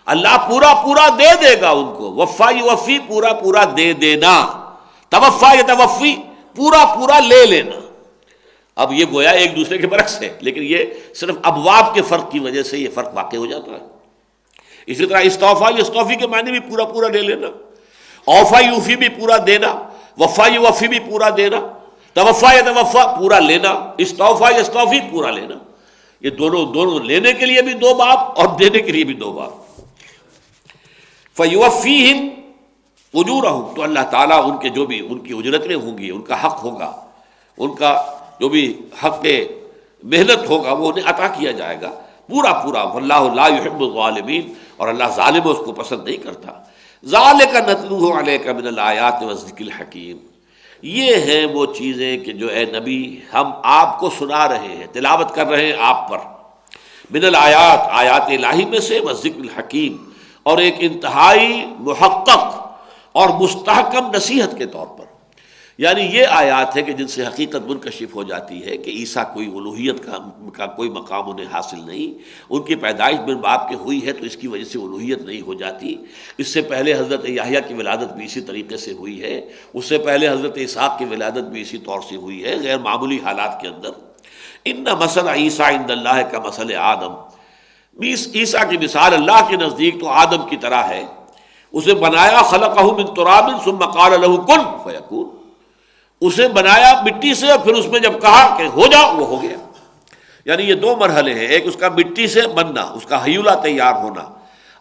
Speaker 2: اللہ پورا پورا دے دے گا ان کو، وفا یوفی پورا پورا دے دینا، توفا یا توفی پورا پورا لے لینا۔ اب یہ گویا ایک دوسرے کے برعکس ہے، لیکن یہ صرف ابواب کے فرق کی وجہ سے یہ فرق واقع ہو جاتا ہے۔ اسی طرح استوفا یستوفی کے معنی بھی پورا پورا لے لینا، اوفا یوفی بھی پورا دینا، وفا یوفی بھی پورا دینا، توفا یا توفا پورا لینا، استوفا یستوفی پورا لینا، یہ دونوں لینے کے لیے بھی 2 باب اور دینے کے لیے بھی 2 باب۔ فَيُوَفِّيهِمْ أُجُورَهُمْ، تو اللہ تعالیٰ ان کے جو بھی ان کی اجرتیں ہوں گی، ان کا حق ہوگا، ان کا جو بھی حق محنت ہوگا وہ انہیں عطا کیا جائے گا پورا پورا۔ وَاللَّهُ لَا يُحِبُّ الظَّالِمِينَ، اور اللہ ظالموں کو پسند نہیں کرتا۔ ذَلِكَ نَتْلُوهُ عَلَيْكَ مِنَ الْآيَاتِ وَالذِّكْرِ الْحَكِيمِ، یہ ہیں وہ چیزیں کہ جو اے نبی ہم آپ کو سنا رہے ہیں، تلاوت کر رہے ہیں آپ پر، من الآیات، آیات الہی میں سے، والذکر الحکیم، اور ایک انتہائی محقق اور مستحکم نصیحت کے طور پر، یعنی یہ آیات ہے کہ جن سے حقیقت منکشف ہو جاتی ہے کہ عیسیٰ کوئی الوہیت کا کوئی مقام انہیں حاصل نہیں، ان کی پیدائش بن باپ کے ہوئی ہے تو اس کی وجہ سے الوہیت نہیں ہو جاتی۔ اس سے پہلے حضرت یحییٰ کی ولادت بھی اسی طریقے سے ہوئی ہے، اس سے پہلے حضرت اسحاق کی ولادت بھی اسی طور سے ہوئی ہے، غیر معمولی حالات کے اندر۔ ان مثل عیسیٰ عند اللہ کا مثل آدم، عیسیٰ کی مثال اللہ کے نزدیک تو آدم کی طرح ہے، اسے بنایا خلقہ من تراب ثم قال له کن فیکون، اسے بنایا مٹی سے اور پھر اس میں جب کہا کہ ہو جا وہ ہو گیا۔ یعنی یہ 2 مرحلے ہیں، ایک اس کا مٹی سے بننا، اس کا ہیولہ تیار ہونا۔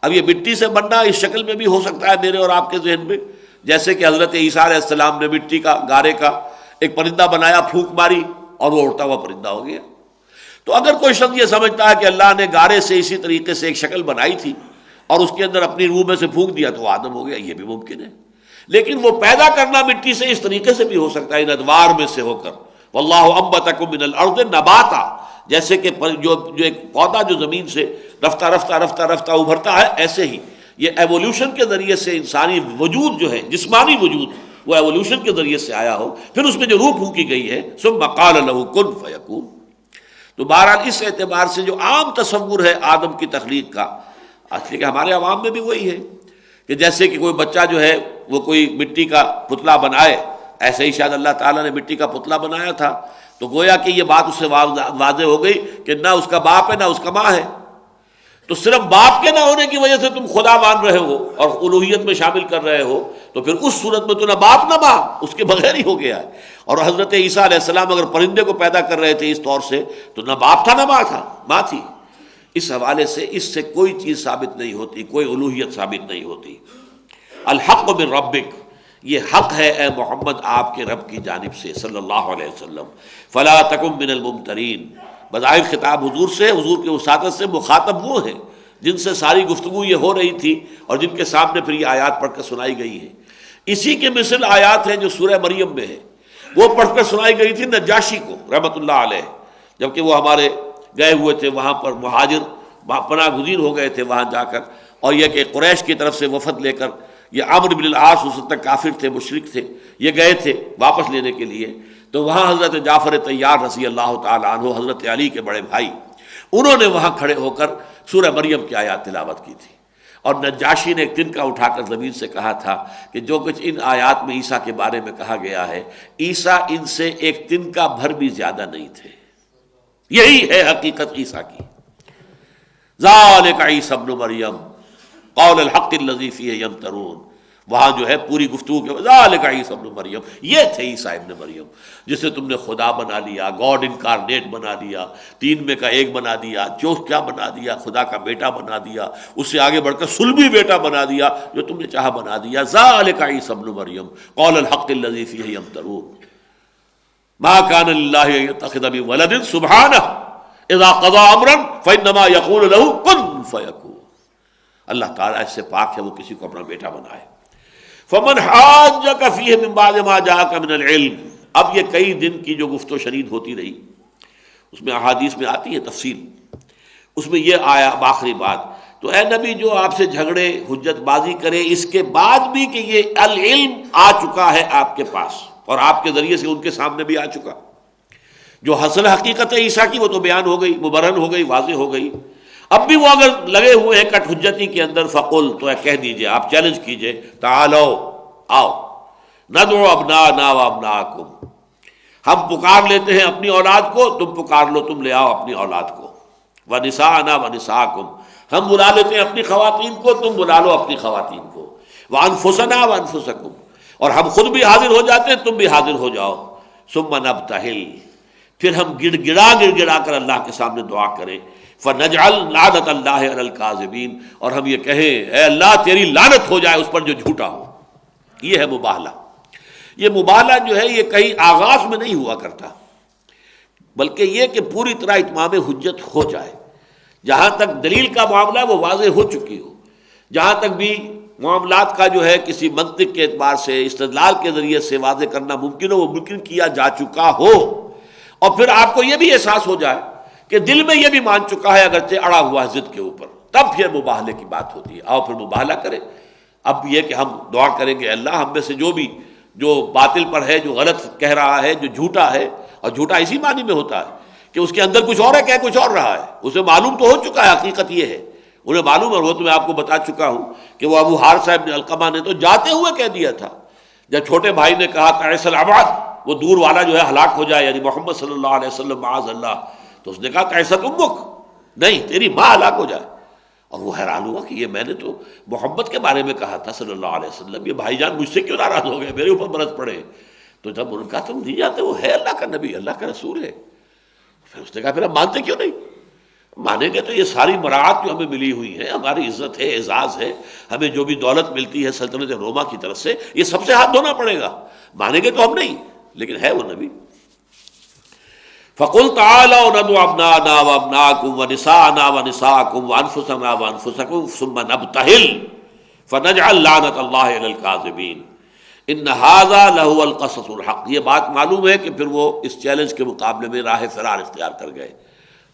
Speaker 2: اب یہ مٹی سے بننا اس شکل میں بھی ہو سکتا ہے میرے اور آپ کے ذہن میں، جیسے کہ حضرت عیسیٰ علیہ السلام نے مٹی کا، گارے کا ایک پرندہ بنایا، پھونک ماری اور وہ اڑتا ہوا پرندہ ہو گیا۔ تو اگر کوئی شخص یہ سمجھتا ہے کہ اللہ نے گارے سے اسی طریقے سے ایک شکل بنائی تھی اور اس کے اندر اپنی روح میں سے پھونک دیا تو وہ آدم ہو گیا، یہ بھی ممکن ہے۔ لیکن وہ پیدا کرنا مٹی سے اس طریقے سے بھی ہو سکتا ہے، ان ادوار میں سے ہو کر، واللہ انبتکم من الارض نباتا، جیسے کہ جو ایک پودا جو زمین سے رفتہ رفتہ رفتہ رفتہ ابھرتا ہے، ایسے ہی یہ ایوولوشن کے ذریعے سے انسانی وجود جو ہے، جسمانی وجود، وہ ایوولوشن کے ذریعے سے آیا ہو، پھر اس میں جو روح پھونکی گئی ہے، ثم قال له کن فیکون۔ تو بہرحال اس اعتبار سے جو عام تصور ہے آدم کی تخلیق کا، اصلی کہ ہمارے عوام میں بھی وہی ہے کہ جیسے کہ کوئی بچہ جو ہے وہ کوئی مٹی کا پتلا بنائے، ایسے ہی شاید اللہ تعالیٰ نے مٹی کا پتلا بنایا تھا، تو گویا کہ یہ بات اس سے واضح ہو گئی کہ نہ اس کا باپ ہے نہ اس کا ماں ہے، تو صرف باپ کے نہ ہونے کی وجہ سے تم خدا مان رہے ہو اور الوہیت میں شامل کر رہے ہو، تو پھر اس صورت میں تو نہ باپ نہ ماں، اس کے بغیر ہی ہو گیا ہے۔ اور حضرت عیسیٰ علیہ السلام اگر پرندے کو پیدا کر رہے تھے اس طور سے تو نہ باپ تھا نہ ماں تھا، ماں تھی۔ اس حوالے سے اس سے کوئی چیز ثابت نہیں ہوتی، کوئی الوہیت ثابت نہیں ہوتی۔ الحق من ربک، یہ حق ہے اے محمد آپ کے رب کی جانب سے صلی اللہ علیہ وسلم۔ فلا تکن من الممترین، بظاہر خطاب حضور سے، حضور کے وساطت سے مخاطب وہ ہیں جن سے ساری گفتگو یہ ہو رہی تھی اور جن کے سامنے پھر یہ آیات پڑھ کر سنائی گئی ہیں۔ اسی کے مثل آیات ہیں جو سورہ مریم میں ہے، وہ پڑھ کر سنائی گئی تھی نجاشی کو رحمۃ اللہ علیہ، جبکہ وہ ہمارے گئے ہوئے تھے وہاں پر، مہاجر پناہ گزین ہو گئے تھے وہاں جا کر، اور یہ کہ قریش کی طرف سے وفد لے کر، یہ عمرو بن العاص اس وقت تک کافر تھے، مشرک تھے، یہ گئے تھے واپس لینے کے لیے، تو وہاں حضرت جعفر طیار رضی اللہ تعالی عنہ، حضرت علی کے بڑے بھائی، انہوں نے وہاں کھڑے ہو کر سورہ مریم کی آیات تلاوت کی تھی، اور نجاشی نے ایک تنکا اٹھا کر زمین سے کہا تھا کہ جو کچھ ان آیات میں عیسیٰ کے بارے میں کہا گیا ہے، عیسیٰ ان سے ایک تنکا بھر بھی زیادہ نہیں تھے۔ یہی ہے حقیقت عیسیٰ کی۔ ذالک عیسی ابن مریم قول الحق الذی فیہ یمترون، وہاں جو ہے پوری گفتگو کے ذالک عیسی ابن مریم، یہ تھے عیسیٰ ابن مریم جسے تم نے خدا بنا لیا، گاڈ انکارنیٹ بنا دیا، تین میں کا ایک بنا دیا، جو کیا بنا دیا، خدا کا بیٹا بنا دیا، اس سے آگے بڑھ کر صلبی بیٹا بنا دیا، جو تم نے چاہا بنا دیا۔ ذالک عیسی ابن مریم قول الحق الذی فیہ یمترون ما کان للہ ان یتخذ من ولد سبحانہ اذا قضى امرا فانما يقول له کن فیکون، اللہ تعالیٰ اس سے پاک ہے وہ کسی کو اپنا بیٹا بنائے۔ فمن حاجک فیہ من بعد ما جاءک من العلم، اب یہ کئی دن کی جو گفت و شنید ہوتی رہی، اس میں احادیث میں آتی ہے تفصیل، اس میں یہ آیا آخری بات، تو اے نبی جو آپ سے جھگڑے حجت بازی کرے اس کے بعد بھی کہ یہ العلم آ چکا ہے آپ کے پاس اور آپ کے ذریعے سے ان کے سامنے بھی آ چکا، جو حاصل حقیقت ہے عیسیٰ کی وہ تو بیان ہو گئی، مبرہن ہو گئی، واضح ہو گئی، اب بھی وہ اگر لگے ہوئے ہیں کٹ حجتی کے اندر، فقل تو کہہ دیجئے، آپ چیلنج کیجئے، تعالو آؤ ندعو ابناءنا و ابناءکم، ہم پکار لیتے ہیں اپنی اولاد کو، تم پکار لو، تم لے آؤ اپنی اولاد کو، ونساءنا ونساءکم، ہم بلا لیتے ہیں اپنی خواتین کو، تم بلا لو اپنی خواتین کو، وانفسنا وانفسکم، اور ہم خود بھی حاضر ہو جاتے ہیں، تم بھی حاضر ہو جاؤ، ثم نبتہل، پھر ہم گڑ گڑا کر اللہ کے سامنے دعا کریں، فنجعل لعنت اللہ علی الکاذبین، اور ہم یہ کہیں اے اللہ تیری لعنت ہو جائے اس پر جو جھوٹا ہو۔ یہ ہے مباہلہ۔ یہ مباہلہ جو ہے یہ کہیں آغاز میں نہیں ہوا کرتا، بلکہ یہ کہ پوری طرح اتمام حجت ہو جائے، جہاں تک دلیل کا معاملہ ہے وہ واضح ہو چکی ہو، جہاں تک بھی معاملات کا جو ہے کسی منطق کے اعتبار سے استدلال کے ذریعے سے واضح کرنا ممکن ہو وہ ممکن کیا جا چکا ہو، اور پھر آپ کو یہ بھی احساس ہو جائے کہ دل میں یہ بھی مان چکا ہے اگرچہ اڑا ہوا ہے ضد کے اوپر، تب پھر مباہلے کی بات ہوتی ہے، آؤ پھر مباہلہ کریں۔ اب یہ کہ ہم دعا کریں گے اللہ ہم میں سے جو باطل پر ہے، جو غلط کہہ رہا ہے، جو جھوٹا ہے، اور جھوٹا اسی معنی میں ہوتا ہے کہ اس کے اندر کچھ اور ہے، کہہ کچھ اور رہا ہے، اسے معلوم تو ہو چکا ہے، حقیقت یہ ہے انہیں معلوم ہے، وہ تو میں آپ کو بتا چکا ہوں کہ وہ ابو حارثہ ابن علقمہ نے تو جاتے ہوئے کہہ دیا تھا، جب چھوٹے بھائی نے کہا تعیس العباد، وہ دور والا جو ہے ہلاک ہو جائے، یعنی محمد صلی اللہ علیہ وسلم معاذ اللہ، تو اس نے کہا تعیست امک، نہیں تیری ماں ہلاک ہو جائے، اور وہ حیران ہوا کہ یہ میں نے تو محمد کے بارے میں کہا تھا صلی اللہ علیہ وسلم، یہ بھائی جان مجھ سے کیوں ناراض ہو گئے، میرے اوپر برس پڑے، تو جب انہوں نے کہا تم نہیں جانتے وہ ہے اللہ کا نبی، اللہ کا رسول ہے، پھر اس نے کہا پھر ہم مانتے کیوں نہیں؟ مانیں گے تو یہ ساری مراعات جو ہمیں ملی ہوئی ہیں، ہماری عزت ہے، اعزاز ہے، ہمیں جو بھی دولت ملتی ہے سلطنت روما کی طرف سے، یہ سب سے ہاتھ دھونا پڑے گا، مانیں گے تو ہم نہیں، لیکن ہے وہ نبی۔ فَقُلْ تَعَالَوْا نَدْعُ أَبْنَاءَنَا وَأَبْنَاءَكُمْ وَنِسَاءَنَا وَنِسَاءَكُمْ وَأَنفُسَنَا وَأَنفُسَكُمْ ثُمَّ نَبْتَهِلْ فَنَجْعَلْ لَعْنَتَ اللَّهِ عَلَى الْكَاذِبِينَ إِنَّ هَذَا لَهُوَ الْقَصَصُ الْحَقُّ۔ یہ بات معلوم ہے کہ پھر وہ اس چیلنج کے مقابلے میں راہ فرار اختیار کر گئے،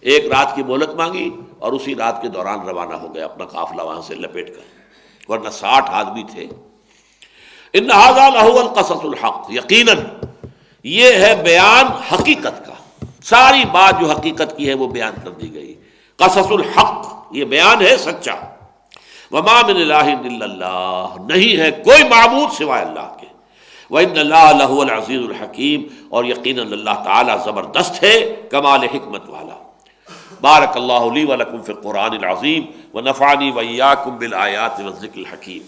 Speaker 2: ایک رات کی مہلت مانگی اور اسی رات کے دوران روانہ ہو گئے اپنا قافلہ وہاں سے لپیٹ کر، ورنہ 60 آدمی تھے۔ إِنَّ هَذَا لَهُوَ الْقَصَصُ الْحَقُّ، یقیناً یہ ہے بیان حقیقت کا، ساری بات جو حقیقت کی ہے وہ بیان کر دی گئی. قصص الحق، یہ بیان ہے سچا. وما من الہ الا اللہ، نہیں ہے کوئی معبود سوائے اللہ کے. وَإِنَّ اللَّهَ لَهُوَ الْعَزِيزُ الْحَكِيمُ، اور یقیناً اللہ تعالیٰ زبردست ہے، کمال حکمت والا. بارک اللہ لی ولکم فی القرآن العظیم ونفعنی وإیاکم بالآیات والذکر الحکیم.